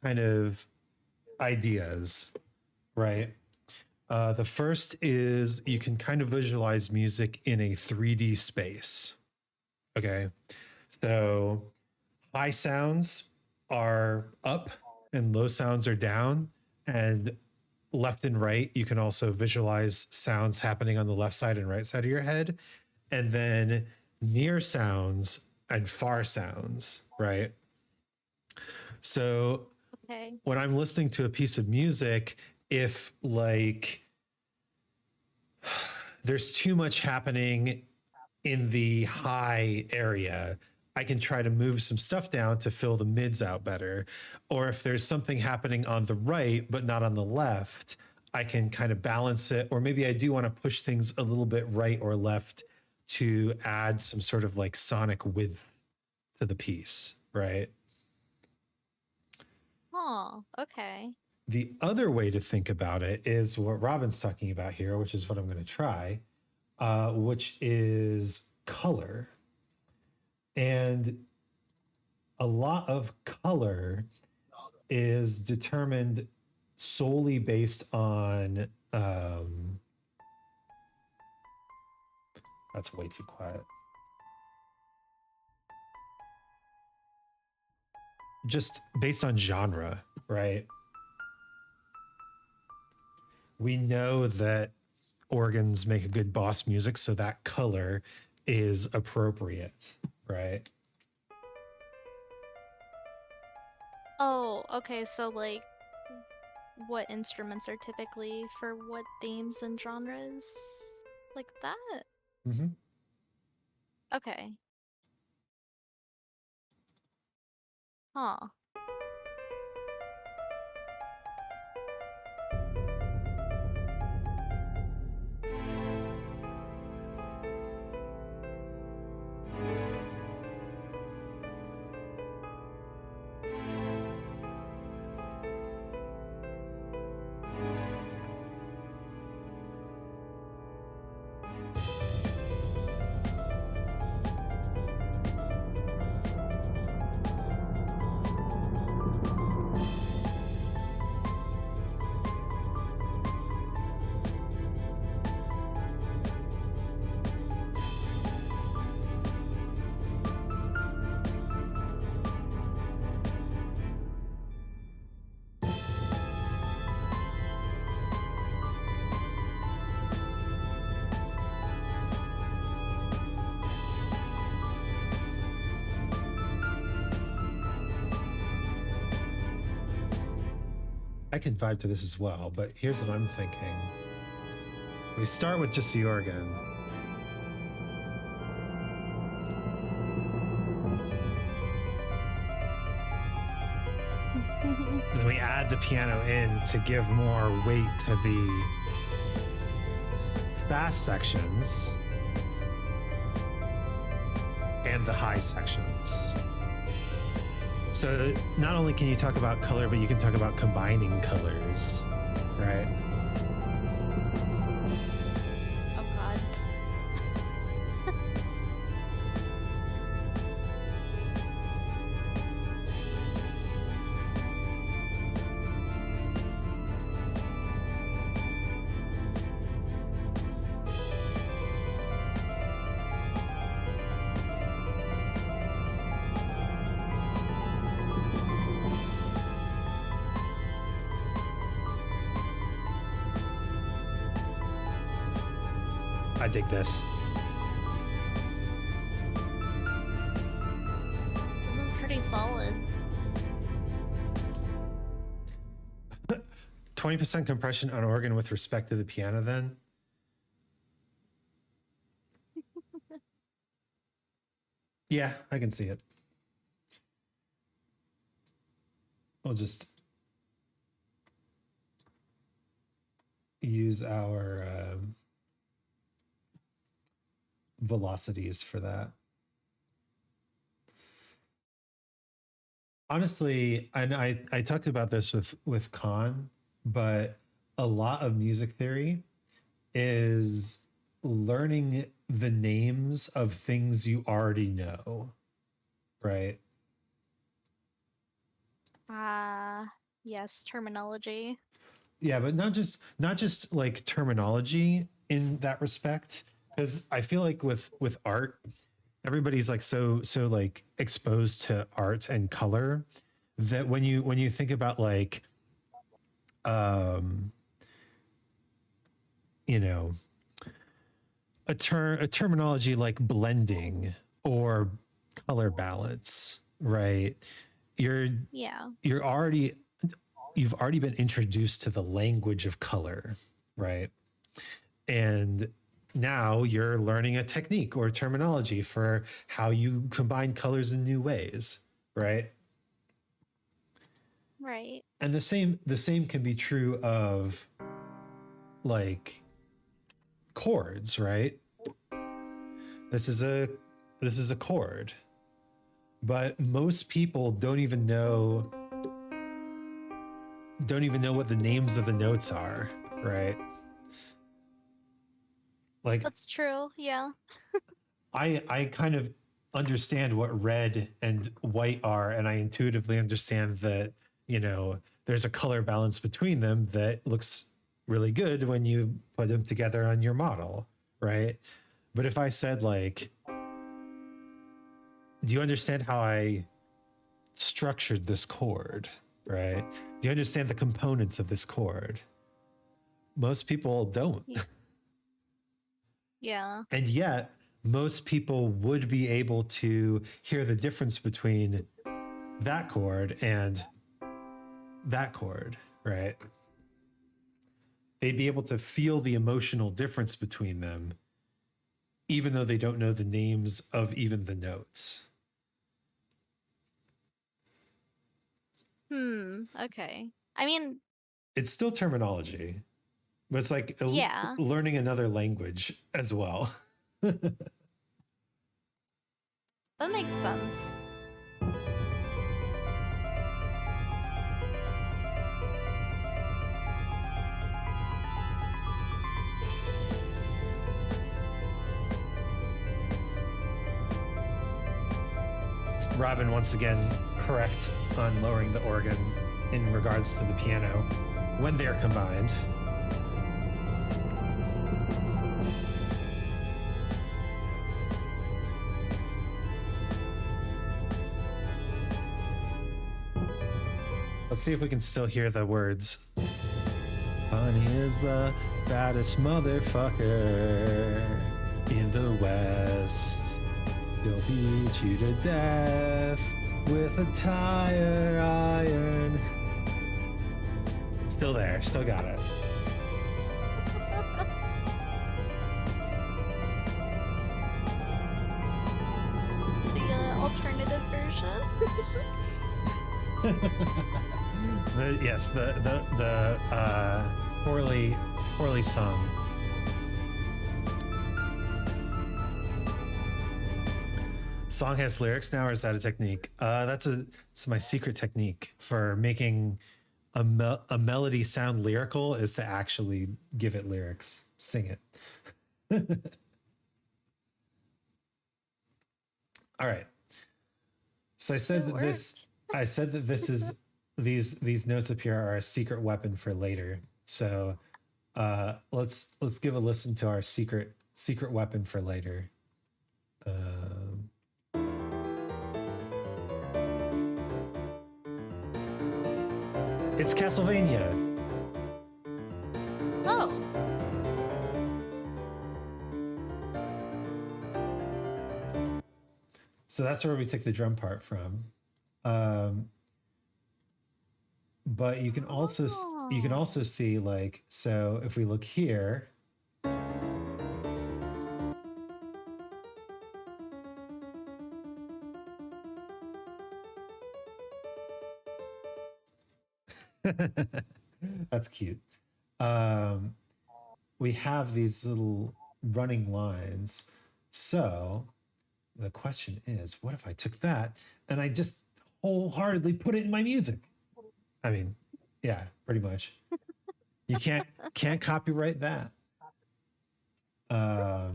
kind of ideas, right? The first is you can kind of visualize music in a 3D space. Okay. So high sounds are up and low sounds are down. And left and right, you can also visualize sounds happening on the left side and right side of your head. And then near sounds and far sounds, right? So Okay. when I'm listening to a piece of music, if like there's too much happening in the high area, I can try to move some stuff down to fill the mids out better. Or if there's something happening on the right, but not on the left, I can kind of balance it. Or maybe I do want to push things a little bit right or left to add some sort of like sonic width to the piece, right? Oh, okay. The other way to think about it is what Robin's talking about here, which is what I'm going to try, which is color. And a lot of color is determined solely based on that's way too quiet. Just based on genre, right? We know that organs make a good boss music, so that color is appropriate, right? Oh, okay, so like what instruments are typically for what themes and genres? Like that? Mm-hmm. Okay. Huh. I can vibe to this as well, but here's what I'm thinking. We start with just the organ. And then we add the piano in to give more weight to the fast sections and the high sections. So not only can you talk about color, but you can talk about combining colors, right? Oh god. I dig this. This is pretty solid. 20% compression on organ with respect to the piano then? Yeah, I can see it. We'll just use our velocities for that. Honestly, and I talked about this with Khan, but a lot of music theory is learning the names of things you already know, right? Yes, terminology. Yeah, but not just like terminology in that respect, because I feel like with art, everybody's like so like exposed to art and color that when you think about like you know, a terminology like blending or color balance, right? Yeah. You've already been introduced to the language of color, right? And now you're learning a technique or terminology for how you combine colors in new ways, right? Right. And the same can be true of like chords, right? This is a chord. But most people don't even know what the names of the notes are, right? Like That's true, yeah. I kind of understand what red and white are, and I intuitively understand that, you know, there's a color balance between them that looks really good when you put them together on your model, right? But if I said like, do you understand how I structured this chord, right? Do you understand the components of this chord? Most people don't. Yeah. And yet, most people would be able to hear the difference between that chord and that chord, right? they'd be able to feel the emotional difference between them, even though they don't know the names of even the notes. Okay. I mean, It's still terminology, but it's like yeah. learning another language as well. That makes sense. Robin, once again, correct on lowering the organ in regards to the piano when they're combined. Let's see if we can still hear the words. Bonnie is the baddest motherfucker in the West. He'll beat you to death with a tire iron. Still there, still got it. The alternative version. Yes, the poorly sung. Song has lyrics now, or is that a technique? It's my secret technique for making a melody sound lyrical, is to actually give it lyrics, sing it. All right. So I said that this is these notes up here are a secret weapon for later. So let's give a listen to our secret weapon for later. It's Castlevania. Oh. So that's where we took the drum part from. But you can also see, like, so if we look here, that's cute. We have these little running lines. So the question is, what if I took that and I just wholeheartedly put it in my music? I mean, yeah, pretty much. You can't copyright that. But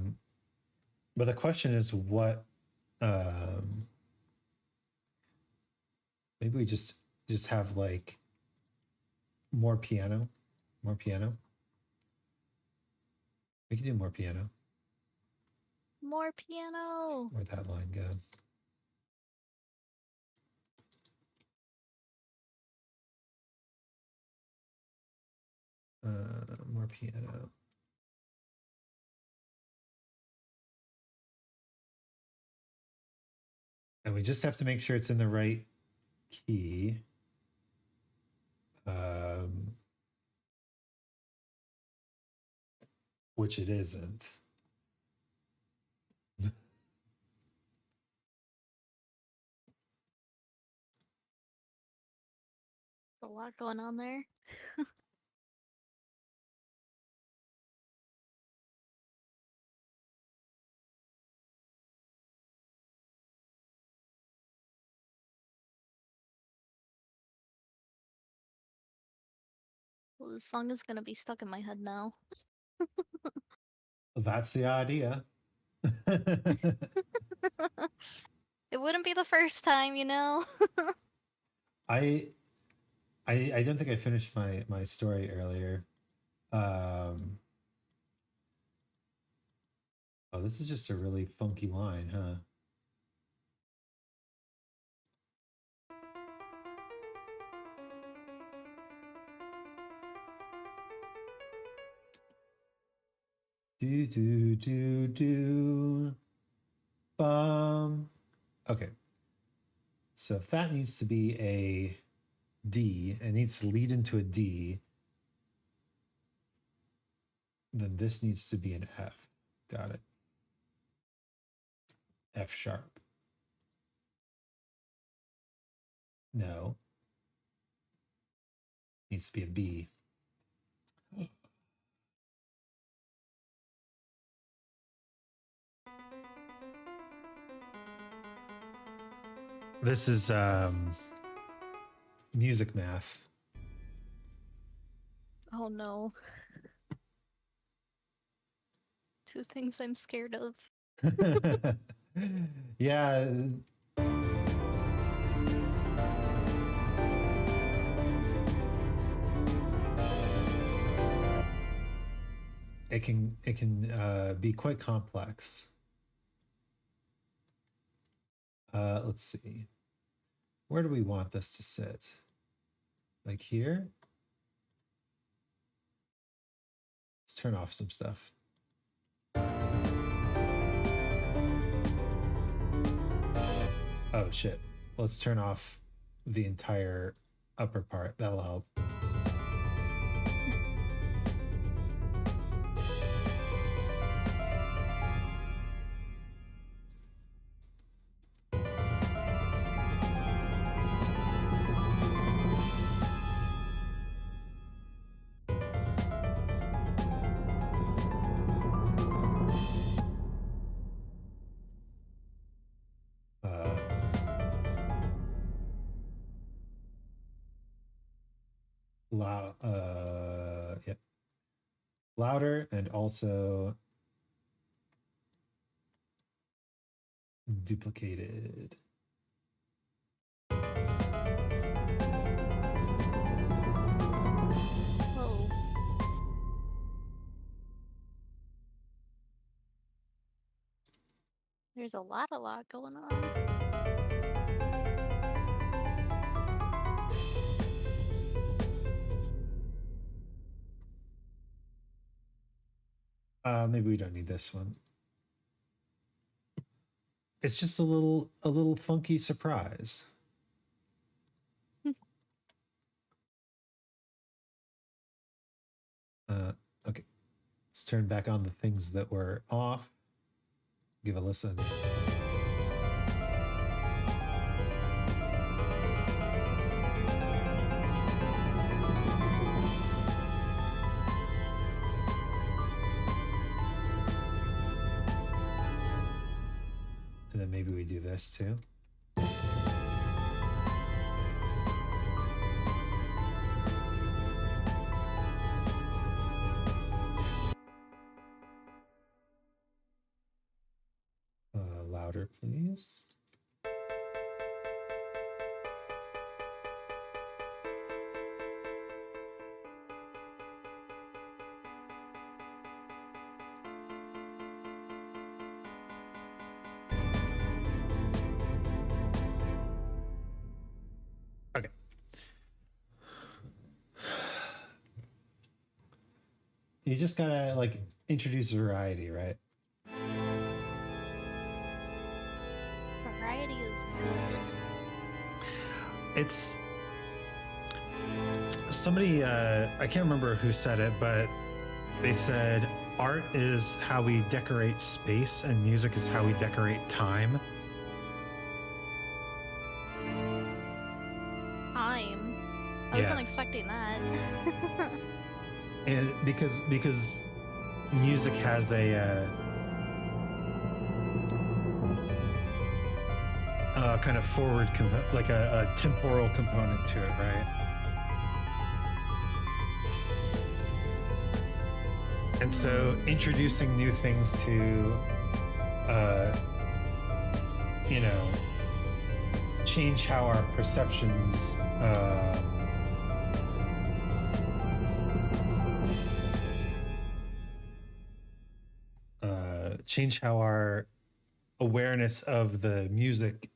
the question is, what? Maybe we just have like more piano. We can do more piano. More piano. Where'd that line go? More piano. And we just have to make sure it's in the right key. Which it isn't. A lot going on there. Well, this song is gonna be stuck in my head now. That's the idea. It wouldn't be the first time, you know? I don't think I finished my story earlier. Oh, this is just a really funky line, huh? Do do do do. Okay. So if that needs to be a D, it needs to lead into a D. then this needs to be an F. Got it. F sharp. No. Needs to be a B. This is music math. Oh no. Two things I'm scared of. Yeah. It can be quite complex. Let's see. Where do we want this to sit? Like here? Let's turn off some stuff. Oh shit. Let's turn off the entire upper part. That'll help. Yep. Louder and also duplicated. Whoa. There's a lot going on. Maybe we don't need this one. It's just a little funky surprise. Okay. Let's turn back on the things that were off. Give a listen. And then maybe we do this too. Louder, please. Okay. You just gotta like introduce variety, right? Variety is good. It's somebody, I can't remember who said it, but they said art is how we decorate space and music is how we decorate time. I wasn't expecting that. And because music has a kind of forward like a temporal component to it, right? And so introducing new things to you know, change how our perceptions change how our awareness of the music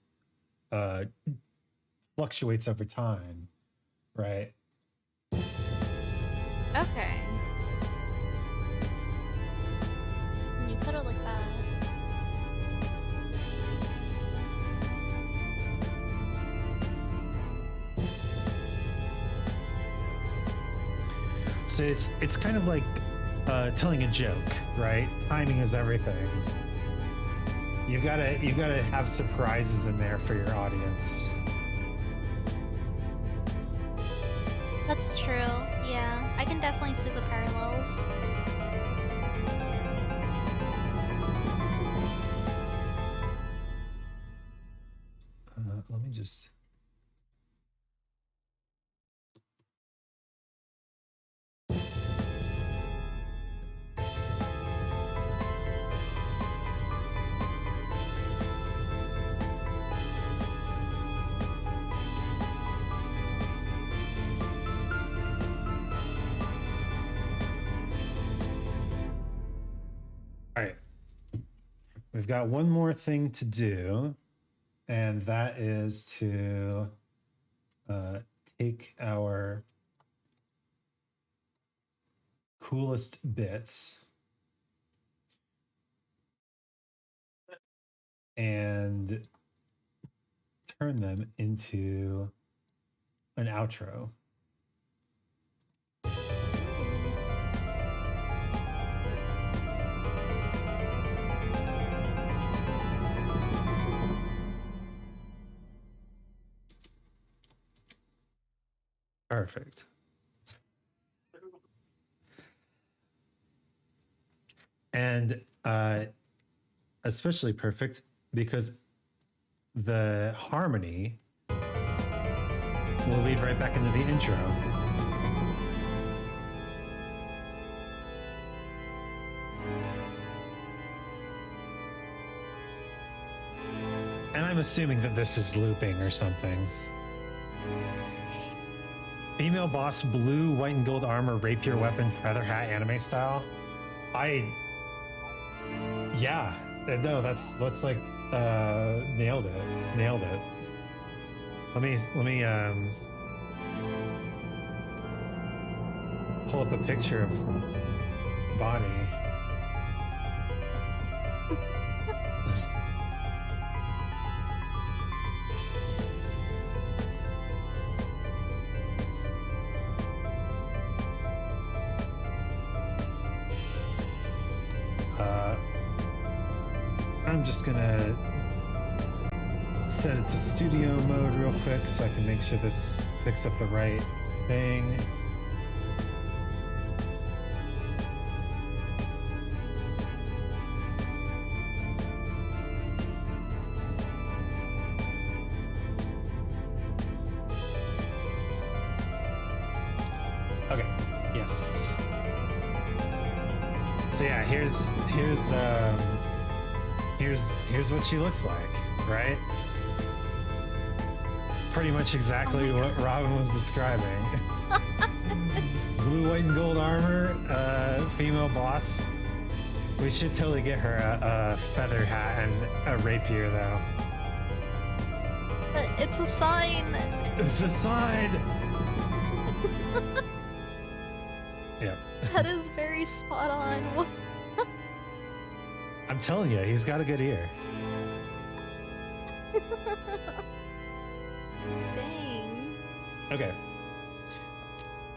fluctuates over time, right? Okay. When you put it like that. So it's kind of like telling a joke, right? Timing is everything. You've got to have surprises in there for your audience. That's true. Yeah, I can definitely see the parallels. Let me just. All right. We've got one more thing to do, and that is to take our coolest bits and turn them into an outro. Perfect. And especially perfect because the harmony will lead right back into the intro. And I'm assuming that this is looping or something. Female boss, blue, white, and gold armor, rapier weapon, feather hat, anime style. Yeah, no, that's like nailed it. Let me pull up a picture of Bonnie. I'm just gonna set it to studio mode real quick so I can make sure this picks up the right thing. Okay, yes. So yeah, here's what she looks like, right? Pretty much exactly what Robin was describing. Blue, white, and gold armor, female boss. We should totally get her a feather hat and a rapier, though. But it's a sign. It's a sign. Yep. That is very spot on. I'm telling you, he's got a good ear. Dang. Okay.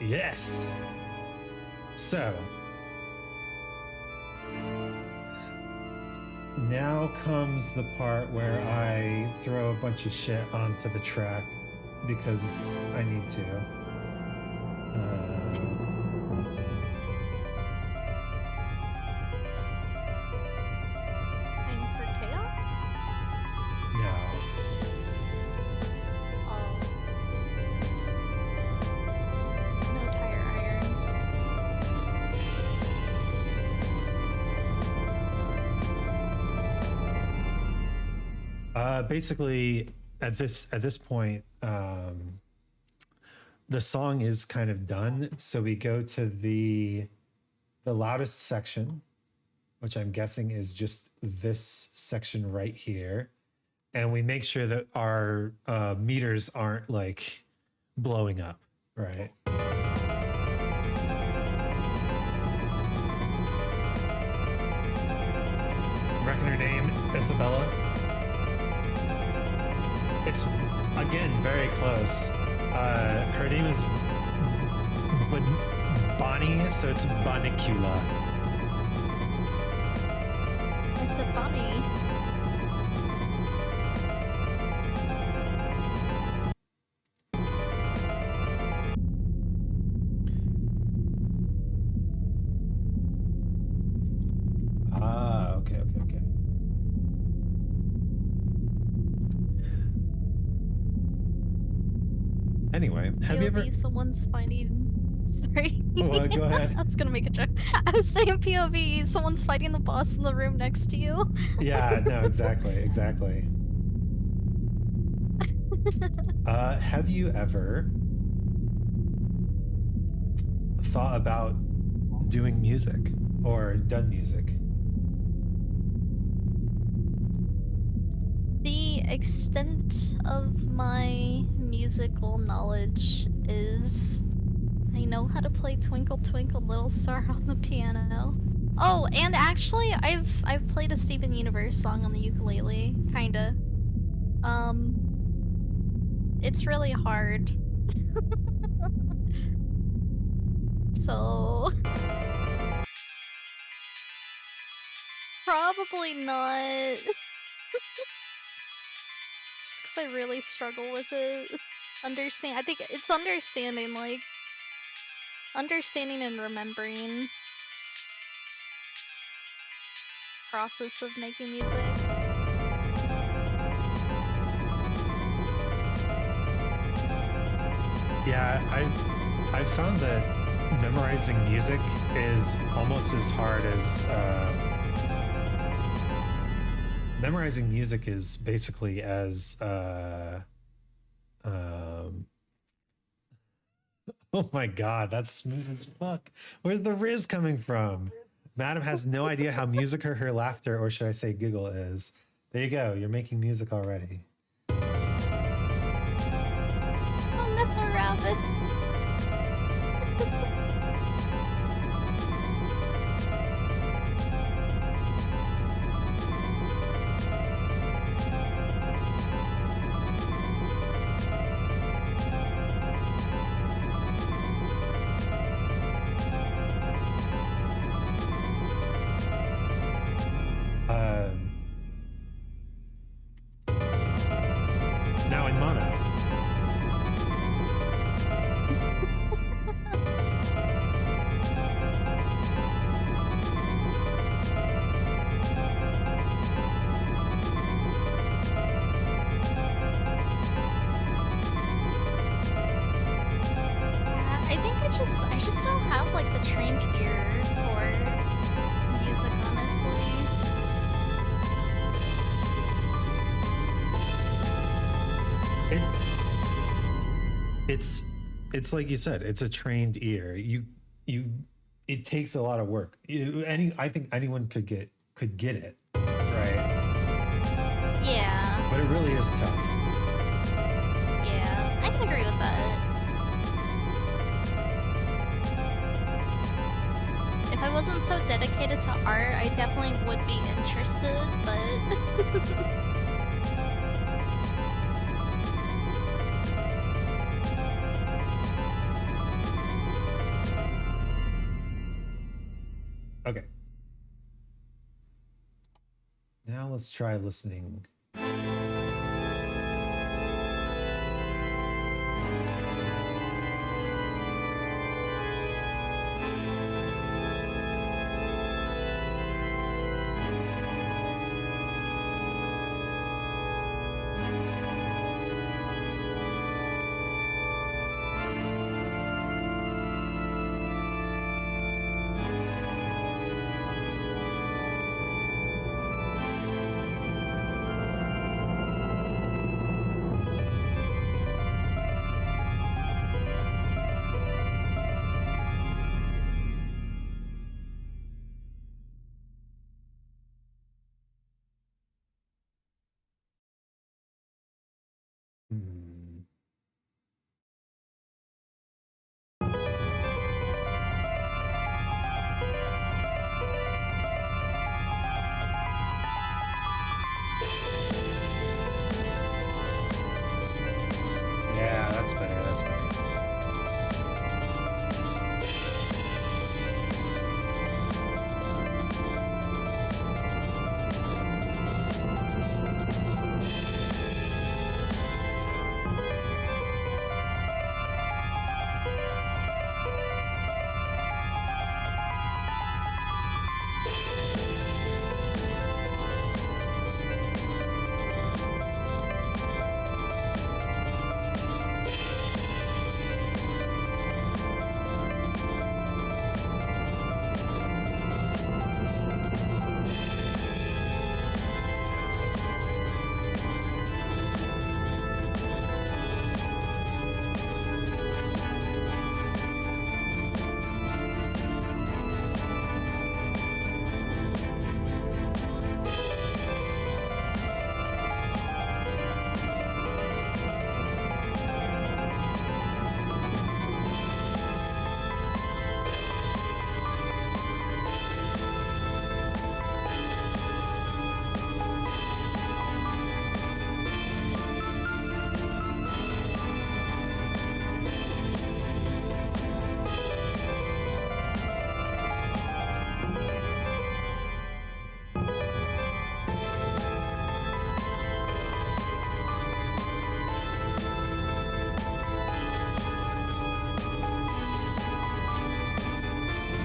Yes. So now comes the part where I throw a bunch of shit onto the track because I need to. Time for chaos? No. Oh. No tire irons. Basically, at this point, the song is kind of done. So we go to the loudest section, which I'm guessing is just this section right here, and we make sure that our meters aren't like blowing up, right? Reckon her name, Isabella. It's, again, very close. Her name is Bonnie, so it's Bonicula. funny. Ah, okay. Anyway, have you ever? POV, someone's fighting. Sorry. Well, go ahead. I was gonna make a joke. I was saying POV, someone's fighting the boss in the room next to you. Yeah, no, exactly. Have you ever thought about doing music or done music? The extent of my musical knowledge is I know how to play Twinkle Twinkle Little Star on the piano. Oh, and actually I've played a Steven Universe song on the ukulele, kinda. It's really hard. So probably not. Just because I really struggle with it. I think it's understanding, like, understanding and remembering process of making music. Yeah, I've found that memorizing music is almost as hard as memorizing music is basically as oh my god, that's smooth as fuck. Where's the Riz coming from? Madam has no idea how music her laughter, or should I say giggle, is. There you go, you're making music already. Oh, Nipple Rabbit. Now in mono. I just don't have like the trained ear for music, honestly. It's like you said, it's a trained ear. It takes a lot of work. I think anyone could get it, right? Yeah. But it really is tough. Yeah, I can agree with that. If I wasn't so dedicated to art, I definitely would be interested, but... Okay. Now let's try listening.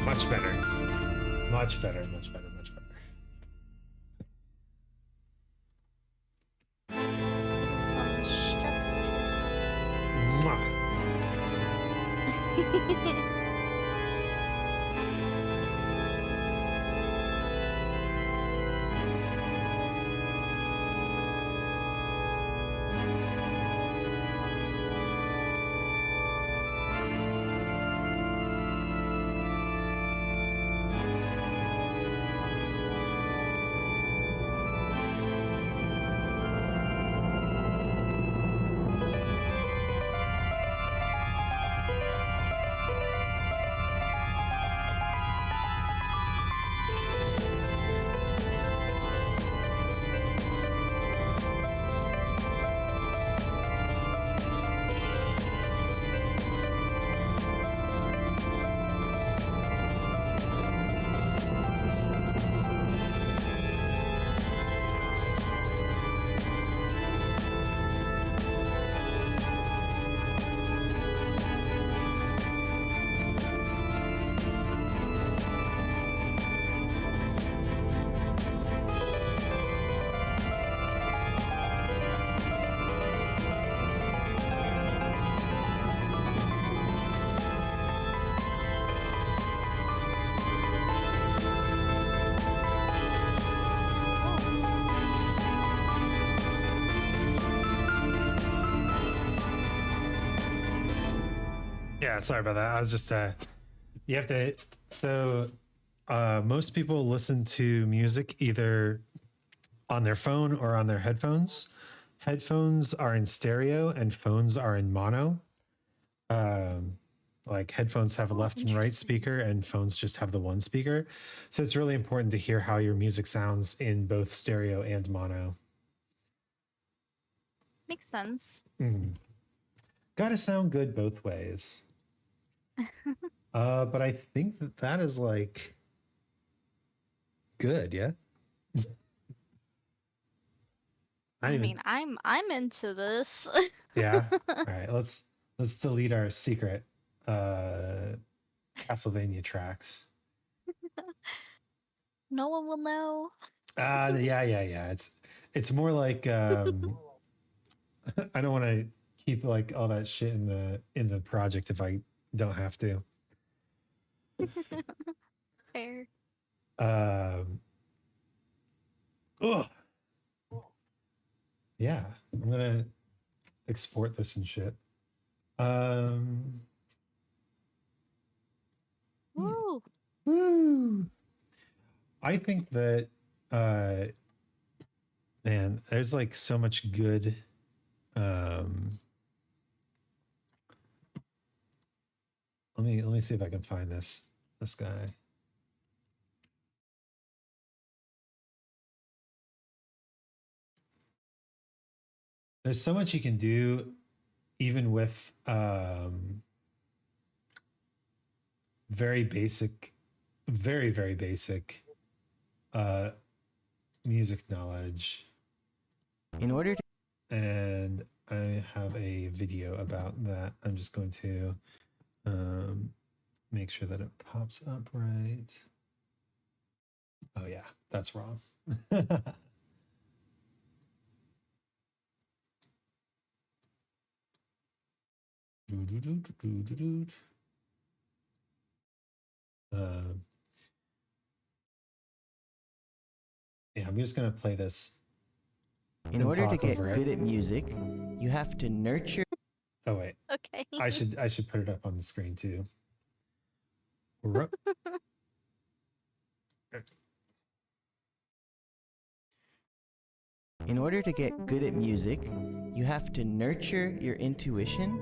Much better. Much better, much better, much better. Some chef's Mwah. kiss. Yeah, sorry about that. I was just you have to most people listen to music either on their phone or on their headphones. Headphones are in stereo and phones are in mono. Like headphones have a left and right speaker and phones just have the one speaker. So it's really important to hear how your music sounds in both stereo and mono. Makes sense. Gotta sound good both ways. But I think that is like good, yeah. I mean, I'm into this. Yeah. All right, let's delete our secret Castlevania tracks. No one will know. Yeah. It's more like I don't want to keep like all that shit in the project if I don't have to. Fair. Oh. Yeah, I'm gonna export this and shit. Woo. Woo. I think that man, there's like so much good let me see if I can find this guy. There's so much you can do even with very basic, very basic music knowledge. In order to And I have a video about that. I'm just going to make sure that it pops up right. Oh yeah, that's wrong. Yeah, I'm just gonna play this. in and order to talk get over it. good at music, you have to nurture. Oh wait, Okay. I should put it up on the screen too. In order to get good at music, you have to nurture your intuition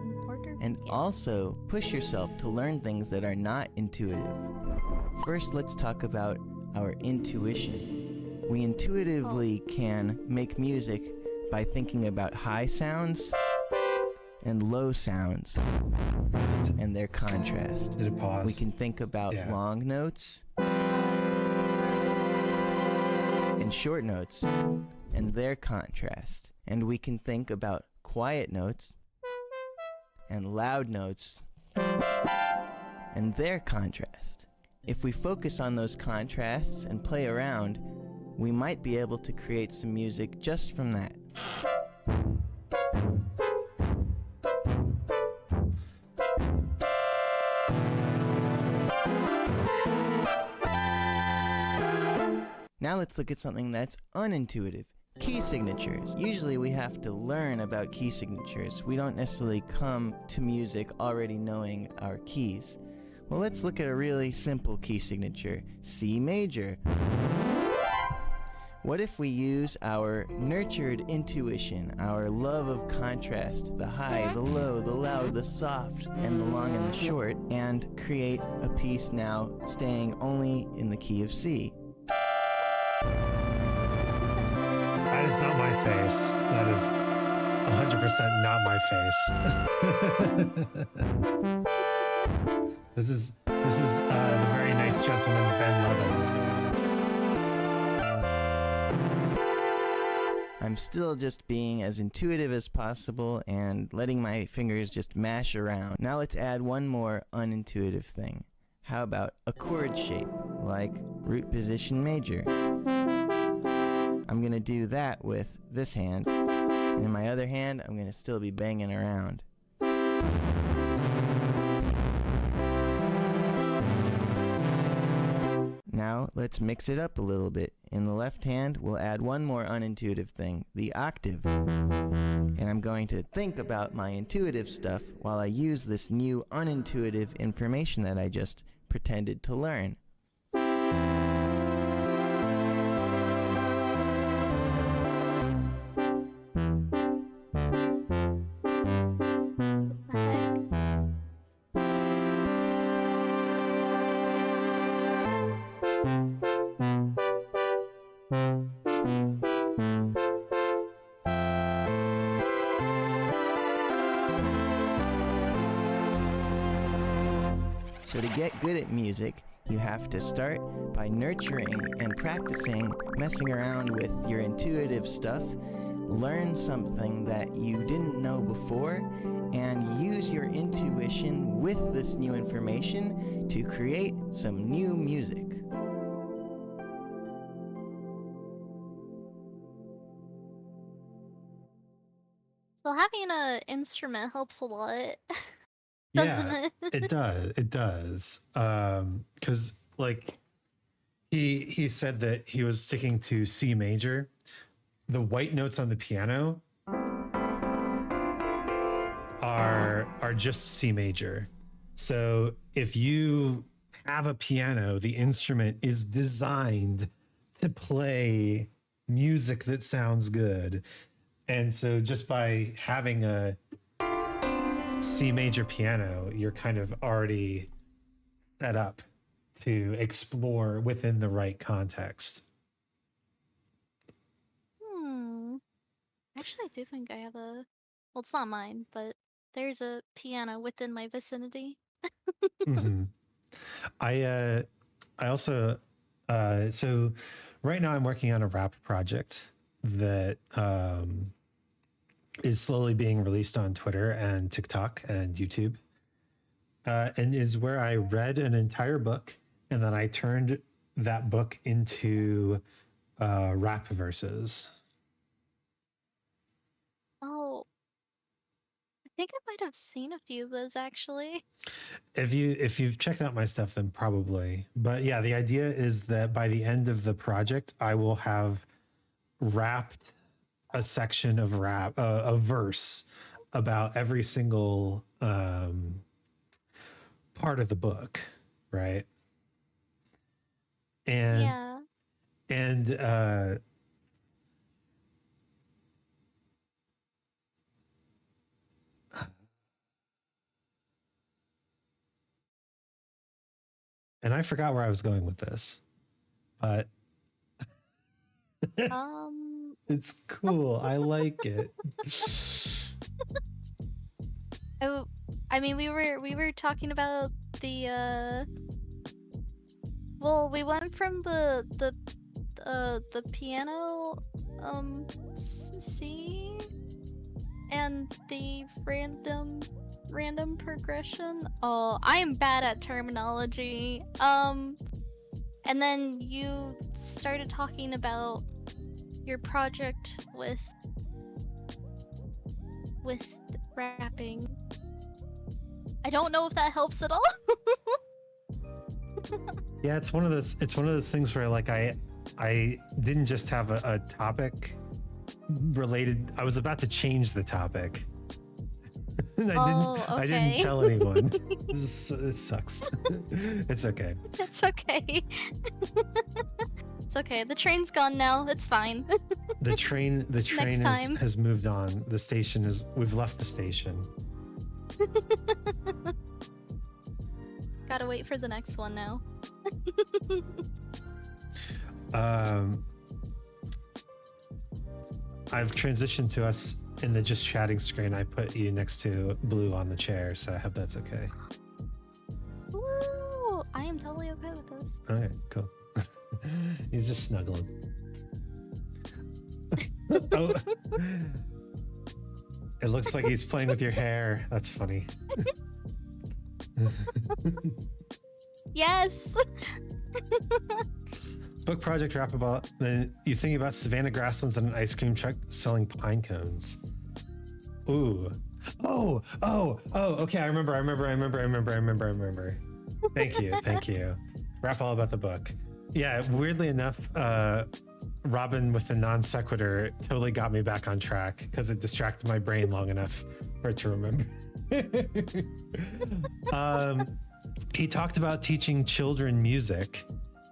and also push yourself to learn things that are not intuitive. First, let's talk about our intuition. We intuitively can make music by thinking about high sounds and low sounds and their contrast. Did it pause? We can think about Yeah. long notes and short notes and their contrast. And we can think about quiet notes and loud notes and their contrast. If we focus on those contrasts and play around, we might be able to create some music just from that. Now let's look at something that's unintuitive. Key signatures. Usually we have to learn about key signatures. We don't necessarily come to music already knowing our keys. Well, let's look at a really simple key signature, C major. What if we use our nurtured intuition, our love of contrast, the high, the low, the loud, the soft, and the long and the short, and create a piece now staying only in the key of C? That is not my face. That is 100% not my face. This is the very nice gentleman Ben Levin. I'm still just being as intuitive as possible and letting my fingers just mash around. Now let's add one more unintuitive thing. How about a chord shape, like root position major? I'm gonna do that with this hand, and in my other hand, I'm gonna still be banging around. Now let's mix it up a little bit. In the left hand, we'll add one more unintuitive thing, the octave. And I'm going to think about my intuitive stuff while I use this new unintuitive information that I just pretended to learn. So to get good at music, you have to start by nurturing and practicing messing around with your intuitive stuff, learn something that you didn't know before, and use your intuition with this new information to create some new music. So having an instrument helps a lot. Doesn't Yeah, it? it does. It does. Because like he said that he was sticking to C major. The white notes on the piano are just C major. So if you have a piano, the instrument is designed to play music that sounds good. And so just by having a C major piano, you're kind of already set up to explore within the right context. Actually, I do think I have a... Well, it's not mine, but there's a piano within my vicinity. Mm-hmm. I also so right now I'm working on a rap project that is slowly being released on Twitter and TikTok and YouTube, and is where I read an entire book and then I turned that book into rap verses. Oh, I think I might have seen a few of those actually. If you've checked out my stuff, then probably. But yeah, the idea is that by the end of the project, I will have rapped a section of rap, a verse about every single part of the book, right? And Yeah. and and I forgot where I was going with this, but it's cool. I like it. Oh, I mean, we were talking about the well, we went from the piano C and the random random progression? Oh, I am bad at terminology. And then you started talking about your project with rapping. I don't know if that helps at all. Yeah, it's one of those things where like I didn't just have a topic related. I was about to change the topic. And I didn't tell anyone. It sucks. It's okay. It's okay. It's okay. The train's gone now. It's fine. The train has moved on. We've left the station. Gotta wait for the next one now. I've transitioned to us in the just chatting screen. I put you next to Blue on the chair, so I hope that's okay. Ooh, I am totally okay with this. Okay, cool. He's just snuggling. Oh. It looks like he's playing with your hair. That's funny. Yes. Book project wrap about. Then you think about Savannah grasslands and an ice cream truck selling pine cones. Ooh. Oh. Okay, I remember. Thank you. Rap all about the book. Yeah, weirdly enough, Robin with the non sequitur totally got me back on track because it distracted my brain long enough for it to remember. He talked about teaching children music,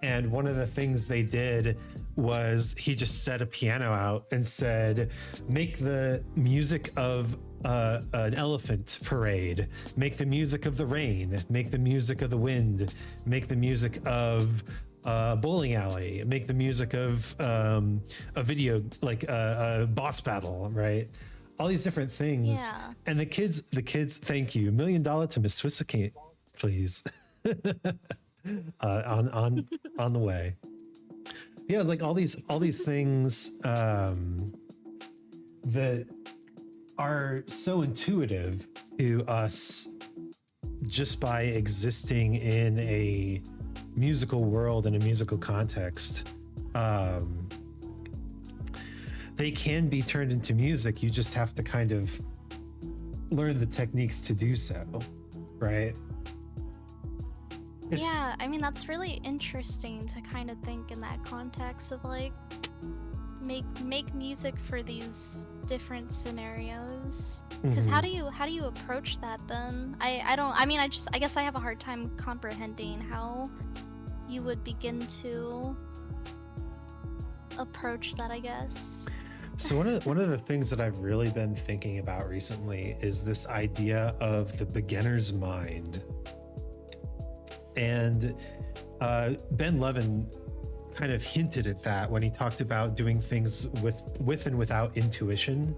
and one of the things they did was he just set a piano out and said, make the music of an elephant parade, make the music of the rain, make the music of the wind, make the music of a bowling alley, make the music of a video, like a boss battle, right? All these different things. Yeah. And the kids, thank you. $1 million to Miss Swissikate, please. On the way. Yeah, like all these things that are so intuitive to us just by existing in a musical world and a musical context. They can be turned into music. You just have to kind of learn the techniques to do so, right? Yeah, I mean, that's really interesting to kind of think in that context of like make music for these different scenarios. Because how do you approach that then? I guess I have a hard time comprehending how you would begin to approach that, I guess. So one of the things that I've really been thinking about recently is this idea of the beginner's mind. And Ben Levin kind of hinted at that when he talked about doing things with and without intuition.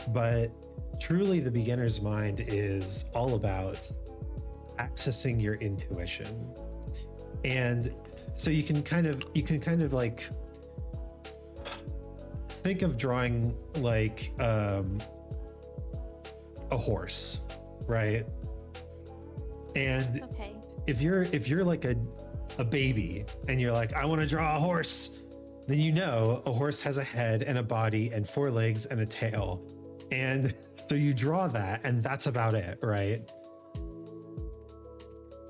But truly, the beginner's mind is all about accessing your intuition. And so you can kind of like think of drawing like a horse, right? And Okay. if you're like a baby and you're like, I want to draw a horse, then you know a horse has a head and a body and 4 legs and a tail. And so you draw that, and that's about it, right?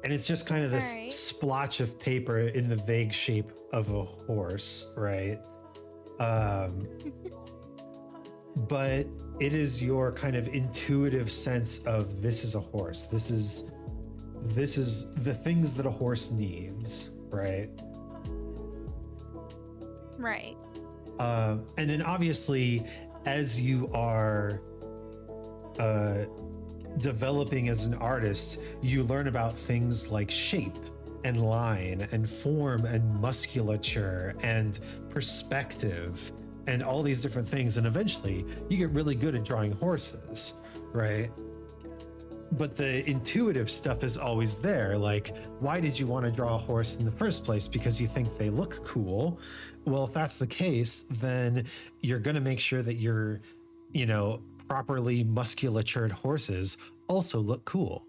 And it's just kind of this splotch of paper in the vague shape of a horse, right? But it is your kind of intuitive sense of this is a horse. This is the things that a horse needs, right? Right. And then obviously, as you are developing as an artist, you learn about things like shape and line and form and musculature and perspective and all these different things. And eventually you get really good at drawing horses, right? But the intuitive stuff is always there. Like, why did you want to draw a horse in the first place? Because you think they look cool. Well, if that's the case, then you're going to make sure that you're, properly musculatured horses also look cool.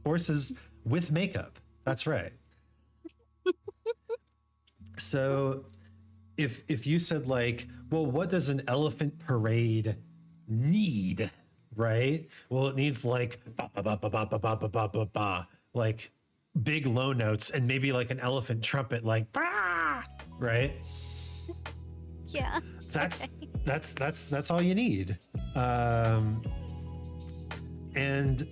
Horses with makeup. That's right. So if you said like, well, what does an elephant parade need? Right? Well, it needs like ba ba ba ba ba ba ba ba ba ba ba, like big low notes and maybe like an elephant trumpet, like bah! Right? Yeah. That's okay. that's all you need. And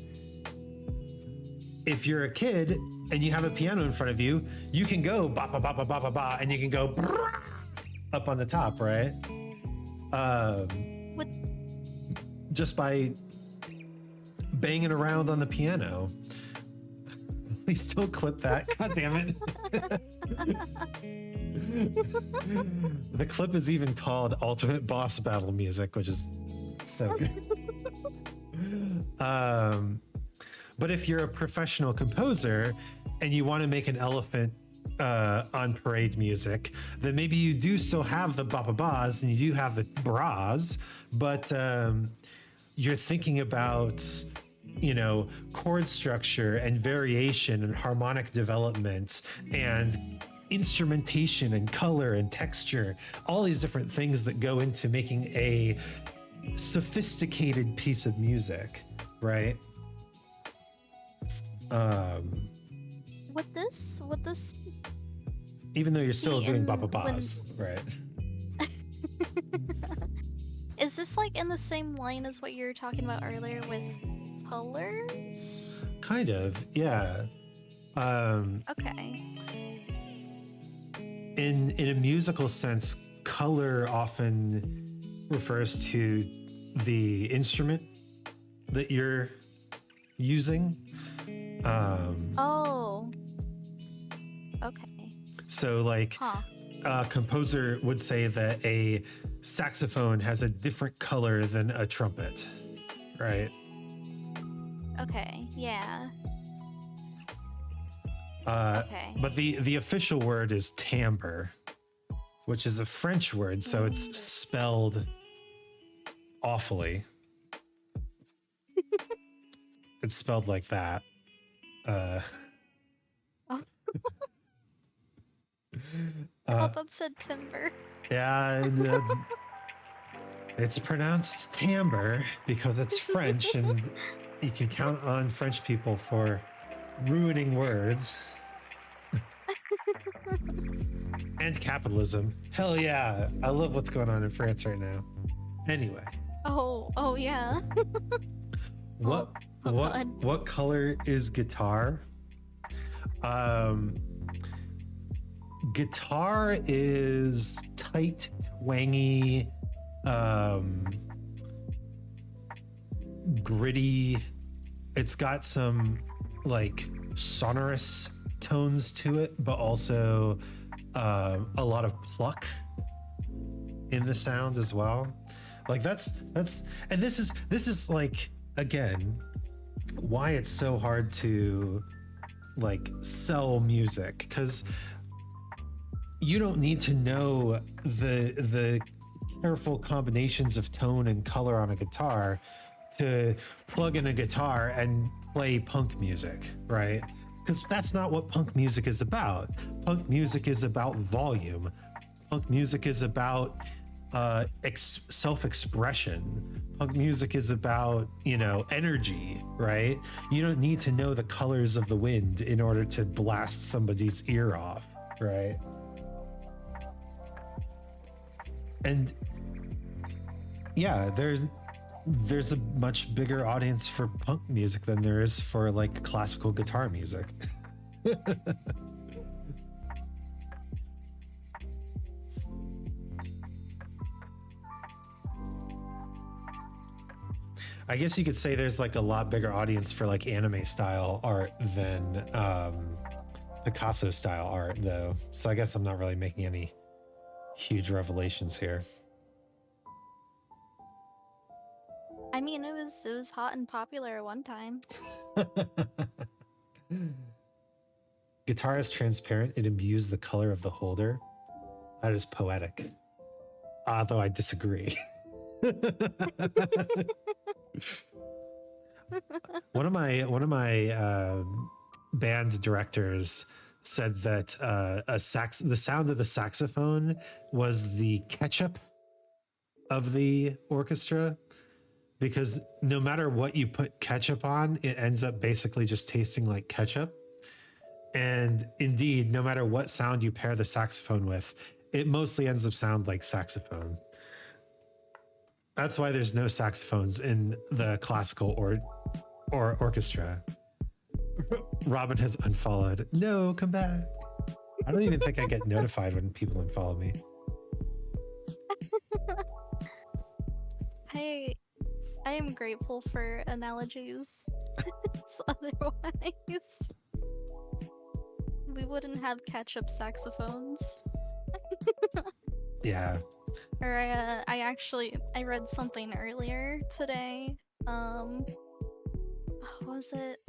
if you're a kid and you have a piano in front of you, you can go ba ba ba ba ba ba ba, and you can go brah! Up on the top, right? With Just by banging around on the piano. Please don't clip that. God damn it. The clip is even called Ultimate Boss Battle Music, which is so good. But if you're a professional composer and you want to make an elephant on parade music, then maybe you do still have the ba-ba-bas and you do have the bras, but you're thinking about, you know, chord structure and variation and harmonic development and instrumentation and color and texture, all these different things that go into making a sophisticated piece of music, right? would this Even though you're still See, doing in ba-ba-bas, right? is this like in the same line as what you were talking about earlier with colors? Kind of, yeah. Okay. In a musical sense, color often refers to the instrument that you're using. Oh. Okay. So like Huh. a composer would say that a saxophone has a different color than a trumpet, right? Okay. Yeah. Okay. But the official word is timbre, which is a French word, so it's spelled awfully. It's spelled like that. Oh. uh, I thought that said timber. Yeah, it's pronounced timbre because it's French, and you can count on French people for ruining words. And capitalism. Hell yeah. I love what's going on in France right now. Anyway. Oh yeah. What God. what color is guitar? Guitar is tight, twangy, gritty. It's got some like sonorous tones to it, but also a lot of pluck in the sound as well. Like that's and this is like, again, why it's so hard to like sell music, because you don't need to know the careful combinations of tone and color on a guitar to plug in a guitar and play punk music, right? Because that's not what punk music is about. Punk music is about volume. Punk music is about self-expression. Punk music is about, you know, energy, right? You don't need to know the colors of the wind in order to blast somebody's ear off, right? And yeah, there's a much bigger audience for punk music than there is for like classical guitar music. I guess you could say there's like a lot bigger audience for like anime style art than Picasso style art, though. So I guess I'm not really making any huge revelations here. I mean, it was hot and popular at one time. Guitar is transparent. It imbues the color of the holder. That is poetic. Although I disagree. One of my band directors said that the sound of the saxophone was the ketchup of the orchestra, because no matter what you put ketchup on, it ends up basically just tasting like ketchup. And indeed, no matter what sound you pair the saxophone with, it mostly ends up sound like saxophone. That's why there's no saxophones in the classical or orchestra. Robin has unfollowed. No, come back. I don't even think I get notified when people unfollow me. I am grateful for analogies. Otherwise, we wouldn't have catch-up saxophones. Yeah. Or I read something earlier today. What was it?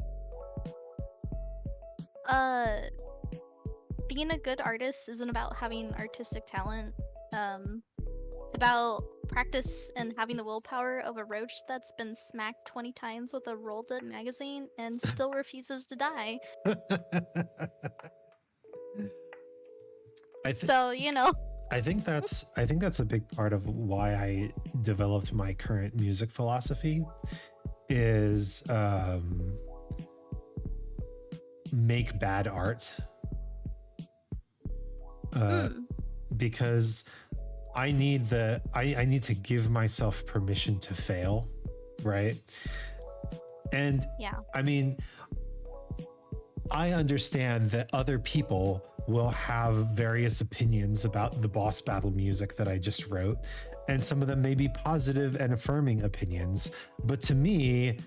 Being a good artist isn't about having artistic talent. It's about practice and having the willpower of a roach that's been smacked 20 times with a rolled up magazine and still refuses to die. So, you know. I think that's a big part of why I developed my current music philosophy is make bad art. Because I need to give myself permission to fail, right? And yeah. I mean, I understand that other people will have various opinions about the boss battle music that I just wrote, and some of them may be positive and affirming opinions, but to me,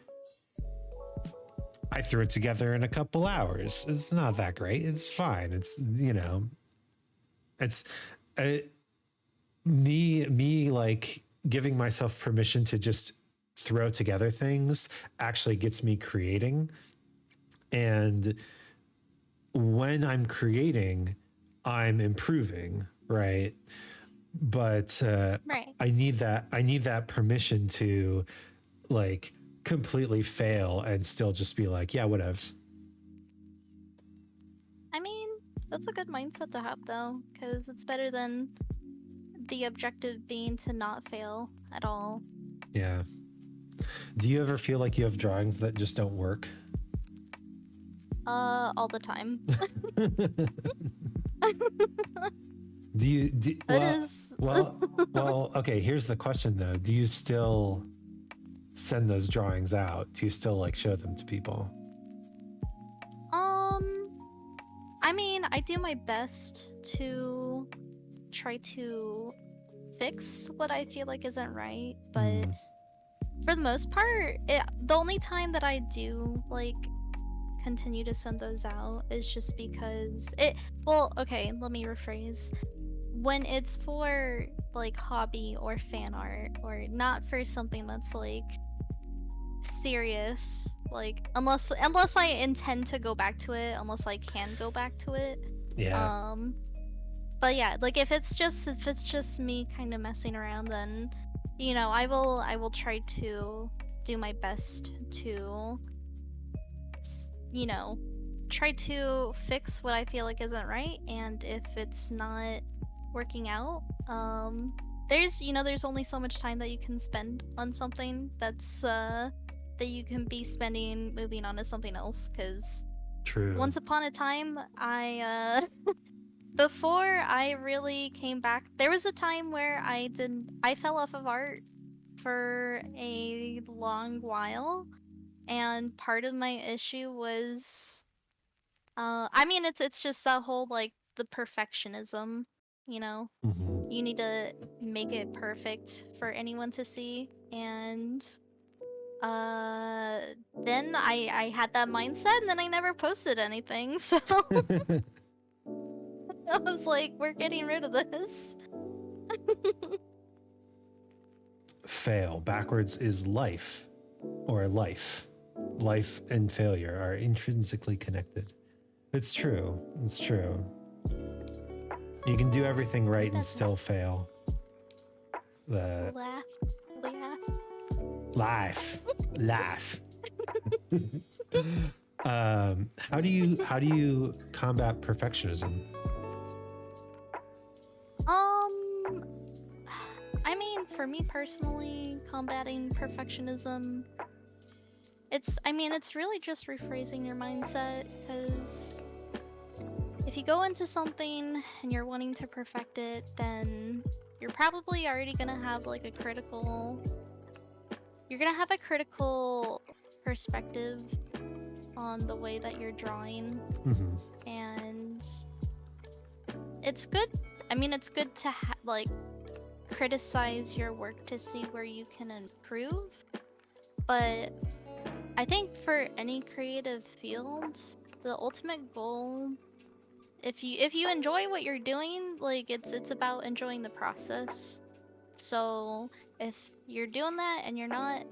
I threw it together in a couple hours. It's not that great. It's fine. It's, you know, it's me like giving myself permission to just throw together things actually gets me creating. And when I'm creating, I'm improving, right? But right. I need that permission to like completely fail and still just be like, yeah, whatevs. I mean, that's a good mindset to have though, because it's better than the objective being to not fail at all. Yeah. Do you ever feel like you have drawings that just don't work? All the time. Well, okay, here's the question though. Do you still send those drawings out? Do you still like show them to people? I mean, I do my best to try to fix what I feel like isn't right, but for the most part, the only time that I do like continue to send those out is just because okay, let me rephrase. When it's for like hobby or fan art, or not for something that's like serious, like unless I intend to go back to it, unless I can go back to it. Yeah. But yeah, like if it's just me kind of messing around, then you know, I will try to do my best to, you know, try to fix what I feel like isn't right. And if it's not working out, there's only so much time that you can spend on something that's that you can be spending moving on to something else. Because true. Once upon a time, I before I really came back, there was a time where I fell off of art for a long while, and part of my issue was I mean, it's just that whole like the perfectionism, you know. You need to make it perfect for anyone to see, and then I had that mindset, and then I never posted anything. So I was like, we're getting rid of this. Fail backwards is life, or life. Life and failure are intrinsically connected. It's true. It's true. You can do everything right and still fail. Laugh. Life. How do you combat perfectionism? I mean, for me personally, combating perfectionism, it's really just rephrasing your mindset, because if you go into something and you're wanting to perfect it, then you're probably already gonna have like a critical perspective on the way that you're drawing. Mm-hmm. And it's good. It's good to like criticize your work to see where you can improve. But I think for any creative fields, the ultimate goal, if you enjoy what you're doing, like it's about enjoying the process. So if you're doing that and you're not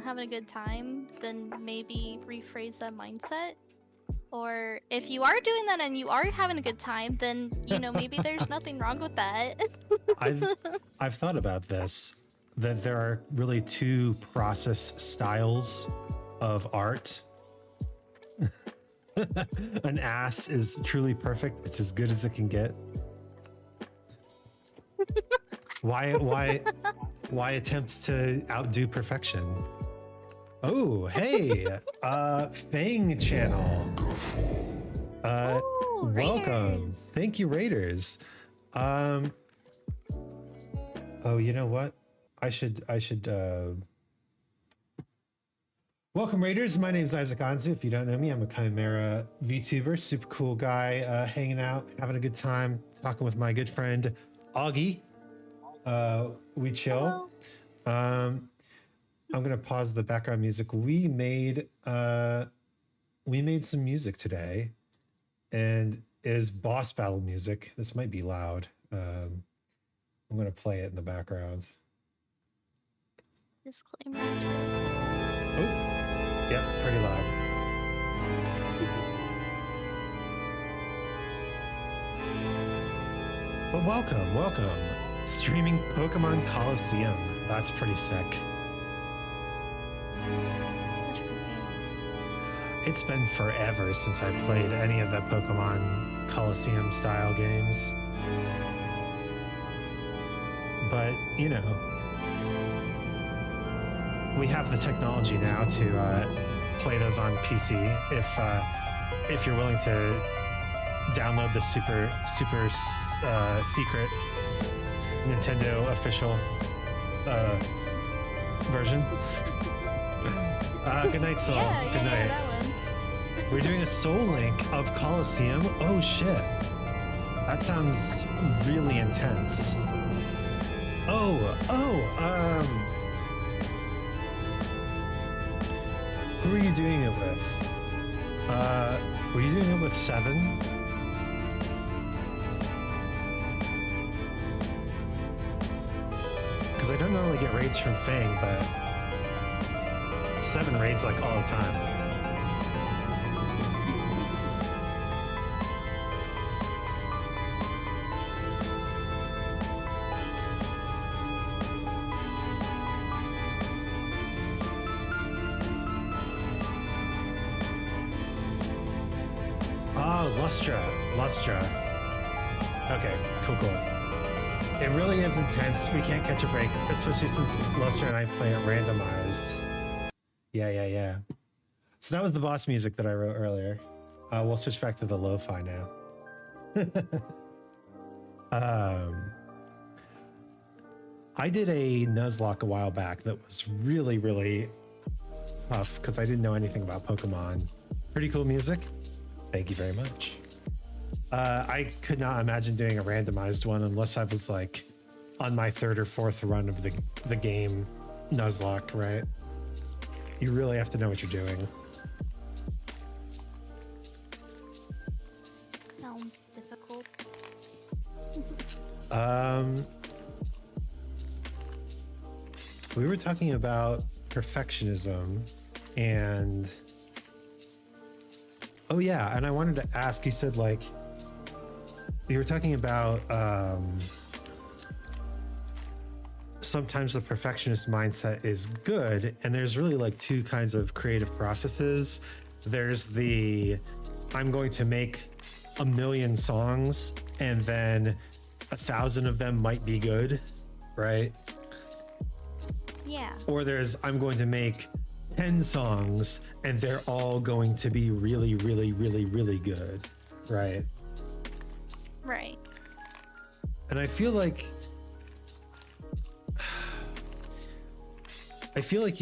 having a good time, then maybe rephrase that mindset. Or if you are doing that and you are having a good time, then maybe there's nothing wrong with that. I've thought about this, that there are really two process styles of art. An ass is truly perfect. It's as good as it can get. Why attempt to outdo perfection? Oh, hey, Fang channel. Ooh, Welcome. Raiders. Thank you, Raiders. Oh, you know what? I should welcome, Raiders. My name is Isaac Anzu. If you don't know me, I'm a Chimera VTuber, super cool guy, hanging out, having a good time, talking with my good friend Augie. We chill. Hello. I'm gonna pause the background music. We made some music today, and it is boss battle music. This might be loud. I'm gonna play it in the background. Disclaimer. It's really Oh, yeah, pretty loud. But welcome. Streaming Pokemon Coliseum. That's pretty sick. such a good game. It's been forever since I played any of the Pokemon Coliseum style games. But, we have the technology now to play those on PC if you're willing to download the super secret Nintendo official version. Good night, Soul. Good night. That one. We're doing a Soul Link of Coliseum. Oh shit. That sounds really intense. Who are you doing it with? Were you doing it with 7? Because I don't normally get raids from Fang, but 7 raids like all the time. Oh, Lustra. Okay, cool. It really is intense. We can't catch a break, especially since Lustra and I play it randomized. Yeah. So that was the boss music that I wrote earlier. We'll switch back to the lo-fi now. I did a Nuzlocke a while back that was really, really tough because I didn't know anything about Pokemon. Pretty cool music. Thank you very much. I could not imagine doing a randomized one unless I was like on my 3rd or 4th run of the game Nuzlocke, right? You really have to know what you're doing. Sounds difficult. We were talking about perfectionism and oh yeah, and I wanted to ask, you said like we were talking about sometimes the perfectionist mindset is good, and there's really like two kinds of creative processes. There's the I'm going to make 1,000,000 songs and then 1,000 of them might be good, right? Yeah. Or there's I'm going to make 10 songs and they're all going to be really, really, really, really good, right? Right. And I feel like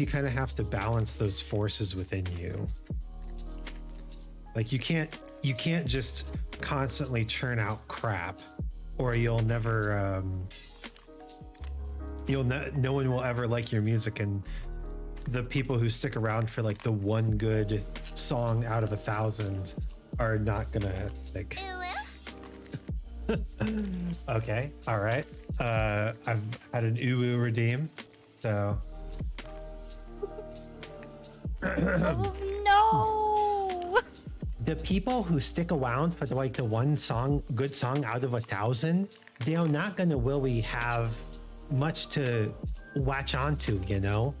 you kind of have to balance those forces within you. Like you can't just constantly churn out crap, or you'll never no one will ever like your music, and the people who stick around for like the one good song out of 1,000 are not gonna like. Okay, all right. I've had an uwu redeem, so. Oh no! The people who stick around for like the one good song out of 1,000, they are not gonna really have much to latch onto, you know?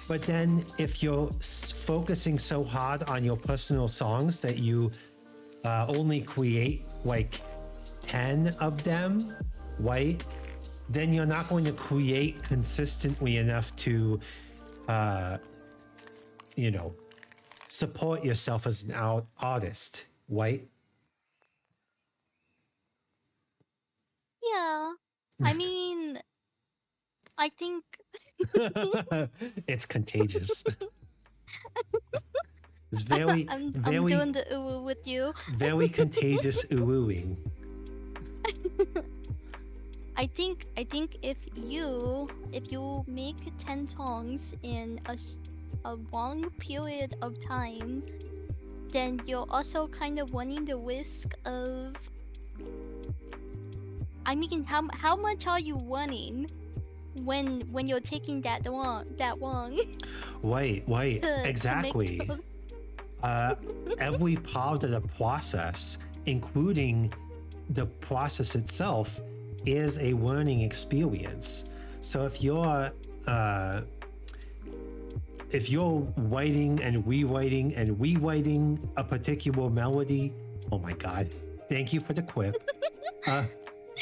But then if you're focusing so hard on your personal songs that you only create like 10 of them, right? Then you're not going to create consistently enough to, support yourself as an artist, right? Yeah. I mean, I think It's contagious. It's very, I'm very, doing the uwu with you. very contagious uwooing. I think if you make 10 songs in a long period of time, then you're also kind of running the risk of. I mean, how much are you running when you're taking that long? Wait, to exactly. make Every part of the process, including the process itself, is a learning experience. So if you're writing and rewriting a particular melody, oh my god, thank you for the quip.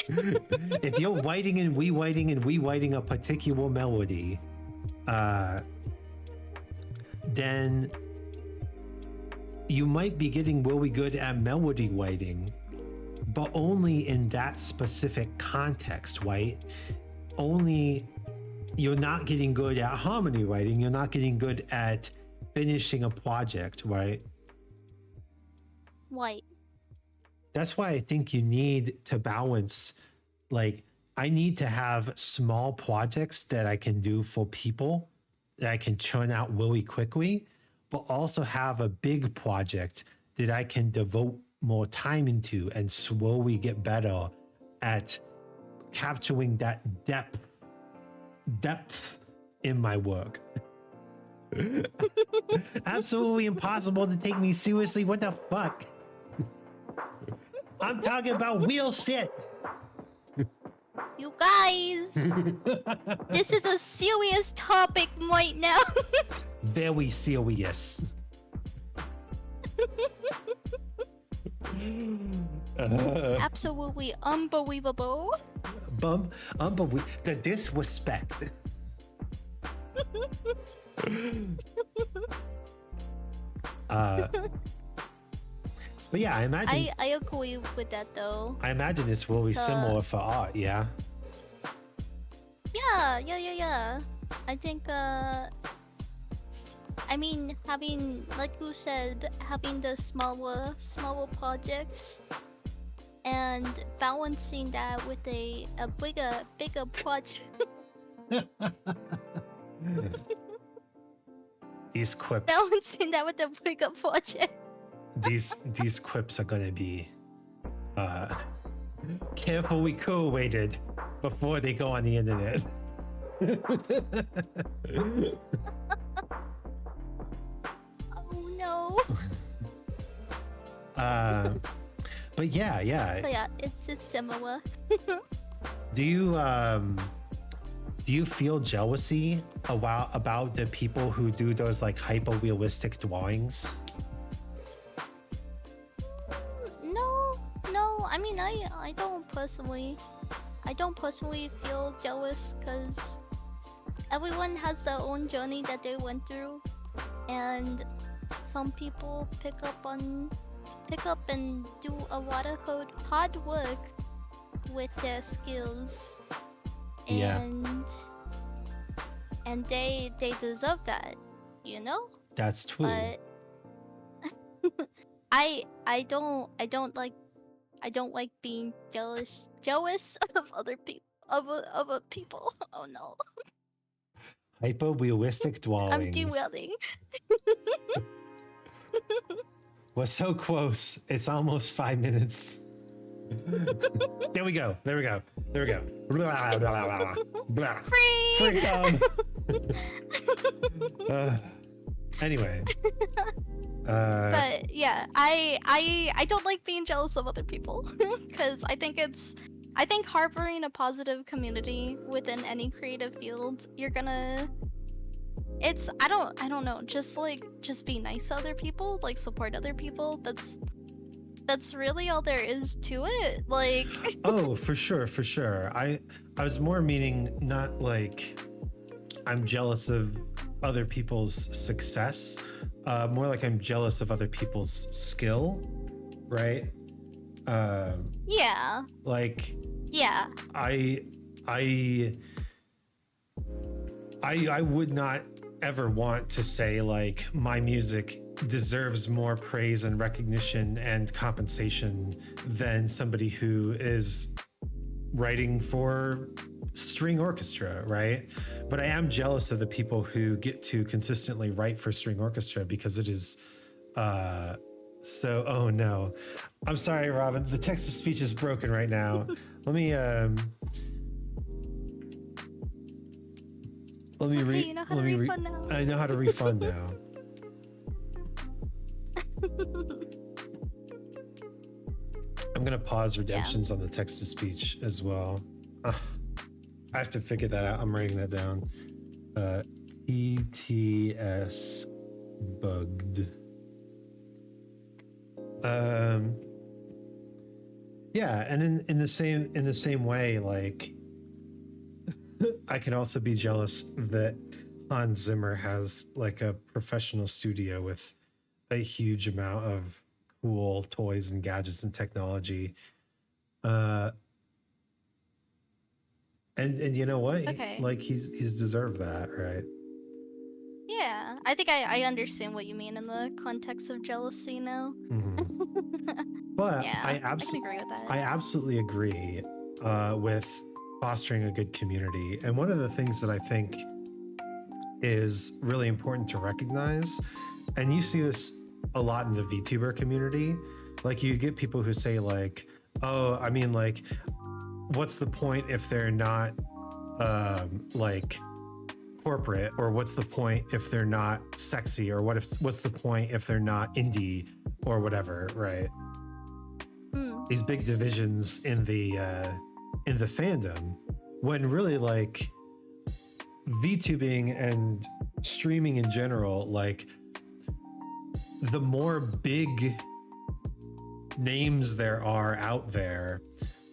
If you're writing and rewriting a particular melody, then you might be getting really good at melody writing, but only in that specific context, right? Only you're not getting good at harmony writing. You're not getting good at finishing a project, right? Right. That's why I think you need to balance, like, I need to have small projects that I can do for people that I can churn out really quickly, but also have a big project that I can devote more time into and slowly get better at capturing that depth in my work. Absolutely impossible to take me seriously. What the fuck? I'm talking about real shit. You guys, this is a serious topic right now. Very serious. Absolutely unbelievable. The disrespect. But yeah, I imagine. I agree with that though. I imagine it's really similar for art. Yeah. Yeah. I think. I mean, having, like you said, having the smaller projects and balancing that with a bigger project. These quips. Balancing that with a bigger project. These quips are gonna be carefully correlated before they go on the internet. Oh no. But yeah. So yeah, it's similar. Do you do you feel jealousy about the people who do those like hyper-realistic drawings? No. I mean, I don't personally feel jealous because everyone has their own journey that they went through, and some people pick up and do a lot of hard work with their skills, and they deserve that, you know. That's true. But I don't like being jealous of other people of people. Oh no. Hyper-realistic drawings. I'm derailing. We're so close. It's almost 5 minutes. There we go. Blah, blah, blah, blah. Freedom. Anyway. But yeah, I don't like being jealous of other people because I think harboring a positive community within any creative field, you're gonna. I don't know. Just be nice to other people, like support other people. That's really all there is to it. Like. Oh, for sure. I was more meaning not like I'm jealous of other people's success, more like I'm jealous of other people's skill, right? Yeah. Like. Yeah. I would not ever want to say like my music deserves more praise and recognition and compensation than somebody who is writing for string orchestra, right? But I am jealous of the people who get to consistently write for string orchestra because it is so. Oh no, I'm sorry, Robin, the text to speech is broken right now. Let me read. You know how to refund now. I know how to refund now. I'm gonna pause redemptions on the text to speech as well. I have to figure that out. I'm writing that down. ETS bugged. Yeah, and in the same way, like I can also be jealous that Hans Zimmer has like a professional studio with a huge amount of cool toys and gadgets and technology. And you know what? Okay. He's deserved that, right? Yeah, I think I understand what you mean in the context of jealousy now. Mm-hmm. But yeah, I can agree with that. I absolutely agree with fostering a good community. And one of the things that I think is really important to recognize, and you see this a lot in the VTuber community, like you get people who say like, oh, I mean, like, what's the point if they're not like corporate, or what's the point if they're not sexy, or what's the point if they're not indie or whatever, right? These big divisions in the fandom, when really like VTubing and streaming in general, like the more big names there are out there,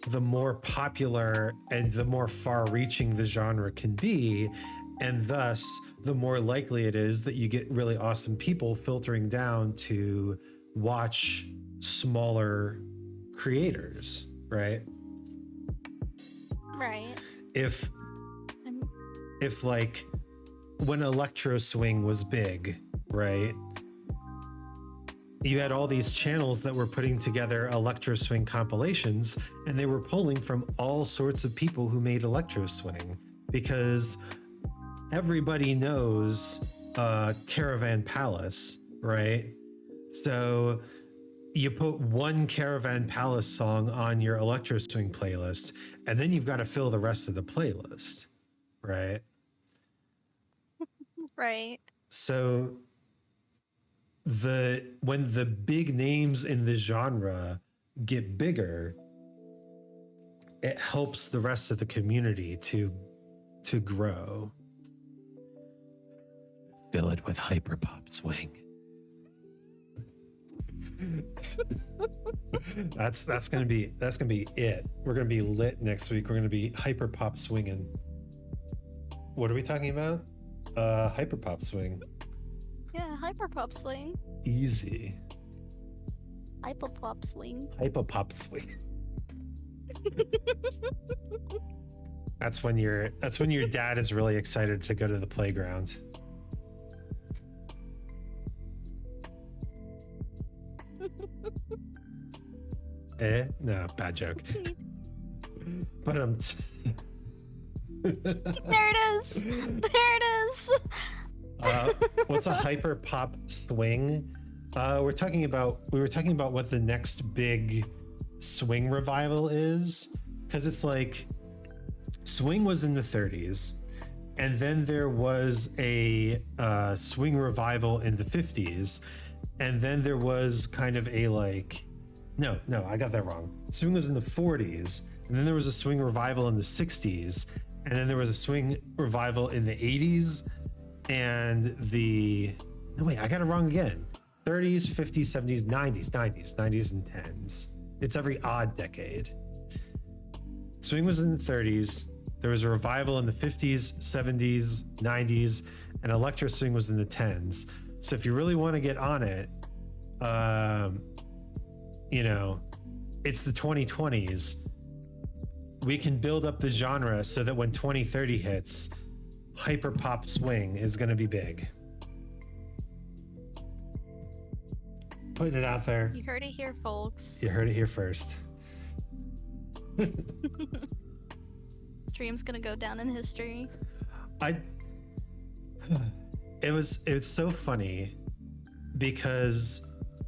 the more popular and the more far-reaching the genre can be, and thus the more likely it is that you get really awesome people filtering down to watch smaller creators, right? Right. If like when Electro Swing was big, right? You had all these channels that were putting together Electro Swing compilations, and they were pulling from all sorts of people who made Electro Swing, because everybody knows Caravan Palace, right? So you put one Caravan Palace song on your Electro Swing playlist, and then you've got to fill the rest of the playlist, right? Right. So when the big names in the genre get bigger, it helps the rest of the community to to grow. Fill it with hyperpop swing. that's gonna be it. We're gonna be lit next week. We're gonna be hyperpop swinging. What are we talking about? Hyperpop swing. Yeah, hyperpop swing. Easy. Hyperpop swing. Hyperpop swing. That's when your dad is really excited to go to the playground. No, bad joke. But There it is. There it is. What's a hyper pop swing? We were talking about what the next big swing revival is, because it's like swing was in the 30s, and then there was a swing revival in the 50s, and then there was kind of a like no, I got that wrong. Swing was in the 40s, and then there was a swing revival in the 60s, and then there was a swing revival in the 80s, and I got it wrong again. 30s, 50s, 70s, 90s, and 10s. It's every odd decade. Swing was in the 30s. There was a revival in the 50s, 70s, 90s, and electro swing was in the 10s. So if you really want to get on it, it's the 2020s. We can build up the genre so that when 2030 hits, hyper pop swing is going to be big. Putting it out there. You heard it here, folks. You heard it here first. Stream's gonna go down in history. It was so funny because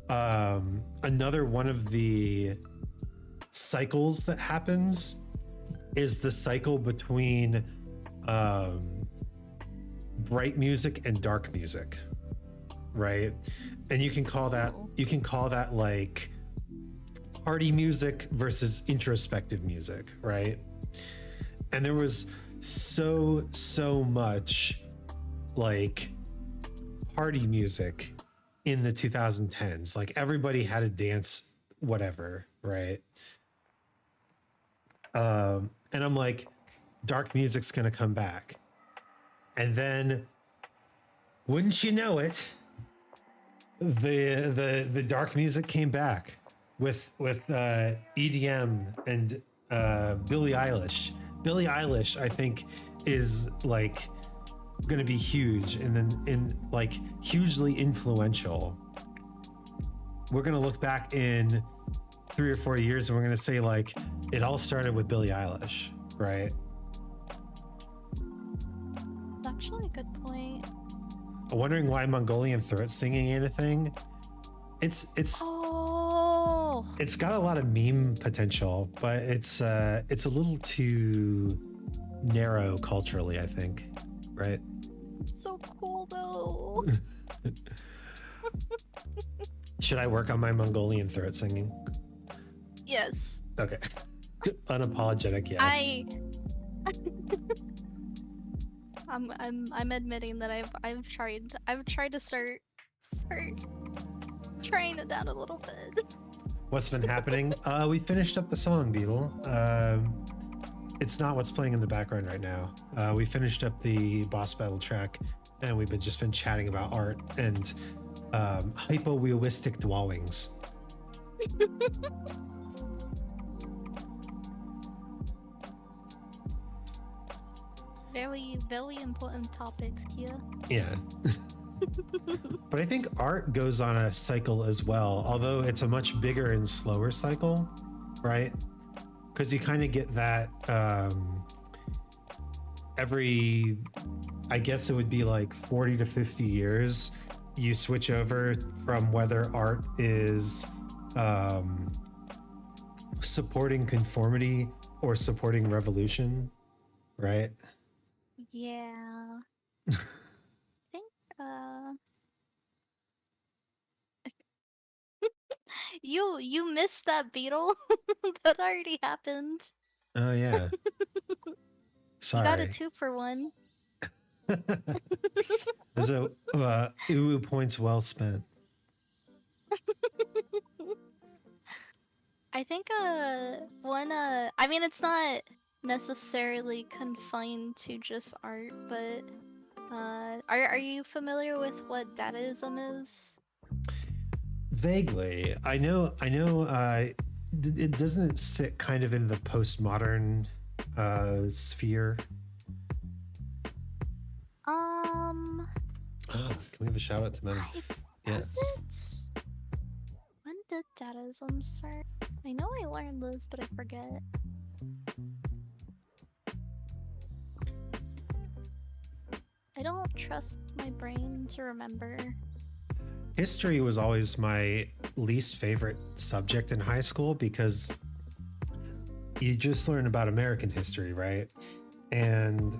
another one of the cycles that happens is the cycle between bright music and dark music, right? And you can call that like party music versus introspective music, right? And there was so much like party music in the 2010s. Like everybody had a dance, whatever, right? And I'm like, dark music's gonna come back. And then, wouldn't you know it, the dark music came back with EDM and Billie Eilish. Billie Eilish, I think, is like going to be huge and then like hugely influential. We're going to look back in 3 or 4 years and we're going to say like it all started with Billie Eilish, right? That's actually a good point. I'm wondering why Mongolian throat singing ain't a thing. It's got a lot of meme potential, but it's a little too narrow culturally, I think, right? So cool though. Should I work on my Mongolian throat singing? Yes. Okay. Unapologetic, yes. I'm admitting that I've tried to start trying it down a little bit. What's been happening? We finished up the song, Beetle. It's not what's playing in the background right now. We finished up the boss battle track, and we've just been chatting about art and hypo-realistic dwellings. Very, very important topics, Kia. Yeah. But I think art goes on a cycle as well, although it's a much bigger and slower cycle, right? Because you kind of get that every, I guess it would be like 40 to 50 years, you switch over from whether art is supporting conformity or supporting revolution, right? Yeah. I think you missed that beetle. That already happened. Oh yeah. Sorry. You got a 2-for-1. There's a Uwu points well spent. I think I mean it's not necessarily confined to just art, but are you familiar with what Dadaism is? Vaguely. I know it doesn't sit kind of in the postmodern sphere. Can we have a shout out to Madam? Yes. When did Dadaism start? I know I learned this, but I forget. I don't trust my brain to remember. History was always my least favorite subject in high school because you just learn about American history, right? And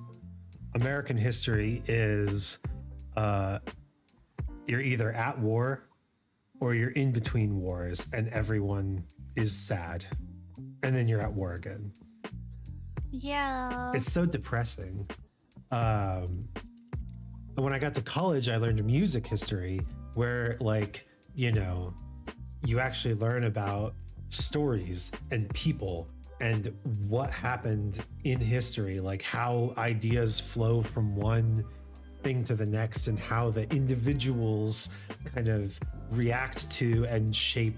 American history is you're either at war or you're in between wars and everyone is sad. And then you're at war again. Yeah. It's so depressing. When I got to college, I learned music history where, like, you know, you actually learn about stories and people and what happened in history, like how ideas flow from one thing to the next and how the individuals kind of react to and shape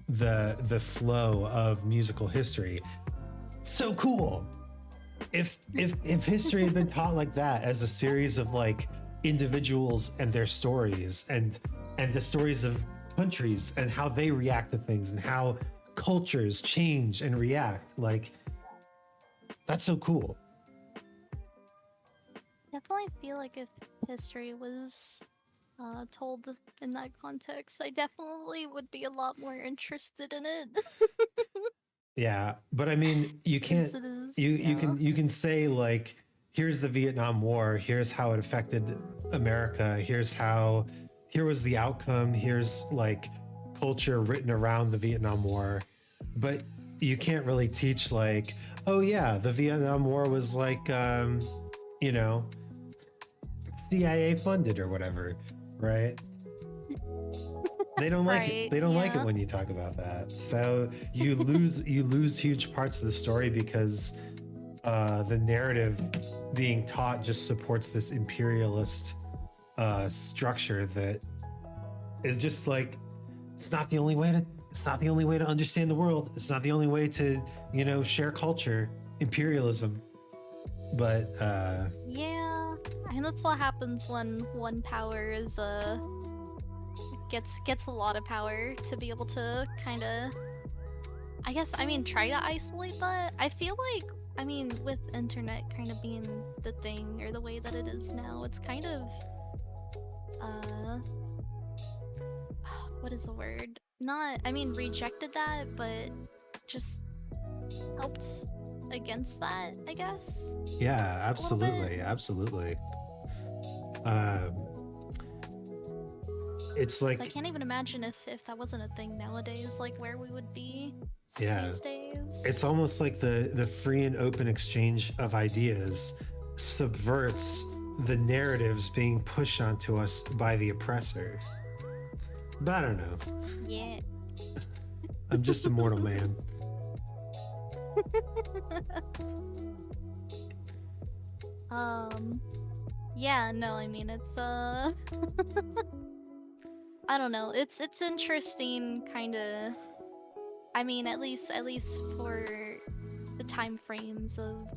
the flow of musical history. So cool. If history had been taught like that, as a series of like individuals and their stories and the stories of countries and how they react to things and how cultures change and react, like, that's so cool. Definitely feel like if history was told in that context, I definitely would be a lot more interested in it. Yeah, but I mean, you can't. You can say, like, here's the Vietnam War. Here's how it affected America. Here was the outcome. Here's like culture written around the Vietnam War, but you can't really teach like, oh yeah, the Vietnam War was like, you know, CIA funded or whatever, right? They don't like it. They don't like it when you talk about that. So you lose huge parts of the story because the narrative being taught just supports this imperialist structure that is just like, it's not the only way to understand the world. It's not the only way to, you know, share culture. Imperialism. But yeah, and that's what happens when one power is gets a lot of power to be able to kind of, I mean, try to isolate that. I feel like, I mean, with internet kind of being the thing or the way that it is now, it's kind of what is the word? Not, I mean, rejected that, but just helped against that, I guess. yeah, absolutely. It's like, I can't even imagine if that wasn't a thing nowadays, like where we would be these days. It's almost like the free and open exchange of ideas subverts the narratives being pushed onto us by the oppressor. But I don't know. Yeah. I'm just a mortal man. Yeah, no, I mean, it's I don't know. It's interesting, kind of. I mean, at least for the time frames of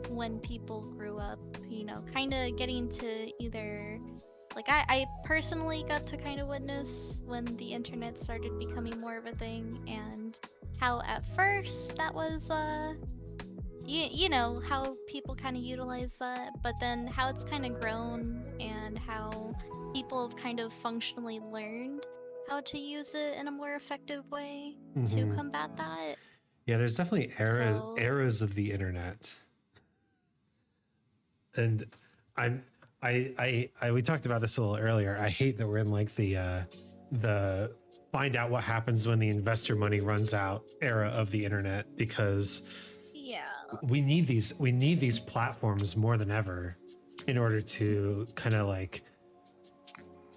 when people grew up, you know, kind of getting to either, like, I personally got to kind of witness when the internet started becoming more of a thing, and how at first that was you know, how people kind of utilize that, but then how it's kind of grown and how people have kind of functionally learned how to use it in a more effective way to combat that. Yeah, there's definitely eras of the internet. And we talked about this a little earlier. I hate that we're in like the find out what happens when the investor money runs out era of the internet, because Yeah. we need these platforms more than ever in order to kind of like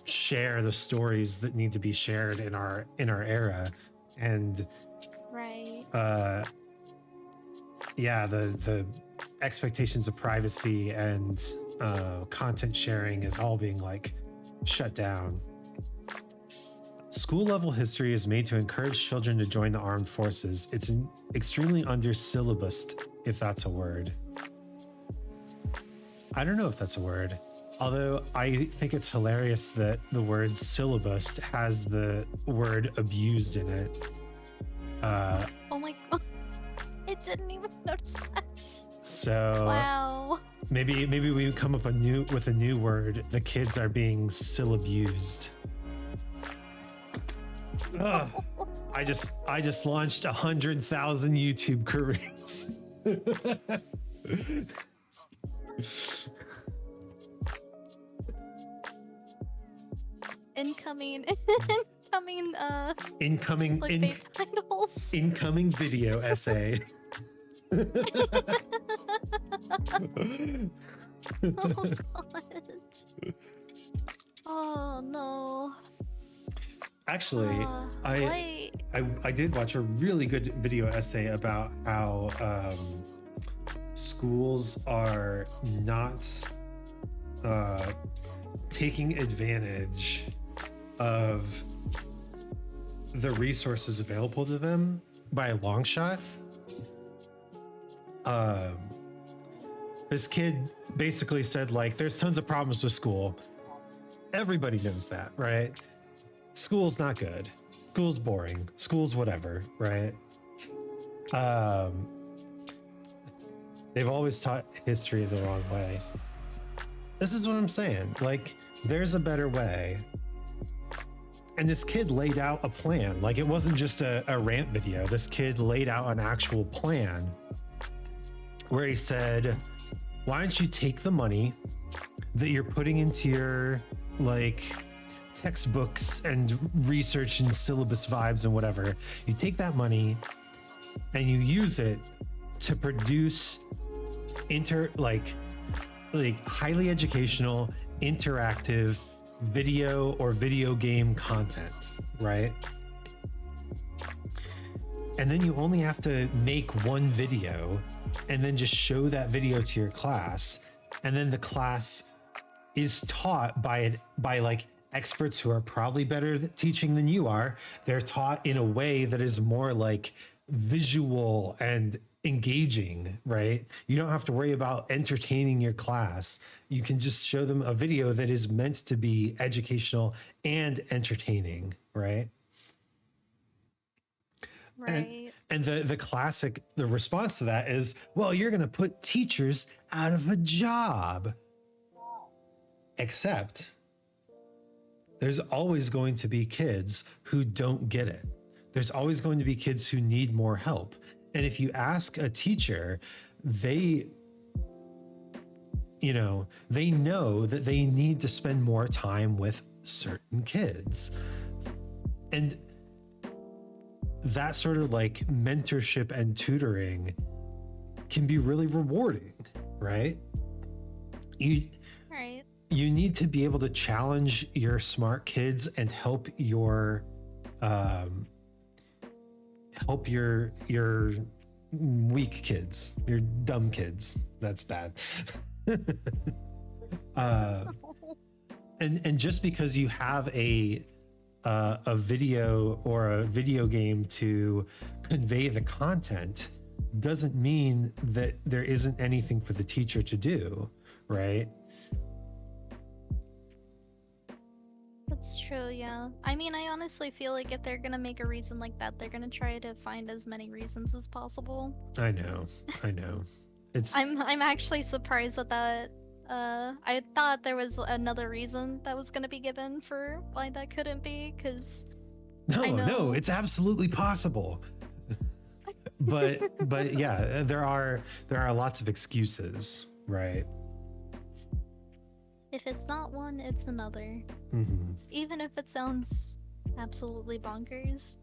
share the stories that need to be shared in our era. And Right. yeah, the expectations of privacy and content sharing is all being like shut down. School level history is made to encourage children to join the armed forces. It's extremely under syllabused, if that's a word. I don't know if that's a word. Although I think it's hilarious that the word syllabus has the word abused in it. Oh my god. I didn't even notice that. So Wow. maybe we come up with a new word. The kids are being syllabused. I just launched 100,000 YouTube careers. Incoming incoming clickbait titles. incoming video essay. Oh god. Oh no. Actually, I did watch a really good video essay about how schools are not taking advantage of the resources available to them by a long shot. This kid basically said, like, there's tons of problems with school. Everybody knows that, right? School's not good. School's boring. School's whatever, right? They've always taught history the wrong way. This is what I'm saying. Like, there's a better way. And this kid laid out a plan. Like, it wasn't just a rant video. This kid laid out an actual plan where he said, why don't you take the money that you're putting into your, like, textbooks and research and syllabus vibes and whatever, you take that money and you use it to produce highly educational, interactive video or video game content, right? And then you only have to make one video and then just show that video to your class, and then the class is taught by like experts who are probably better at teaching than you are. They're taught in a way that is more like visual and engaging, right? You don't have to worry about entertaining your class. You can just show them a video that is meant to be educational and entertaining, right? Right. And the response to that is, well, you're going to put teachers out of a job. Except there's always going to be kids who don't get it. There's always going to be kids who need more help. And if you ask a teacher, they know that they need to spend more time with certain kids. And that sort of like mentorship and tutoring can be really rewarding, right? Right. You need to be able to challenge your smart kids and help your weak kids, your dumb kids. That's bad. And just because you have a video or a video game to convey the content doesn't mean that there isn't anything for the teacher to do, right? That's true, yeah. I mean, I honestly feel like if they're gonna make a reason like that, they're gonna try to find as many reasons as possible. I know. It's I'm actually surprised that I thought there was another reason that was gonna be given for why that couldn't be, because no, it's absolutely possible. but yeah, there are lots of excuses, right? if it's not one, it's another. Mm-hmm. Even if it sounds absolutely bonkers.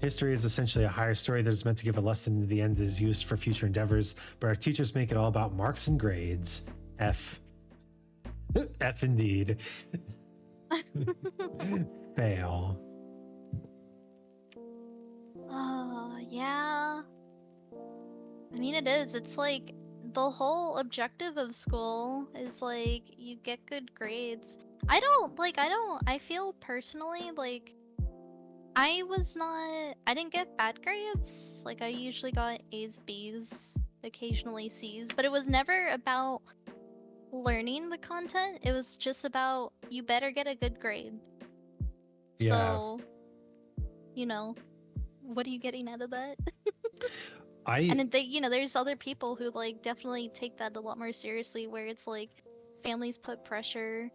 History is essentially a higher story that is meant to give a lesson in the end that is used for future endeavors, but our teachers make it all about marks and grades. F. F indeed. Fail. Oh, yeah. I mean, it is. It's like the whole objective of school is like you get good grades. I feel personally like I didn't get bad grades. Like I usually got A's, B's, occasionally C's, but it was never about learning the content. It was just about you better get a good grade. Yeah. So, what are you getting out of that? And there's other people who like definitely take that a lot more seriously, where it's like families put pressure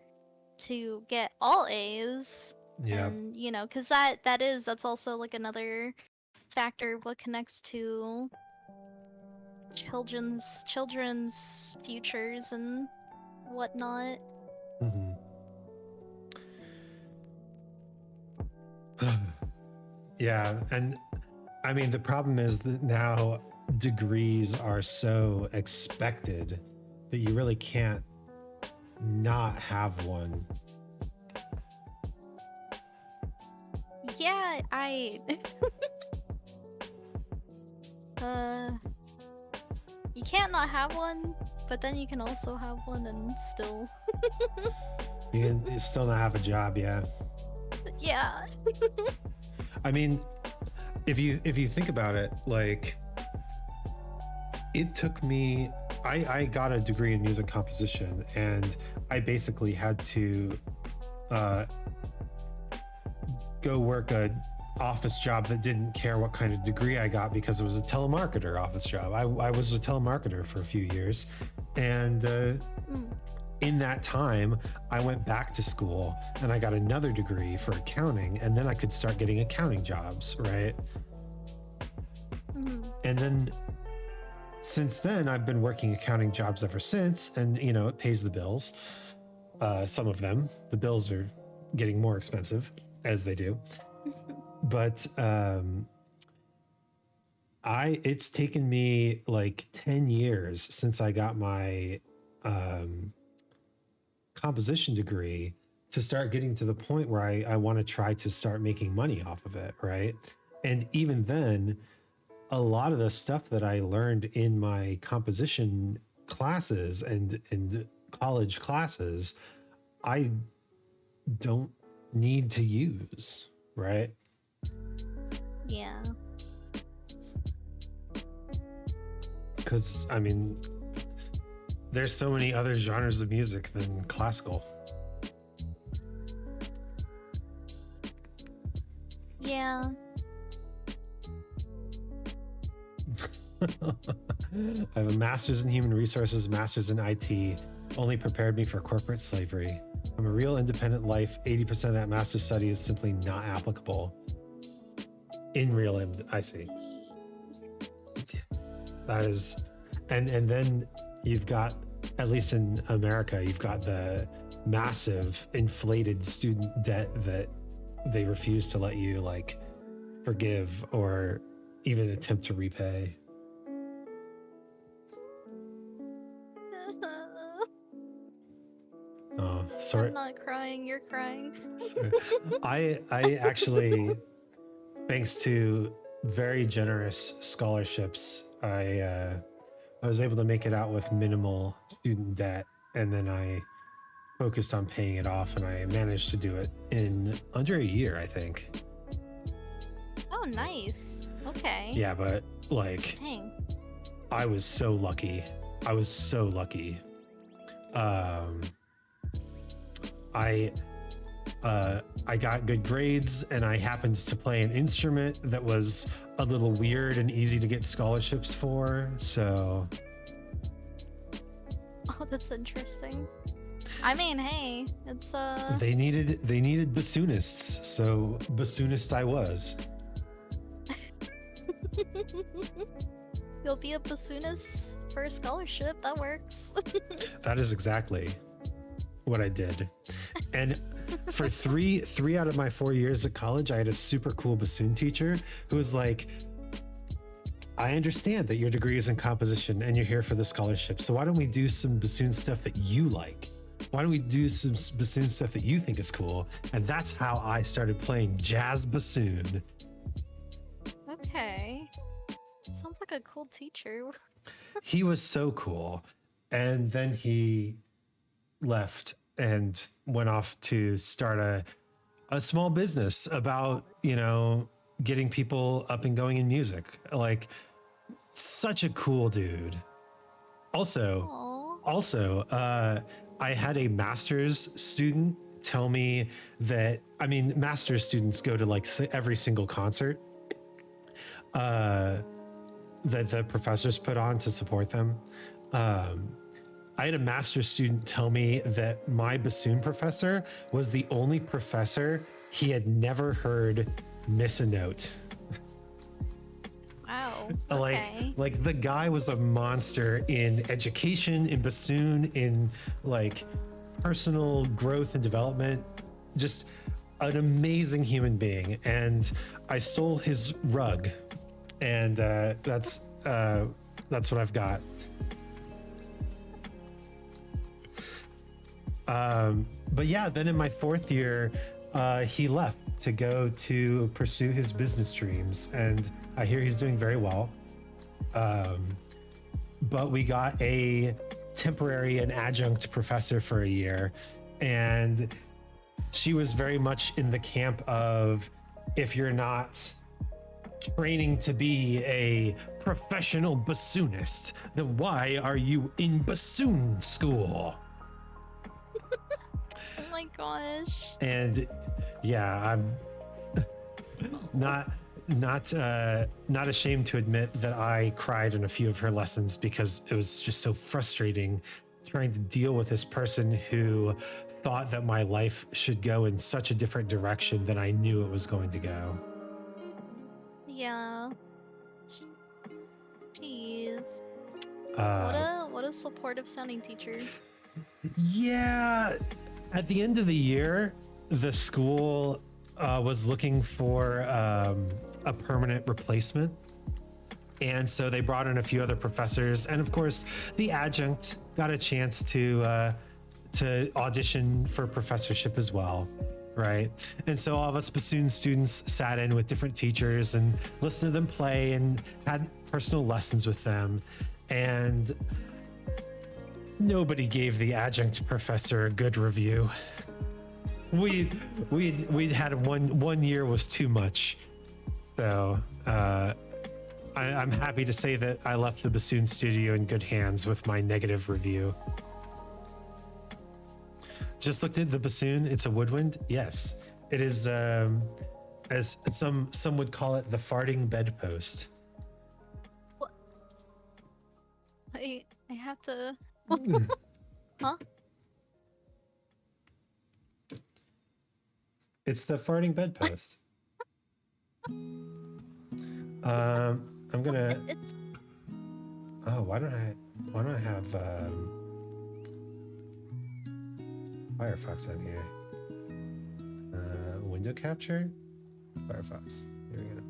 to get all A's. Yeah. And because that's also like another factor of what connects to children's futures and whatnot. Mm-hmm. Yeah, and I mean the problem is that now degrees are so expected that you really can't not have one. Yeah, you can't not have one, but then you can also have one and still You can still not have a job, yeah. yeah. I mean, if you think about it, like it took me I got a degree in music composition, and I basically had to go work a office job that didn't care what kind of degree I got, because it was a telemarketer office job. I was a telemarketer for a few years, and in that time I went back to school and I got another degree for accounting, and then I could start getting accounting jobs, right? And then since then I've been working accounting jobs ever since, and it pays the bills. Some of them, the bills are getting more expensive, as they do. But it's taken me like 10 years since I got my composition degree to start getting to the point where I want to try to start making money off of it, right? And even then, a lot of the stuff that I learned in my composition classes and college classes, I don't need to use, right? Yeah. Because, I mean, there's so many other genres of music than classical. Yeah. I have a master's in human resources, master's in IT, only prepared me for corporate slavery. I'm a real independent life. 80% of that master's study is simply not applicable. In real, I see. That is, and then you've got, at least in America, you've got the massive inflated student debt that they refuse to let you like forgive or even attempt to repay. Oh, sorry. I'm not crying, you're crying. Sorry. I actually, thanks to very generous scholarships, I was able to make it out with minimal student debt, and then I focused on paying it off, and I managed to do it in under a year, I think. Oh, nice. Okay. Yeah, but like, Dang. I was so lucky. I was so lucky. I got good grades, and I happened to play an instrument that was a little weird and easy to get scholarships for. So, Oh, that's interesting. I mean, hey, it's they needed bassoonists, so bassoonist I was. You'll be a bassoonist for a scholarship. That works. That is exactly what I did. And for three out of my 4 years at college, I had a super cool bassoon teacher who was like, I understand that your degree is in composition and you're here for the scholarship. So why don't we do some bassoon stuff that you like? Why don't we do some bassoon stuff that you think is cool? And that's how I started playing jazz bassoon. Okay. Sounds like a cool teacher. He was so cool. And then he left and went off to start a small business about, getting people up and going in music. Like, such a cool dude. Also, I had a master's student tell me that, master's students go to like every single concert that the professors put on to support them. I had a master's student tell me that my bassoon professor was the only professor he had never heard miss a note. Wow. Okay. Like the guy was a monster in education, in bassoon, in like personal growth and development. Just an amazing human being. And I stole his rug, and that's what I've got. But yeah, then in my 4th year, he left to go to pursue his business dreams, and I hear he's doing very well. But we got a temporary and adjunct professor for a year, and she was very much in the camp of, if you're not training to be a professional bassoonist, then why are you in bassoon school? Oh my gosh. And yeah, I'm not ashamed to admit that I cried in a few of her lessons because it was just so frustrating trying to deal with this person who thought that my life should go in such a different direction than I knew it was going to go. Yeah. Jeez. What a supportive sounding teacher. Yeah. At the end of the year, the school was looking for a permanent replacement. And so they brought in a few other professors. And of course, the adjunct got a chance to audition for professorship as well. Right. And so all of us bassoon students sat in with different teachers and listened to them play and had personal lessons with them. And nobody gave the adjunct professor a good review. We'd had one year was too much. So I'm happy to say that I left the bassoon studio in good hands with my negative review. Just looked at the bassoon. It's a woodwind. Yes, it is. As some would call it, the farting bedpost. What? I have to. Huh? It's the farting bedpost. I'm gonna. Oh, why don't I have Firefox on here? Window capture, Firefox. Here we go.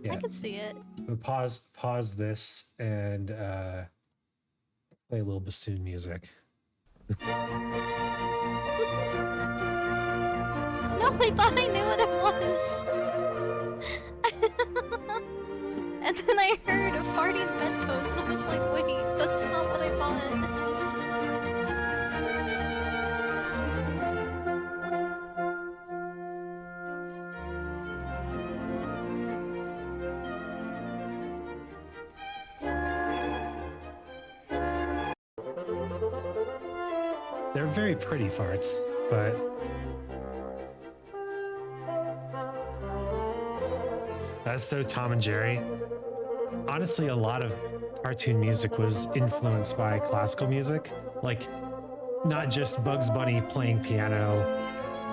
Yeah. I can see it. We'll pause this and play a little bassoon music. No, I thought I knew what it was. And then I heard a farting bedpost, and I was like, wait, that's not what I thought. They're very pretty farts, but that's so Tom and Jerry. Honestly, a lot of cartoon music was influenced by classical music, like not just Bugs Bunny playing piano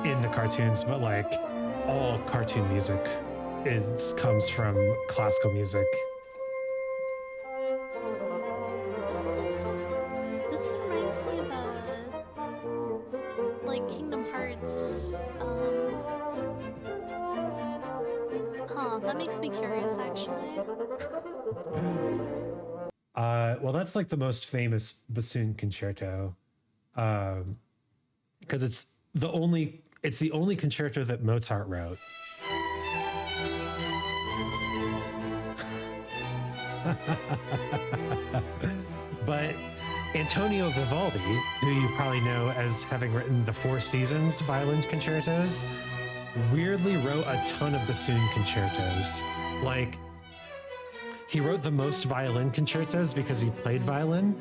in the cartoons, but like all cartoon music comes from classical music. This reminds me of that makes me curious, actually. Well, that's like the most famous bassoon concerto, because it's the only concerto that Mozart wrote. But Antonio Vivaldi, who you probably know as having written the Four Seasons violin concertos, weirdly wrote a ton of bassoon concertos. Like, he wrote the most violin concertos because he played violin,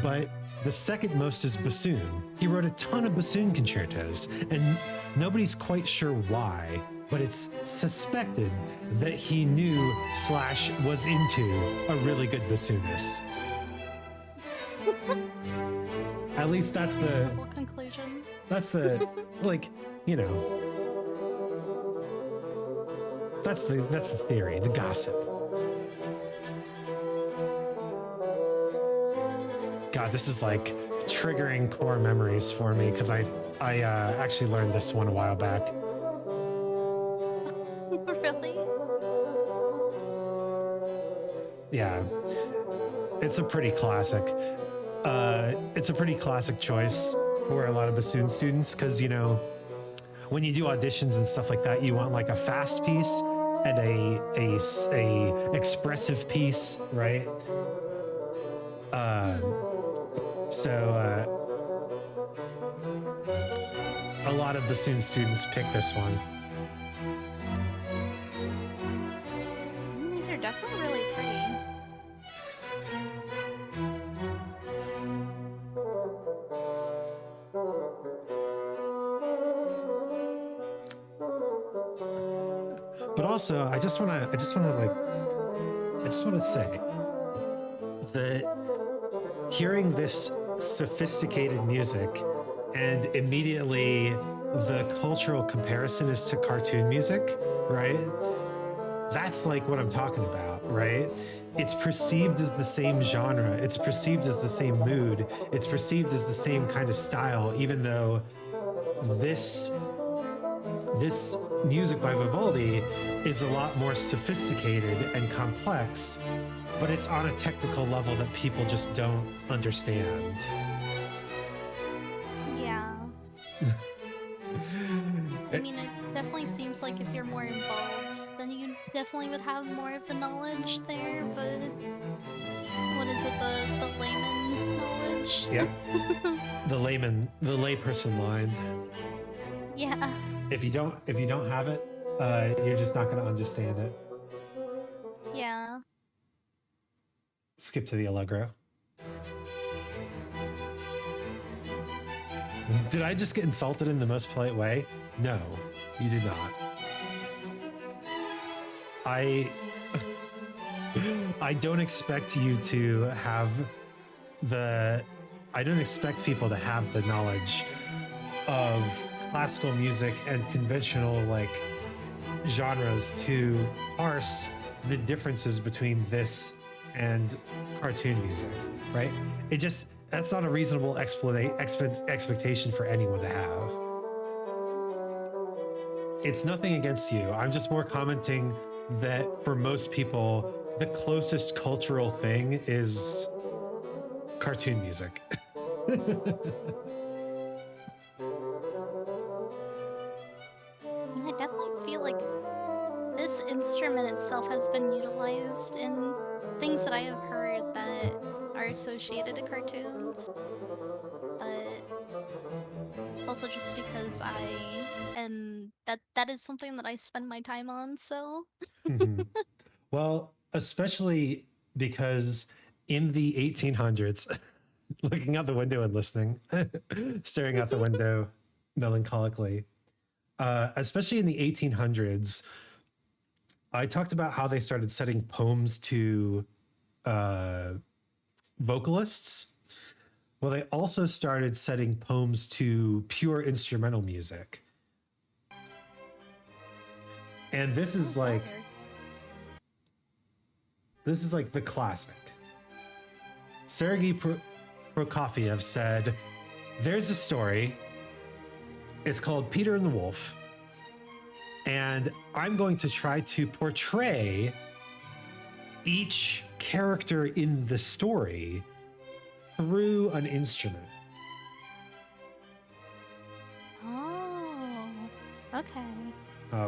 but the second most is bassoon. He wrote a ton of bassoon concertos, and nobody's quite sure why, but it's suspected that he knew / was into a really good bassoonist. At least that's the Simple conclusion. that's the like, you know, that's the theory, the gossip. God, this is like triggering core memories for me because I actually learned this one a while back. Really? Yeah, it's a pretty classic. It's a pretty classic choice for a lot of bassoon students because, you know, when you do auditions and stuff like that, you want like a fast piece and a expressive piece, right? So a lot of bassoon students pick this one. These are definitely really pretty. But also, I just want to say that hearing this sophisticated music and immediately the cultural comparison is to cartoon music, right? That's like what I'm talking about, right? It's perceived as the same genre. It's perceived as the same mood. It's perceived as the same kind of style, even though this music by Vivaldi is a lot more sophisticated and complex, but it's on a technical level that people just don't understand. Yeah. I mean, it definitely seems like if you're more involved, then you definitely would have more of the knowledge there, but what is it, the layman knowledge? Yep. the layperson line. Yeah. If you don't have it, you're just not going to understand it. Yeah. Skip to the Allegro. Did I just get insulted in the most polite way? No, you did not. I don't expect you to have I don't expect people to have the knowledge of classical music and conventional like genres to parse the differences between this and cartoon music, right? That's not a reasonable expectation for anyone to have. It's nothing against you. I'm just more commenting that for most people, the closest cultural thing is cartoon music. I definitely feel like this instrument itself has been utilized in things that I have heard that are associated to cartoons. But also just because that is something that I spend my time on, so. Mhm. Well, especially because in the 1800s, looking out the window and listening, staring out the window melancholically, especially in the 1800s, I talked about how they started setting poems to vocalists. Well, they also started setting poems to pure instrumental music. And this is like the classic. Sergei Prokofiev said, "There's a story. It's called Peter and the Wolf. And I'm going to try to portray each character in the story through an instrument. Oh, okay.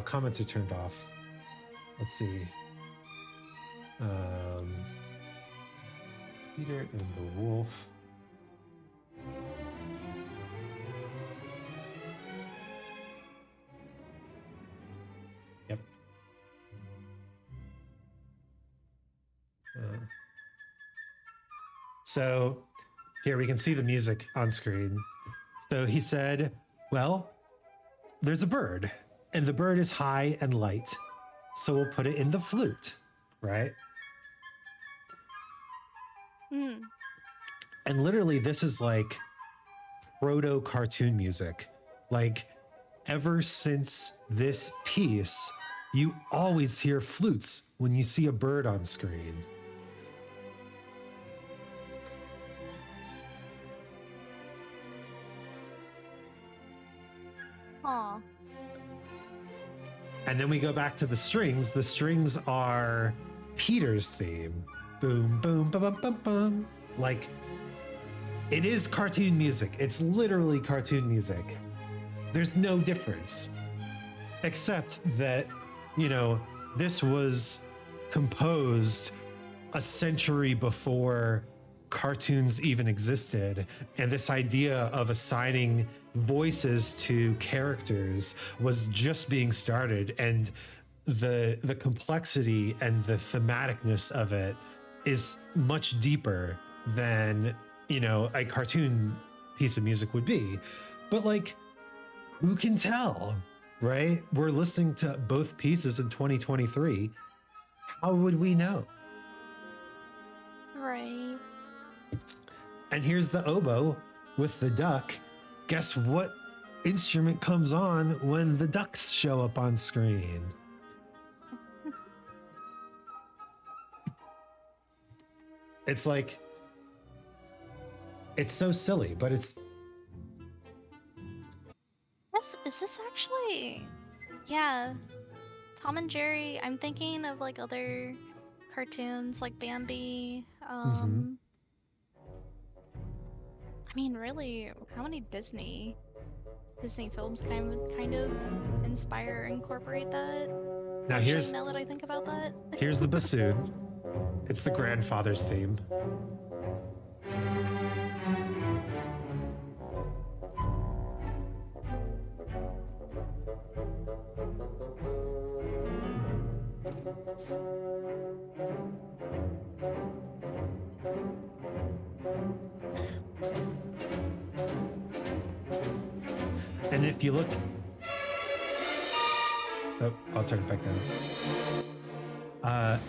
Comments are turned off. Let's see. Peter and the Wolf. Yep. So here we can see the music on screen. So he said, well, there's a bird, and the bird is high and light. So we'll put it in the flute, right? Mm. And literally, this is like proto cartoon music. Like, ever since this piece, you always hear flutes when you see a bird on screen. Aw. And then we go back to the strings. The strings are Peter's theme. Boom, boom, ba bum, bum, bum. Like, it is cartoon music. It's literally cartoon music. There's no difference. Except that, you know, this was composed a century before cartoons even existed. And this idea of assigning voices to characters was just being started. And the complexity and the thematicness of it is much deeper than, you know, a cartoon piece of music would be. But like, who can tell, right? We're listening to both pieces in 2023. How would we know? Right. And here's the oboe with the duck. Guess what instrument comes on when the ducks show up on screen? It's like, it's so silly, but it's... Is this actually... Yeah. Tom and Jerry, I'm thinking of like other cartoons like Bambi. I mean, really, how many Disney films kind of inspire or incorporate that? Now Actually, now that I think about that. here's the bassoon. It's the grandfather's theme. And if you look... Oh, I'll turn it back down.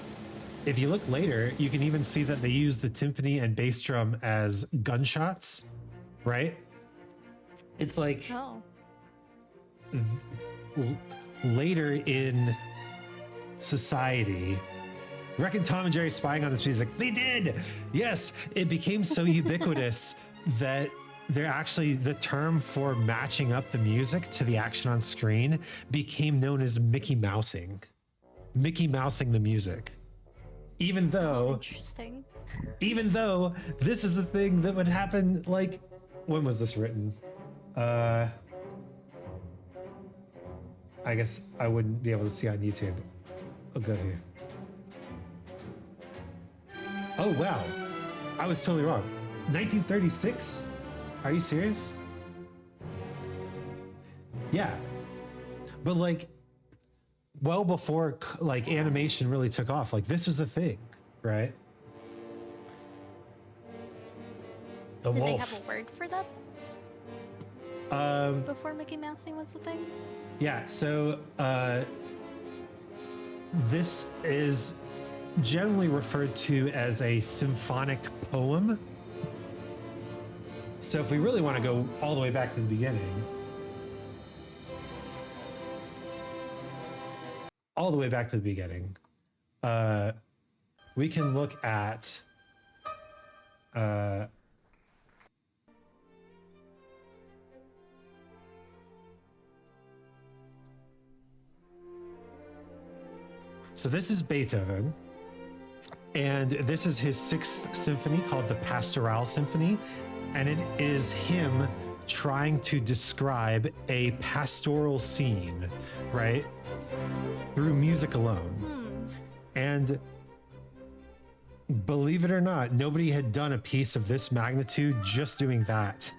If you look later, you can even see that they use the timpani and bass drum as gunshots, right? It's like Oh. Later in society, reckon Tom and Jerry spying on this music. They did! Yes, it became so ubiquitous that they're actually, the term for matching up the music to the action on screen became known as Mickey Mousing. Mickey Mousing the music. Even though, Interesting. even though this is the thing that would happen, like, when was this written? I guess I wouldn't be able to see on YouTube. I'll go here. Oh, wow. I was totally wrong. 1936? Are you serious? Yeah. But like, well before like animation really took off, like this was a thing, right? The Did wolf. they have a word for that before Mickey Mousing was the thing? Yeah, so this is generally referred to as a symphonic poem. So if we really want to go all the way back to the beginning, we can look at So this is Beethoven, and this is his 6th symphony called the Pastoral Symphony, and it is him trying to describe a pastoral scene, right? Through music alone. And believe it or not, nobody had done a piece of this magnitude just doing that.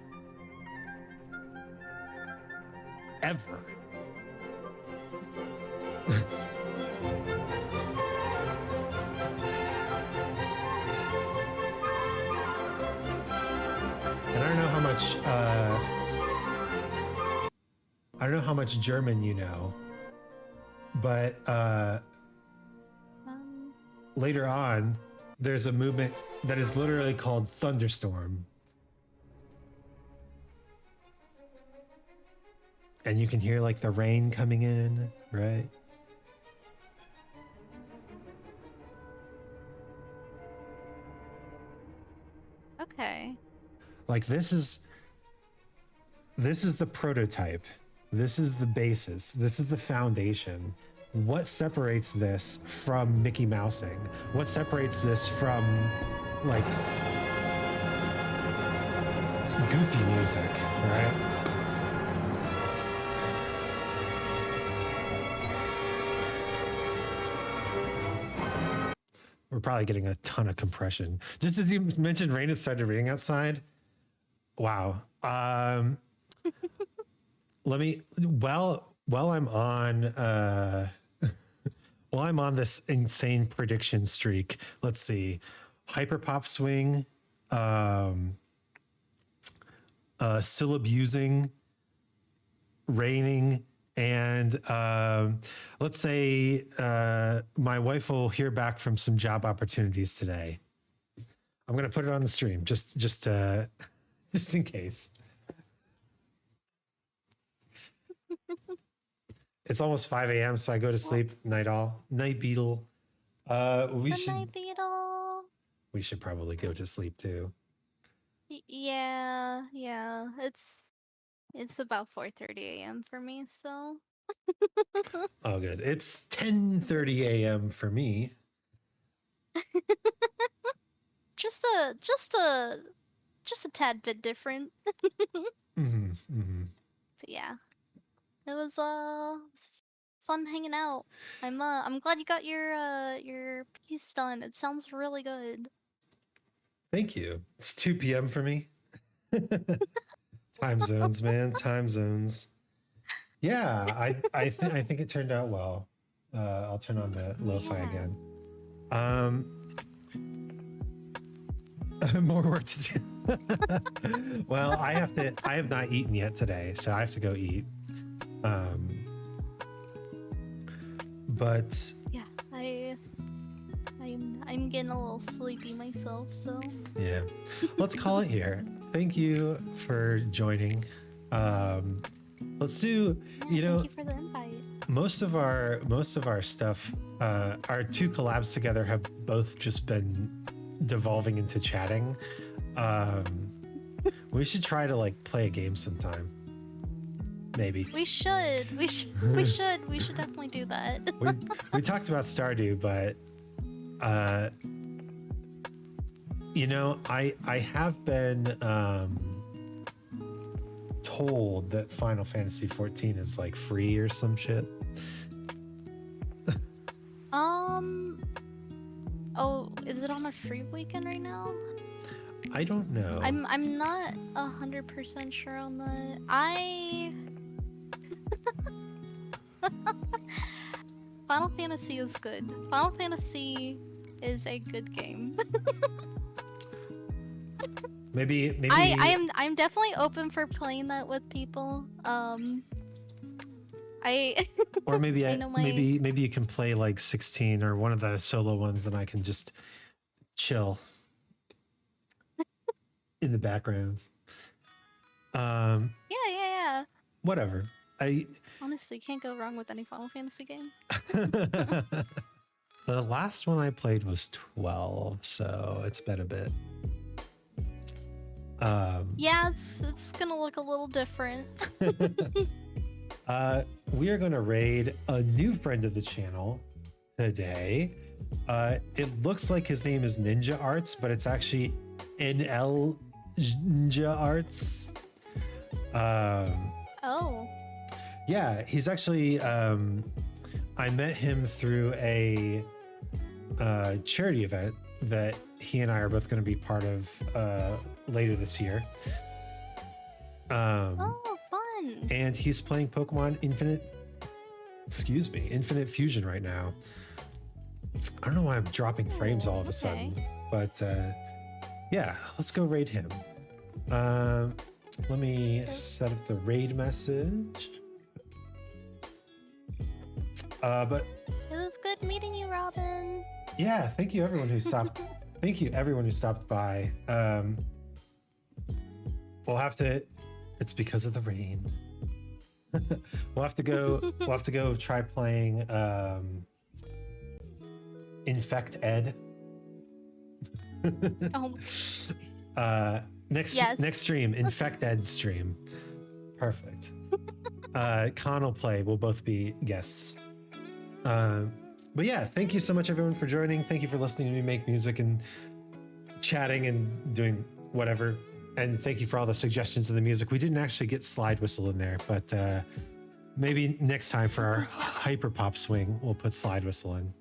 Ever. And I don't know how much I don't know how much German you know, but later on there's a movement that is literally called Thunderstorm. And you can hear like the rain coming in, right? Okay. Like this is the prototype. This is the basis. This is the foundation. What separates this from Mickey Mousing? What separates this from like goofy music, right? We're probably getting a ton of compression. Just as you mentioned, rain has started raining outside. Wow. Let me, while I'm on while I'm on this insane prediction streak, let's see. Hyperpop swing, syllabusing, raining, and let's say my wife will hear back from some job opportunities today. I'm gonna put it on the stream just in case. It's almost 5 a.m., so I go to sleep. Night beetle. We should probably go to sleep too. Yeah. It's about 4:30 a.m. for me, so. Oh, good. It's 10:30 a.m. for me. just a tad bit different. But yeah, it was fun hanging out. I'm glad you got your piece done. It sounds really good. Thank you. It's 2 p.m. for me. Time zones, man. Time zones. Yeah, I think it turned out well. I'll turn on the lo-fi again. More work to do. Well, I have not eaten yet today, so I have to go eat. But yeah, I'm getting a little sleepy myself, so yeah, let's call it here. Thank you for joining. Let's do, you know, thank you for the invite. Most of our stuff, our 2 collabs together have both just been devolving into chatting. We should try to like play a game sometime. Maybe. We should definitely do that. we talked about Stardew, but you know, I have been told that Final Fantasy 14 is like free or some shit. Oh, is it on a free weekend right now? I don't know. I'm not 100% sure on that. Final Fantasy is good. Final Fantasy is a good game. Maybe I'm definitely open for playing that with people. Or maybe maybe you can play like 16 or one of the solo ones, and I can just chill in the background. Yeah. Whatever. I honestly can't go wrong with any Final Fantasy game. The last one I played was 12, so it's been a bit. Yeah, it's gonna look a little different. We are going to raid a new friend of the channel today. It looks like his name is Ninja Arts, but it's actually NL Ninja Arts. Oh. Yeah, he's actually. I met him through a charity event that he and I are both going to be part of later this year. Oh, fun. And he's playing Pokemon Infinite Fusion right now. I don't know why I'm dropping frames all of a sudden, but yeah, let's go raid him. Let me set up the raid message. But it was good meeting you, Robin. Yeah, thank you everyone who stopped. Thank you everyone who stopped by. We'll have to. It's because of the rain. We'll have to go. We'll have to go try playing Infect Ed. Oh. Next stream, Infect Ed stream. Perfect. Con will play. We'll both be guests. But yeah, thank you so much everyone for joining. Thank you for listening to me make music and chatting and doing whatever. And thank you for all the suggestions of the music. We didn't actually get Slide Whistle in there, but maybe next time for our Hyper Pop Swing, we'll put Slide Whistle in.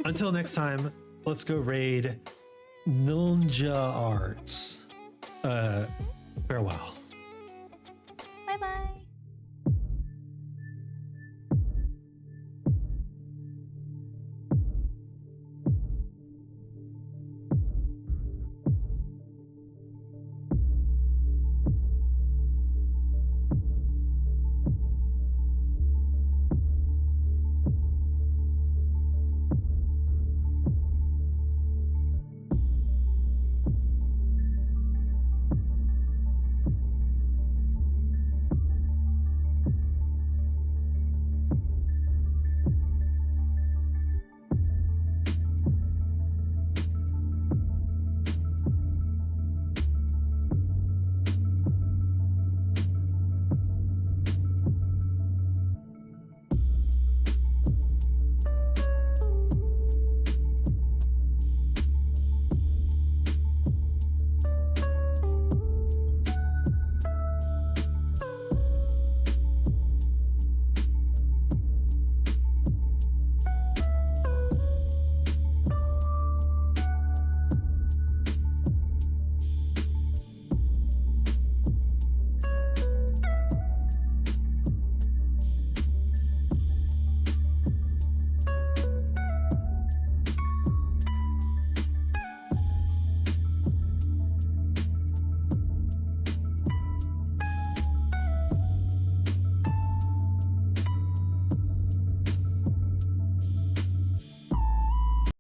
Until next time, let's go raid Ninja Arts. Farewell.